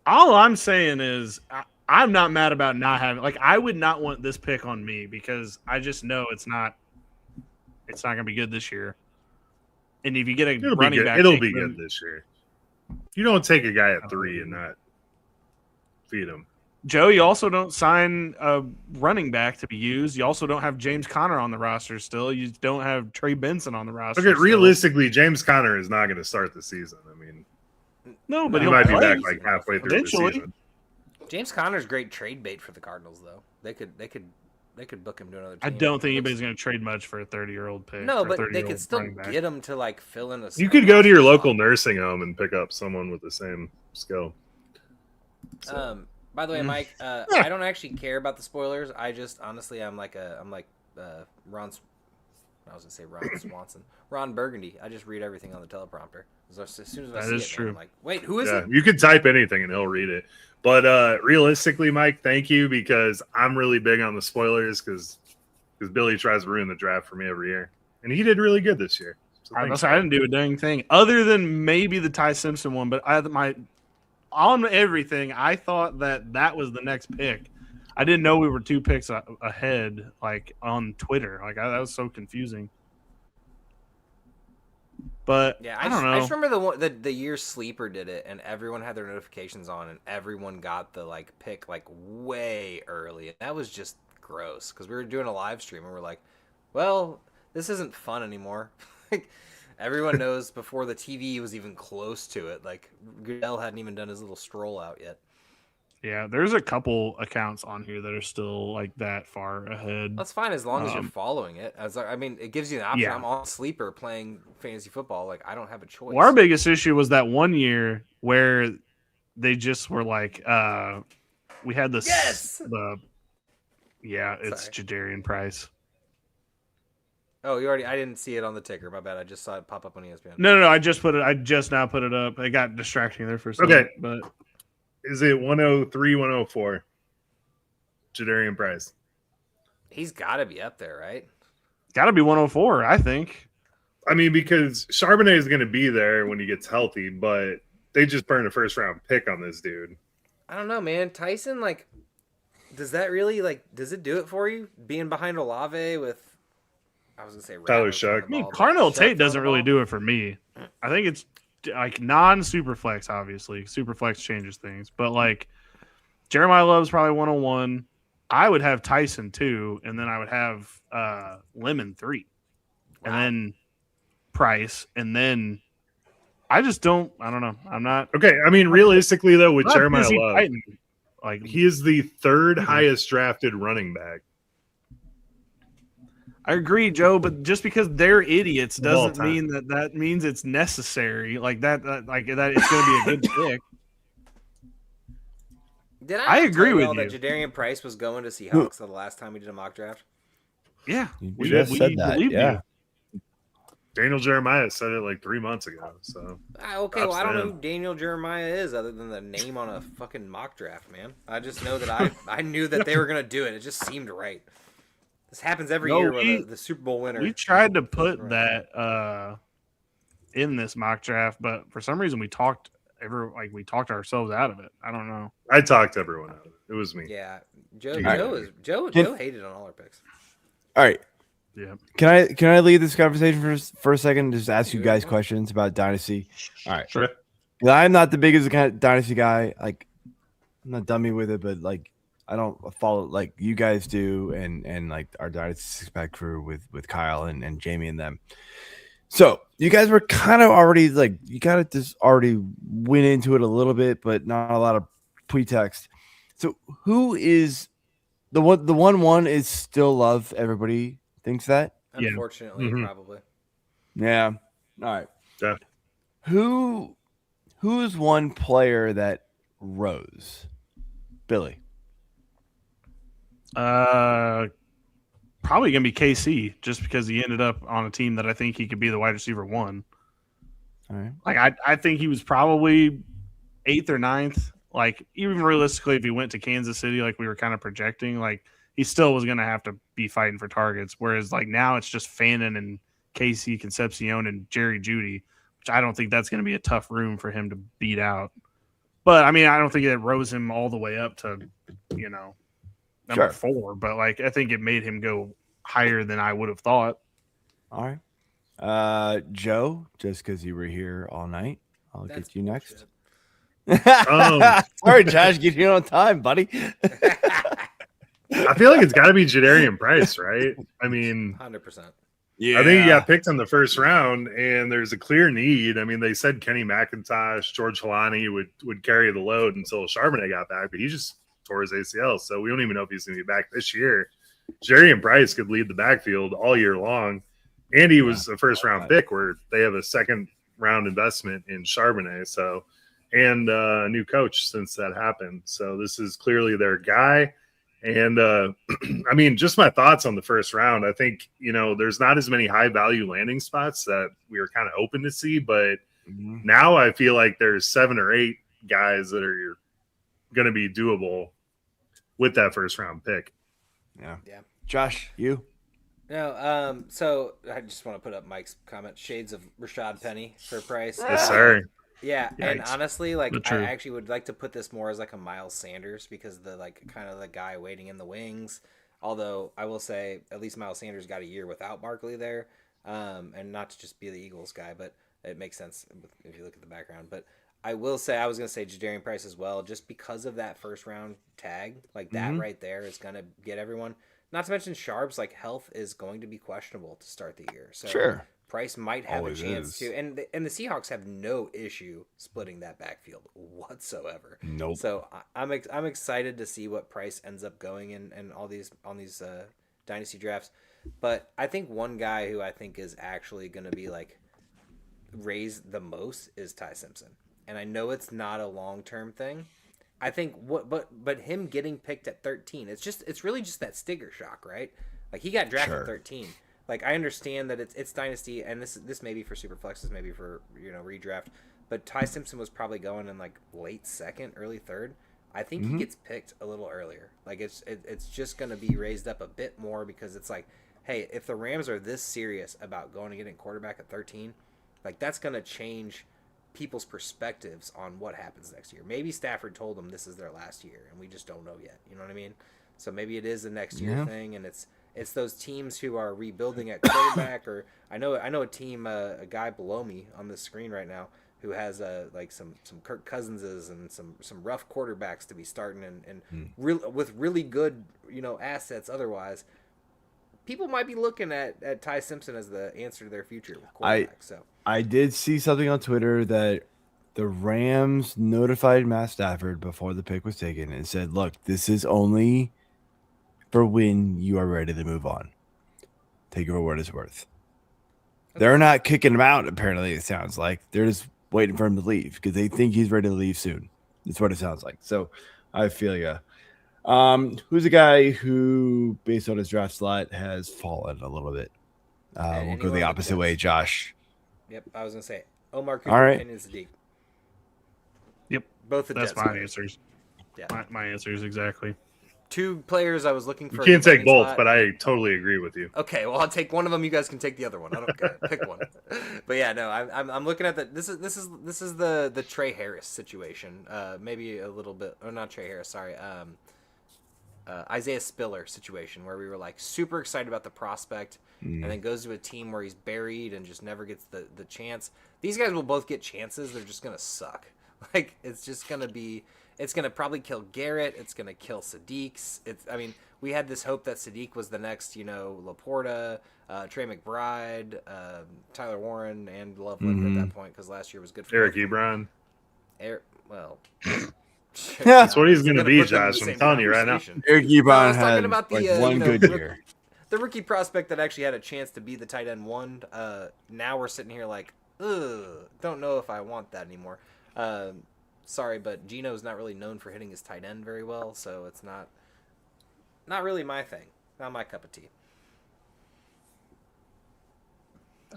All I'm saying is I'm not mad about not having, like, I would not want this pick on me because I just know it's not going to be good this year. And if you get a It'll be running good. back, It'll be good this year. You don't take a guy at 3 and not feed him. Joe, you also don't sign a running back to be used. You also don't have James Conner on the roster still. You don't have Trey Benson on the roster. Okay, still. realistically, James Conner is not going to start the season. I mean, No, but he he'll might be play. back like halfway through the Eventually. season. James Conner's great trade bait for the Cardinals, though. They could book him to another team. I don't think anybody's going to trade much for a 30-year-old pick. No, or but they 30-year-old could still running back. get him to like fill in a. You could go to your local nursing home and pick up someone with the same skill. So, By the way, Mike, I don't actually care about the spoilers. I just honestly, I'm like Ron. I was gonna say Ron Swanson, Ron Burgundy. I just read everything on the teleprompter. So as soon as I see is it, true. I'm like, wait, who is yeah, it? you could type anything and he'll read it. But realistically, Mike, thank you because I'm really big on the spoilers because Billy tries to ruin the draft for me every year, and he did really good this year. So I thanks, didn't do a dang thing other than maybe the Ty Simpson one, but on everything, I thought that was the next pick. I didn't know we were 2 picks ahead, like on Twitter. Like that was so confusing. But Yeah, I don't know. I just remember the year Sleeper did it, and everyone had their notifications on, and everyone got the like pick like way early, and that was just gross because we were doing a live stream and we're like, well, this isn't fun anymore. Like everyone knows before the TV was even close to it. Like Goodell hadn't even done his little stroll out yet. Yeah, there's a couple accounts on here that are still like that far ahead. That's fine as long as you're following it. I mean, it gives you an option. Yeah. I'm on Sleeper playing fantasy football. Like I don't have a choice. Well, our biggest issue was that one year where they just were like, we had this. Yes! It's Sorry. Jadarian Price. Oh, you already? I didn't see it on the ticker. My bad. I just saw it pop up on ESPN. No. I just now put it up. It got distracting there for a second. Okay. But Is it 103, 104? Jadarian Price. He's got to be up there, right? got to be 104, I think. I mean, because Charbonnet is going to be there when he gets healthy, but they just burned a first-round pick on this dude. I don't know, man. Tyson, like, does that really, like, does it do it for you? Being behind Olave with, I was going to say, Tyler Rabbit Shuck. throwing I the mean, ball, but Carnell Shuck Tate doesn't throwing the really ball? do it for me. I think it's like non-super flex, obviously. Super flex changes things. But, like, Jeremiyah Love's probably 101. I would have Tyson 2, and then I would have Lemon 3. And then Price, and then I just don't. I don't know. I'm not. Okay, I mean, realistically, though, with not Jeremiah busy Love, fighting. Like he is the third highest drafted running back. I agree, Joe, but just because they're idiots Of all doesn't time. mean that means it's necessary. Like that it's going to be a good pick. Did I I agree tell with y'all that you. Jadarian Price was going to Seahawks the last time we did a mock draft? Yeah, You just said that. believe Yeah. you. Daniel Jeremiah said it like 3 months ago. So Okay, well, I don't know Props to who Daniel Jeremiah is other than the name on a fucking mock draft, man. I just know that I knew that they were going to do it. It just seemed right. This happens every No, year we- with the Super Bowl winner. We tried to put that in this mock draft, but for some reason we talked ourselves out of it. I don't know. I talked everyone out of it. It was me. Yeah, Joe All right. Joe hated on all our picks. All right. Yeah. Can I lead this conversation for a second? Just ask you guys questions about Dynasty. All right. Sure. I'm not the biggest kind of Dynasty guy. Like, I'm not dummy with it, but like, I don't follow like you guys do, and like our Dynasty 6-pack crew with Kyle and Jamie and them. So you guys were kind of already like you kind of just already went into it a little bit, but not a lot of pretext. So who is the one? The 1-1 is still Love. Everybody thinks that. Unfortunately, Mhm. probably. Yeah. All right. Yeah. Who is one player that rose? Billy. Probably gonna be KC, just because he ended up on a team that I think he could be the wide receiver 1. All right. Like I think he was probably 8th or 9th. Like even realistically, if he went to Kansas City, like we were kind of projecting, like he still was gonna have to be fighting for targets. Whereas like now it's just Fannin and KC Concepcion and Jerry Jeudy, which I don't think that's gonna be a tough room for him to beat out. But I mean, I don't think it rose him all the way up to, number 4. But like I think it made him go higher than I would have thought. All right. Joe, just because you were here all night, I'll get you next. Sorry, Josh, get here on time, buddy. I feel like it's got to be Jadarian Price, right? I mean, 100%. Yeah. I think he got picked in the first round, and there's a clear need. I mean, they said Kenny McIntosh, George Halani would carry the load until Charbonnet got back, but he just tore his ACL, so we don't even know if he's going to be back this year. Jadarian Price could lead the backfield all year long, and he was a first-round pick where they have a second-round investment in Charbonnet, so and a new coach since that happened. So this is clearly their guy. And I mean, just my thoughts on the first round. I think, there's not as many high value landing spots that we were kind of hoping to see, but now I feel like there's 7 or 8 guys that are going to be doable with that first round pick. Yeah. Josh, you? No, so I just want to put up Mike's comment. Shades of Rashad Penny for Price. Yes, sir. Yeah, and Yikes. honestly, like I True. actually would like to put this more as like a Miles Sanders because the like kind of the guy waiting in the wings. Although I will say at least Miles Sanders got a year without Barkley there, and not to just be the Eagles guy, but it makes sense if you look at the background. But I will say I was gonna say Jadarian Price as well, just because of that first round tag, like that right there is gonna get everyone. Not to mention Sharp's like health is going to be questionable to start the year, so Sure. Price might have Always a chance is. to, and the Seahawks have no issue splitting that backfield whatsoever. Nope. So I'm excited to see what Price ends up going in all these dynasty drafts. But I think one guy who I think is actually going to be like raised the most is Ty Simpson, and I know it's not a long term thing. I think but him getting picked at 13, it's really just that sticker shock, right? Like he got drafted at 13. Like I understand that it's dynasty, and this may be for super flexes, maybe for redraft. But Ty Simpson was probably going in like late second, early third. I think he gets picked a little earlier. Like it's just going to be raised up a bit more because it's like, hey, if the Rams are this serious about going and getting quarterback at 13, like that's going to change people's perspectives on what happens next year. Maybe Stafford told them this is their last year, and we just don't know yet. You know what I mean? So maybe it is the next year thing, and it's those teams who are rebuilding at quarterback, or I know a team, a guy below me on the screen right now who has like some Kirk Cousinses and some rough quarterbacks to be starting and with really good assets. Otherwise, people might be looking at Ty Simpson as the answer to their future with quarterback. I did see something on Twitter that the Rams notified Matt Stafford before the pick was taken and said, "Look, this is only for when you are ready to move on. Take it for what it's worth." They're not kicking him out, apparently, it sounds like. They're just waiting for him to leave because they think he's ready to leave soon. That's what it sounds like. So I feel ya. Who's a guy who, based on his draft slot, has fallen a little bit? We'll go the opposite way, Josh. Yep, I was going to say Omar Cooper, All right. Kenyon Sadiq. Yep. Both the That's Jets my players. answers. Yeah. My answers exactly. Two players I was looking for. You can't in the take both, spot. but I totally agree with you. Okay, well I'll take one of them. You guys can take the other one. I don't care. Pick one. But yeah, no, I'm looking at the this is the Trey Harris situation. Maybe a little bit, or not Trey Harris. Sorry. Isaiah Spiller situation where we were like super excited about the prospect and then goes to a team where he's buried and just never gets the chance. These guys will both get chances. They're just going to suck. Like, it's just going to be, it's going to probably kill Garrett. It's going to kill Sadiq's. We had this hope that Sadiq was the next, Laporta, Trey McBride, Tyler Warren, and Loveland at that point because last year was good for Eric Ebron. Well, that's what he's going to be, Josh. I'm telling you right now. Eric Ebron had about one good year. The rookie prospect that actually had a chance to be the tight end one. Now we're sitting here like, don't know if I want that anymore. Sorry, but Gino's not really known for hitting his tight end very well, so it's not really my thing. Not my cup of tea.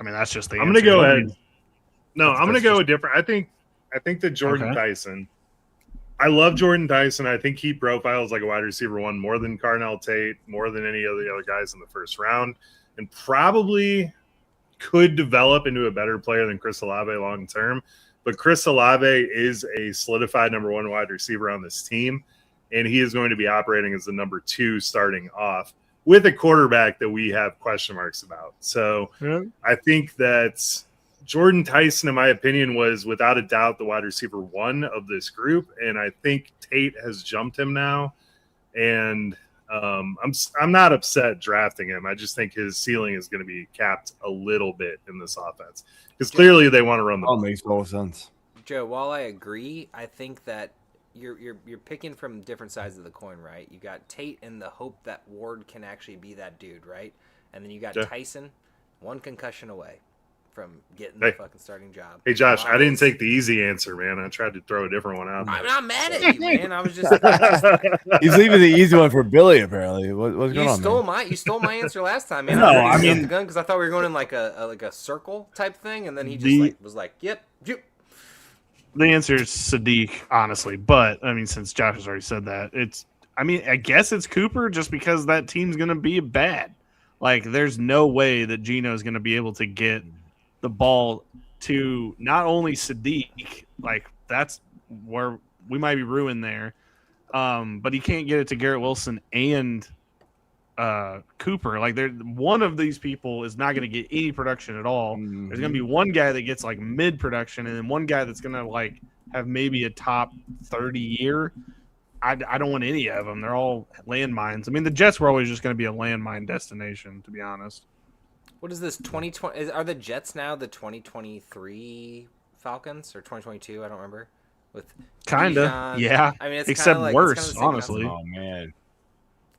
I mean, that's just the I'm going to go ahead. No, That's I'm going to go just- a different. I think that Jordan Okay. Tyson. I love Jordan Tyson. I think he profiles like a wide receiver one more than Carnell Tate, more than any of the other guys in the first round, and probably could develop into a better player than Chris Olave long term. But Chris Olave is a solidified number one wide receiver on this team, and he is going to be operating as the number 2 starting off with a quarterback that we have question marks about. So I think that Jordan Tyson, in my opinion, was without a doubt the wide receiver 1 of this group, and I think Tate has jumped him now. And I'm not upset drafting him. I just think his ceiling is going to be capped a little bit in this offense because clearly they want to run the ball. Makes total sense. Joe, while I agree, I think that you're picking from different sides of the coin, right? You got Tate in the hope that Ward can actually be that dude, right? And then you got Tyson, one concussion away from getting the fucking starting job. Hey, Josh, I didn't take the easy answer, man. I tried to throw a different one out. I'm not mad at you, man. I was just He's leaving the easy one for Billy, apparently. What's going on, man? You stole my answer last time, man. No, I I mean- the gun because I thought we were going in like a circle type thing, and then he just was like, "Yep." The answer is Sadiq, honestly. But I mean, since Josh has already said that, I guess it's Cooper just because that team's going to be bad. Like, there's no way that Gino's going to be able to get the ball to not only Sadiq, like that's where we might be ruined there. But he can't get it to Garrett Wilson and Cooper. Like, one of these people is not going to get any production at all. There's going to be one guy that gets like mid production, and then one guy that's going to like have maybe a top 30 year. I don't want any of them. They're all landmines. I mean, the Jets were always just going to be a landmine destination, to be honest. What is this 2020? Are the Jets now the 2023 Falcons or 2022? I don't remember. With Kinda, Bijan. yeah. I mean, it's Except kinda like, worse, it's kinda the same honestly. concept. Oh, man.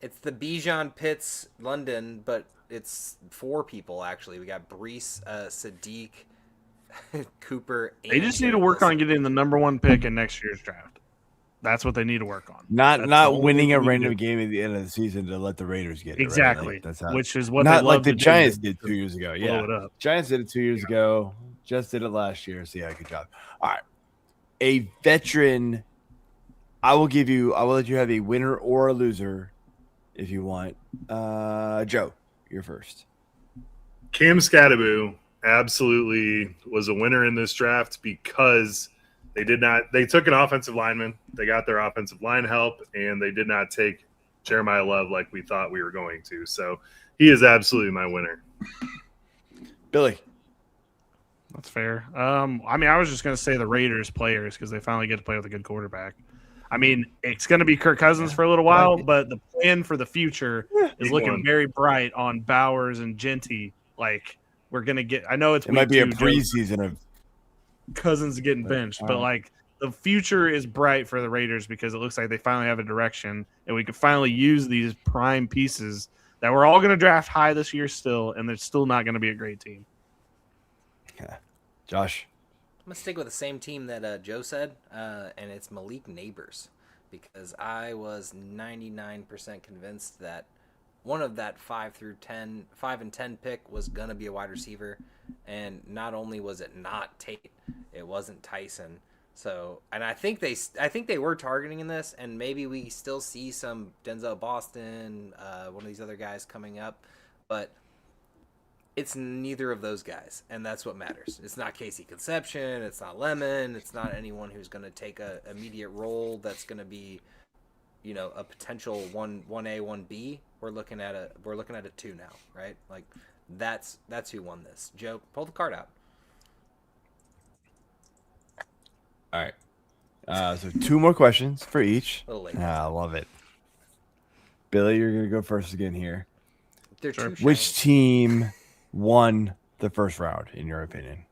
It's the Bijan Pitts London, but it's 4 people actually. We got Reese, Sadiq, Cooper. They just need to work on getting the number 1 pick in next year's draft. That's what they need to work on. That's the Not only winning a thing we random do. game at the end of the season to let the Raiders get it. Exactly. Right? Like, that's how, Which is what not they like love the to do. Giants did 2 years ago. Blow Yeah, it up. Giants did it 2 years ago. Just did it last year. So yeah, good job. All right, a veteran. I will let you have a winner or a loser if you want. Joe, you're first. Cam Scattaboo absolutely was a winner in this draft because they took an offensive lineman. They got their offensive line help, and they did not take Jeremiyah Love like we thought we were going to. So he is absolutely my winner. Billy. That's fair. I mean, I was just going to say the Raiders players because they finally get to play with a good quarterback. I mean, it's going to be Kirk Cousins for a little while, but the plan for the future is looking very bright on Bowers and Genty. Like, we're going to get – I know it's It might be a week 2, preseason of Cousins getting benched, but like the future is bright for the Raiders because it looks like they finally have a direction, and we can finally use these prime pieces that we're all going to draft high this year still, and they're still not going to be a great team. Yeah. Josh. I'm gonna stick with the same team that Joe said, and it's Malik Neighbors, because I was 99% convinced that one of that 5 and 10 pick was gonna be a wide receiver, and not only was it not Tate, it wasn't Tyson. So, and I think they were targeting in this, and maybe we still see some Denzel Boston, one of these other guys coming up, but it's neither of those guys, and that's what matters. It's not KC Concepcion, it's not Lemon, it's not anyone who's going to take a immediate role that's going to be a potential 1A, 1B, we're looking at a 2 now, right? Like that's who won this. Joe, pull the card out. All right. So 2 more questions for each. A little late. I love it. Billy, you're gonna go first again here. They're too Which team won the first round, in your opinion?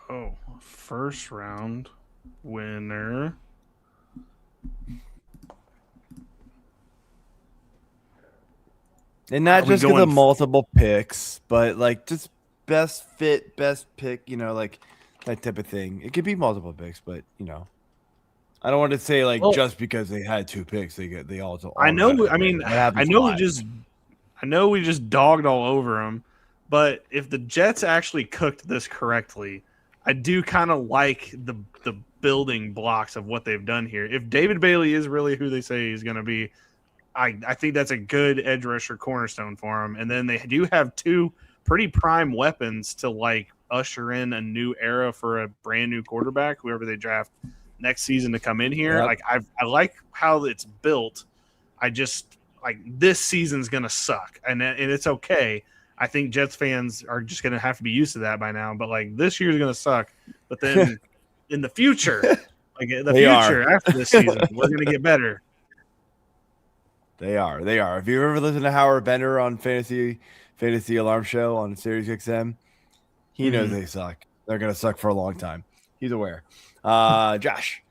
Oh, first round winner. And not Are we just because going of multiple picks, but like just best fit, best pick, like that type of thing. It could be multiple picks, but I don't want to say like just because they had 2 picks, they all. I know. I mean, That happens I know a lot. we just dogged all over them. But if the Jets actually cooked this correctly, I do kind of like the building blocks of what they've done here. If David Bailey is really who they say he's going to be, I think that's a good edge rusher cornerstone for them. And then they do have 2 pretty prime weapons to like usher in a new era for a brand new quarterback, whoever they draft next season to come in here. Yep. Like I like how it's built. I just like this season's going to suck and it's okay. I think Jets fans are just going to have to be used to that by now. But like this year's going to suck. But then in the future, after this season, we're going to get better. They are. If you ever listen to Howard Bender on Fantasy Alarm Show on Sirius XM, he knows they suck. They're going to suck for a long time. He's aware. Josh.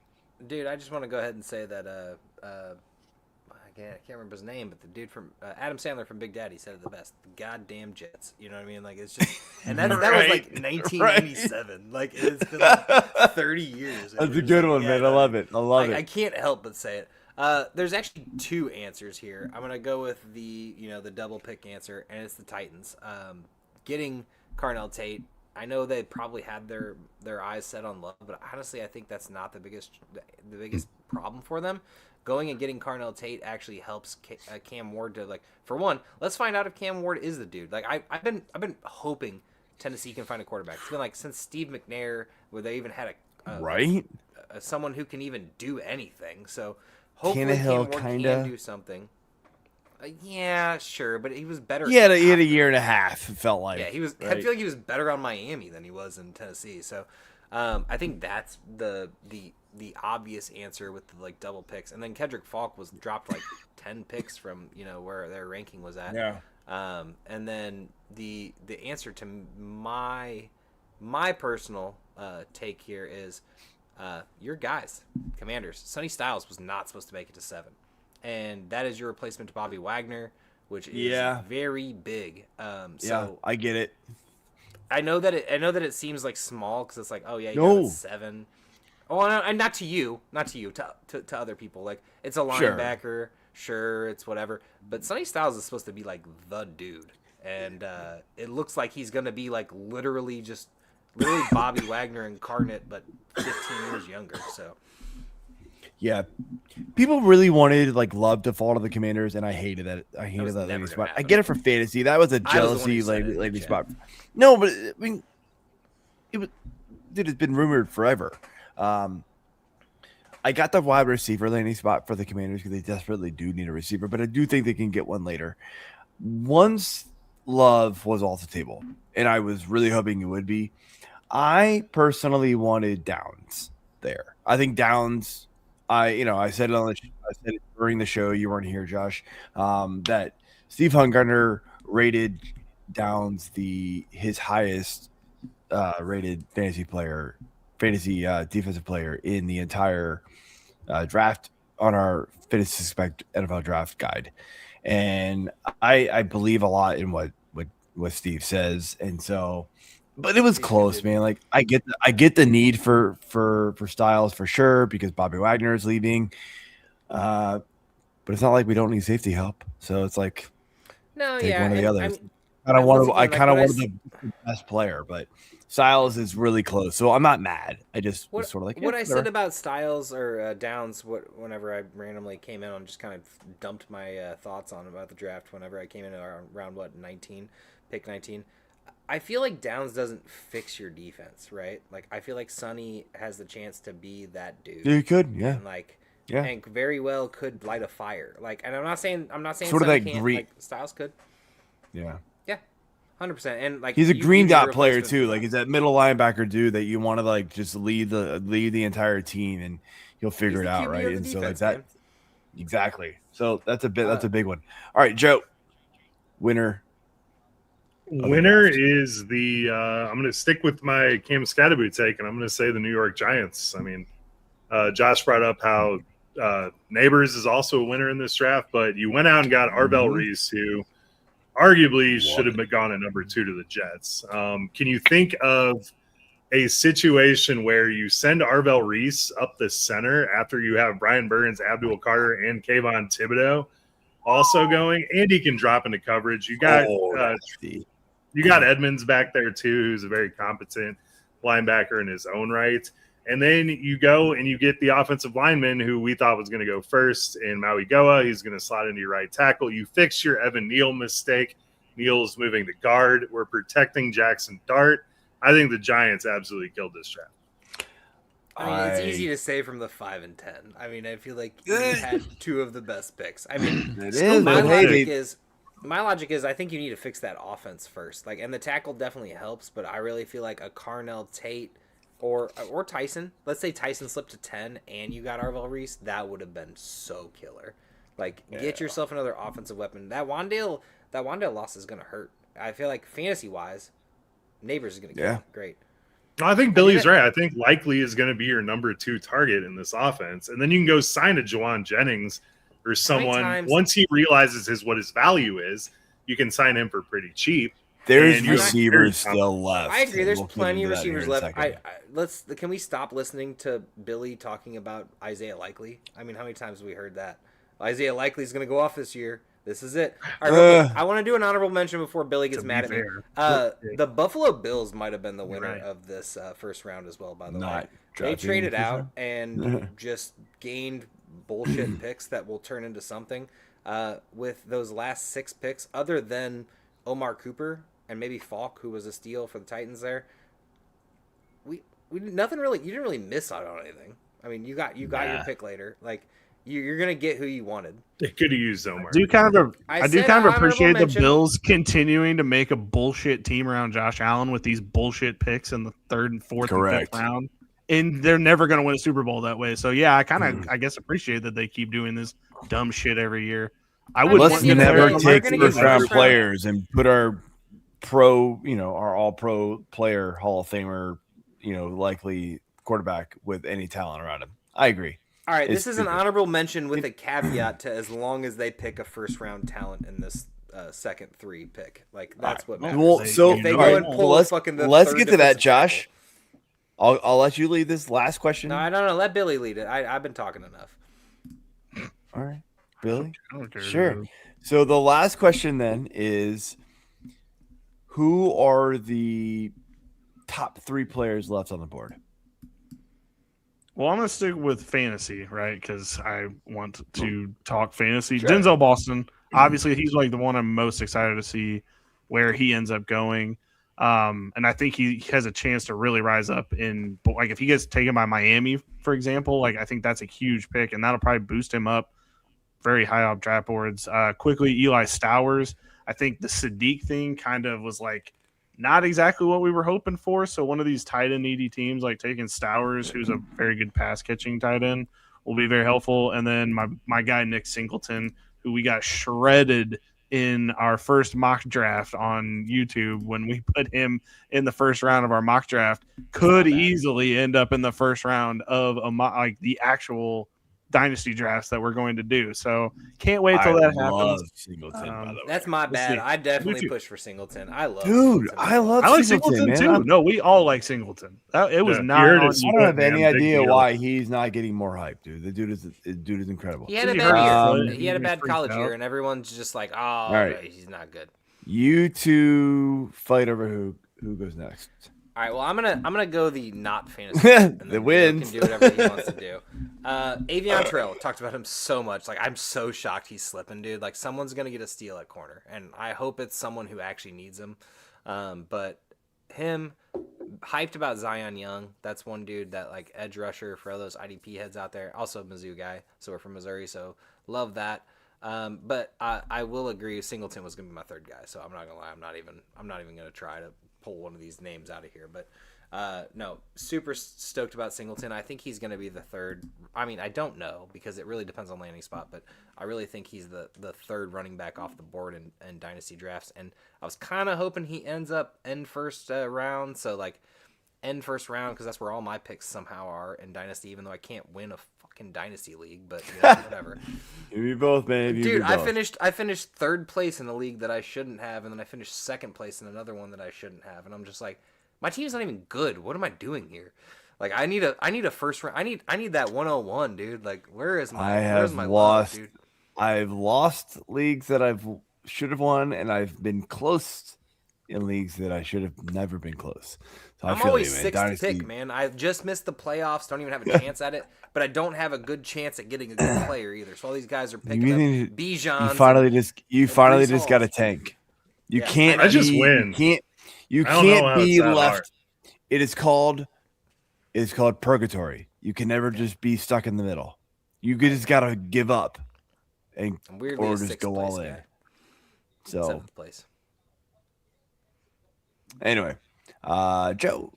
Dude, I just want to go ahead and say that I can't remember his name, but the dude from Adam Sandler from Big Daddy said it the best. The goddamn Jets. You know what I mean? Like it's just, and that was like 1987. Right. Like it's been like 30 years. That's a good one, man. I love it. I can't help but say it. There's actually 2 answers here. I'm gonna go with the double pick answer, and it's the Titans. Getting Carnell Tate. I know they probably had their eyes set on Love, but honestly, I think that's not the biggest problem for them. Going and getting Carnell Tate actually helps Cam Ward to like. For one, let's find out if Cam Ward is the dude. Like I've been hoping Tennessee can find a quarterback. It's been like since Steve McNair, where they even had someone who can even do anything. So hopefully Cam Ward can do something. Yeah, sure, but he was better. He had a year and a half. It felt like. Yeah, he was. Right? I feel like he was better on Miami than he was in Tennessee. So, I think that's the obvious answer with the like double picks. And then Kedrick Falk was dropped like 10 picks from where their ranking was at. Yeah. And then the answer to my personal take here is your guys, Commanders. Sonny Styles was not supposed to make it to 7. And that is your replacement to Bobby Wagner, which is very big. So I get it. I know that it seems like small because it's like, oh yeah, you got 7. Oh, and not to you, to other people. Like it's a linebacker, sure, it's whatever. But Sonny Styles is supposed to be like the dude, and it looks like he's gonna be like literally Bobby Wagner incarnate, but 15 years younger. So. Yeah, people really wanted like Love to fall to the Commanders, and I hated that. I hated that landing spot. I get it for fantasy. That was a jealousy landing spot. No, but I mean, it's been rumored forever. I got the wide receiver landing spot for the Commanders because they desperately do need a receiver, but I do think they can get one later. Once Love was off the table, and I was really hoping it would be, I personally wanted Downs there. I think Downs. I said it during the show. You weren't here, Josh. That Steve Humgartner rated Downs his highest rated fantasy defensive player in the entire draft on our Fantasy Suspect NFL Draft Guide, and I believe a lot in what Steve says, and so. But it was close, man. Like I get the need for Styles for sure because Bobby Wagner is leaving. But it's not like we don't need safety help. So it's like one of the others. I kind of wanted the best player, but Styles is really close. So I'm not mad. I just was sort of like what I said about Styles or Downs. Whenever I randomly came in on, just kind of dumped my thoughts on about the draft. Whenever I came in around 19, pick 19. I feel like Downs doesn't fix your defense, right? Like I feel like Sonny has the chance to be that dude. You could, yeah. And like Yeah. and very well could light a fire. Like, and I'm not saying Sort of Sonny that can't, green- like Styles could. Yeah. 100%. And like He's a you green need a dot player replacement too. for Like that. he's that middle linebacker dude that you want to like just lead the entire team, and he'll figure He's it the out, QB right? of the And so like defense, that man. exactly. So that's a big one. All right, Joe. Winner. Winner is the I'm going to stick with my Cam Scatterboot take, and I'm going to say the New York Giants. I mean, Josh brought up how Neighbors is also a winner in this draft, but you went out and got Arvell Reese, who arguably should have gone at number 2 to the Jets. Can you think of a situation where you send Arvell Reese up the center after you have Brian Burns, Abdul Carter, and Kayvon Thibodeau also going, and he can drop into coverage? You got you got Edmonds back there too, who's a very competent linebacker in his own right. And then you go and you get the offensive lineman who we thought was going to go first in Mauigoa. He's going to slot into your right tackle. You fix your Evan Neal mistake. Neal's moving to guard. We're protecting Jackson Dart. I think the Giants absolutely killed this draft. I mean, it's easy to say from the 5 and 10. I mean, I feel like you had 2 of the best picks. I mean, my logic is I think you need to fix that offense first. Like, and the tackle definitely helps, but I really feel like a Carnell Tate or Tyson. Let's say Tyson slipped to 10 and you got Arvell Reese. That would have been so killer. Like, get yourself another offensive weapon. That Wandale loss is going to hurt. I feel like fantasy-wise, Neighbors is going to get great. I think Billy's right. I think Likely is going to be your number 2 target in this offense. And then you can go sign a Juwan Jennings or someone. Once he realizes what his value is, you can sign him for pretty cheap. There's receivers still left. I agree. There's plenty of receivers left. Can we stop listening to Billy talking about Isaiah Likely? I mean, how many times have we heard that? Isaiah Likely is going to go off this year. This is it. All right, I want to do an honorable mention before Billy gets mad at me. The Buffalo Bills might have been the winner of this first round as well, by the way. They traded out and just gained bullshit picks that will turn into something. With those last 6 picks, other than Omar Cooper and maybe Falk, who was a steal for the Titans there, we nothing really. You didn't really miss out on anything. I mean, you got your pick later. Like, you're gonna get who you wanted. They could have used Omar. I do kind of appreciate the Bills continuing to make a bullshit team around Josh Allen with these bullshit picks in the 3rd and 4th and 5th round. And they're never going to win a Super Bowl that way. So, yeah, I kind of, I guess, appreciate that they keep doing this dumb shit every year. Let's never take first-round players and put our our all-pro player, Hall of Famer, likely quarterback with any talent around him. I agree. All right, this is an honorable mention with a caveat to as long as they pick a first-round talent in this second 3 pick. Like, that's what matters. Well, so if they go and pull let's let's get to that, Josh. I'll let you lead this last question. No, I don't know. Let Billy lead it. I've been talking enough. All right, Billy. Sure. So the last question then is, who are the top 3 players left on the board? Well, I'm going to stick with fantasy, right? Because I want to talk fantasy. Sure. Denzel Boston, obviously, he's like the one I'm most excited to see where he ends up going. And I think he has a chance to really rise up like if he gets taken by Miami, for example, like I think that's a huge pick and that'll probably boost him up very high up draft boards. Quickly, Eli Stowers. I think the Sadiq thing kind of was like not exactly what we were hoping for. So one of these tight end needy teams, like taking Stowers, who's a very good pass catching tight end, will be very helpful. And then my guy, Nick Singleton, who we got shredded in our first mock draft on YouTube when we put him in the first round of our mock draft, could easily end up in the first round of the actual dynasty drafts that we're going to do. So can't wait till that happens. Singleton, by the way. That's my bad. I definitely push for Singleton. I love Singleton. I like Singleton too. No, we all like Singleton. It was not. I don't have any idea why he's not getting more hype, dude. The dude is incredible. He had a bad year. He had a bad college year, and everyone's just like, "Oh, right. He's not good." You two fight over who goes next. All right, well, I'm gonna go the not fantasy. The wins. Can do whatever he wants to do. Avion Trail, talked about him so much. Like, I'm so shocked he's slipping, dude. Like, someone's gonna get a steal at corner, and I hope it's someone who actually needs him. But him, hyped about Zion Young. That's one dude that like edge rusher for all those IDP heads out there. Also a Mizzou guy, so we're from Missouri, so love that. But I will agree Singleton was gonna be my third guy, so I'm not gonna lie, I'm not even gonna try to pull one of these names out of here. But no, super stoked about Singleton. I think he's gonna be the third. I mean, I don't know because it really depends on landing spot, but I really think he's the third running back off the board in dynasty drafts. And I was kind of hoping he ends up in first round, so like end first round because that's where all my picks somehow are in dynasty, even though I can't win a fucking dynasty league, but whatever. You both, man. Dude, I finished third place in a league that I shouldn't have, and then I finished second place in another one that I shouldn't have, and I'm just like, my team's not even good. What am I doing here? Like, I need a first round. I need that 101, dude. Like, where's my love, dude? I've lost leagues that I've should have won, and I've been close in leagues that I should have never been close. So I'm always sixth to pick, man. I just missed the playoffs. Don't even have a chance at it. But I don't have a good chance at getting a good player either. So all these guys are picking up Bijan. You finally just got a tank. You can't. I just win. You can't be left. It is called purgatory. You can never just be stuck in the middle. You just gotta give up or just go all in. Guy. So 7th place. Anyway, Joe,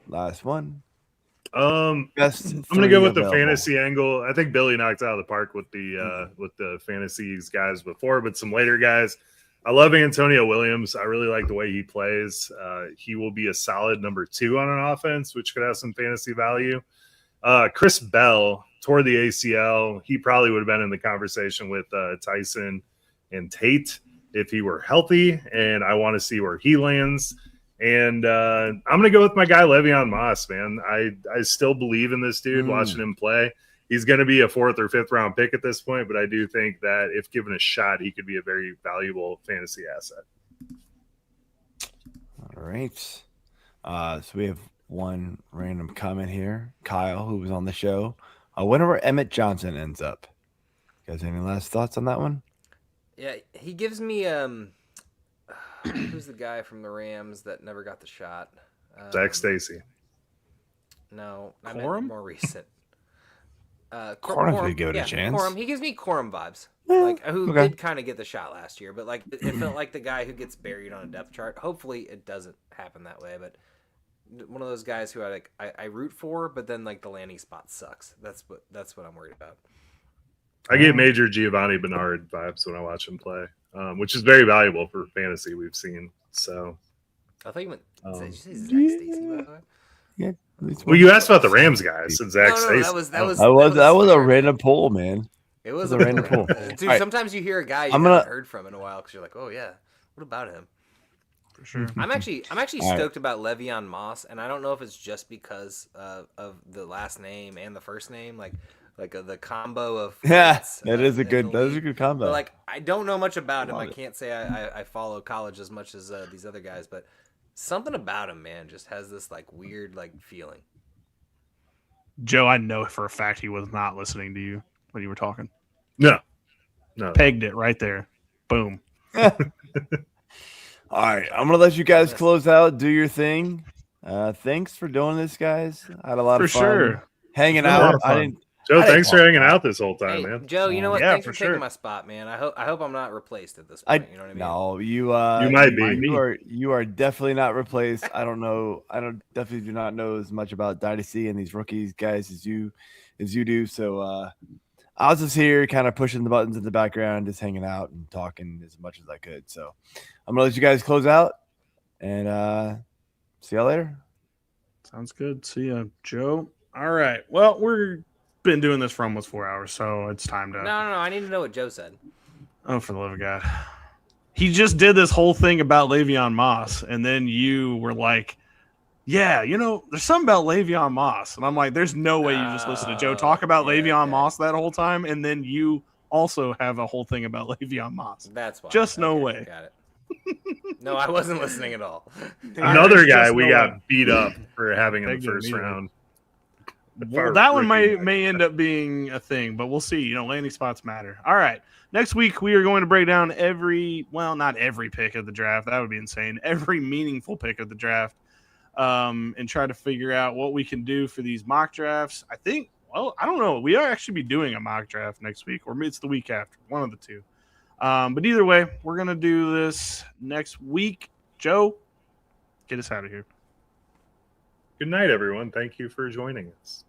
last one. I'm gonna go with the fantasy angle. I think Billy knocked out of the park with the fantasies guys before, but some later guys. I love Antonio Williams. I really like the way he plays. He will be a solid number 2 on an offense, which could have some fantasy value. Chris Bell tore the ACL. He probably would have been in the conversation with Tyson and Tate if he were healthy, and I want to see where he lands. And I'm going to go with my guy, Le'Veon Moss, man. I still believe in this dude, watching him play. He's going to be a 4th or 5th round pick at this point, but I do think that if given a shot, he could be a very valuable fantasy asset. All right. So we have one random comment here. Kyle, who was on the show. I wonder where Emmett Johnson ends up. You guys, any last thoughts on that one? Yeah, he gives me who's the guy from the Rams that never got the shot? Zach Stacy. No, I meant more recent. Corum could give it a chance. Corum, he gives me Corum vibes. Like who did kind of get the shot last year, but like it felt like the guy who gets buried on a depth chart. Hopefully it doesn't happen that way, but one of those guys who I root for, but then like the landing spot sucks. That's what I'm worried about. I get major Giovanni Bernard vibes when I watch him play, which is very valuable for fantasy. We've seen. So I thought you meant. Did you say Zach Stacy, by the way? Yeah. Well, you asked about the Rams guys. Said Zach Stacy. That was a random poll, man. It was a random poll. Dude, right. Sometimes you hear a guy you haven't heard from in a while because you're like, oh yeah, what about him? For sure. I'm actually stoked about Le'Veon Moss, and I don't know if it's just because of the last name and the first name, like the combo of that is a good combo. But like I don't know much about him. I can't say I follow college as much as these other guys, but something about him, man, just has this like weird like feeling. Joe, I know for a fact he was not listening to you when you were talking. No. Pegged it right there. Boom. All right, I'm gonna let you guys close out. Do your thing. Thanks for doing this, guys. I had a lot of fun. Sure. Hanging out. Joe, thanks for hanging out this whole time, man. Joe, you know what? Thanks for taking my spot, man. I hope I'm not replaced at this point. You know what I mean? No, you might be. You are definitely not replaced. I don't know. Definitely do not know as much about Dynasty and these rookies guys as you do. So I was just here kind of pushing the buttons in the background, just hanging out and talking as much as I could. So I'm gonna let you guys close out and see y'all later. Sounds good. See ya, Joe. All right. Well, we're been doing this for almost 4 hours, so it's time to. No. I need to know what Joe said. Oh, for the love of God! He just did this whole thing about Le'Veon Moss, and then you were like, "Yeah, there's something about Le'Veon Moss," and I'm like, "There's no way you just listen to Joe talk about Le'Veon Moss that whole time, and then you also have a whole thing about Le'Veon Moss." That's why. Just no way. Got it. No, I wasn't listening at all. Another guy we got beat up for having in the first round. Well, that one may end up being a thing, but we'll see. Landing spots matter. All right. Next week, we are going to break down not every pick of the draft. That would be insane. Every meaningful pick of the draft. and try to figure out what we can do for these mock drafts. I think, well, I don't know. We are actually be doing a mock draft next week, or it's the week after, one of the two. But either way, we're going to do this next week. Joe, get us out of here. Good night, everyone. Thank you for joining us.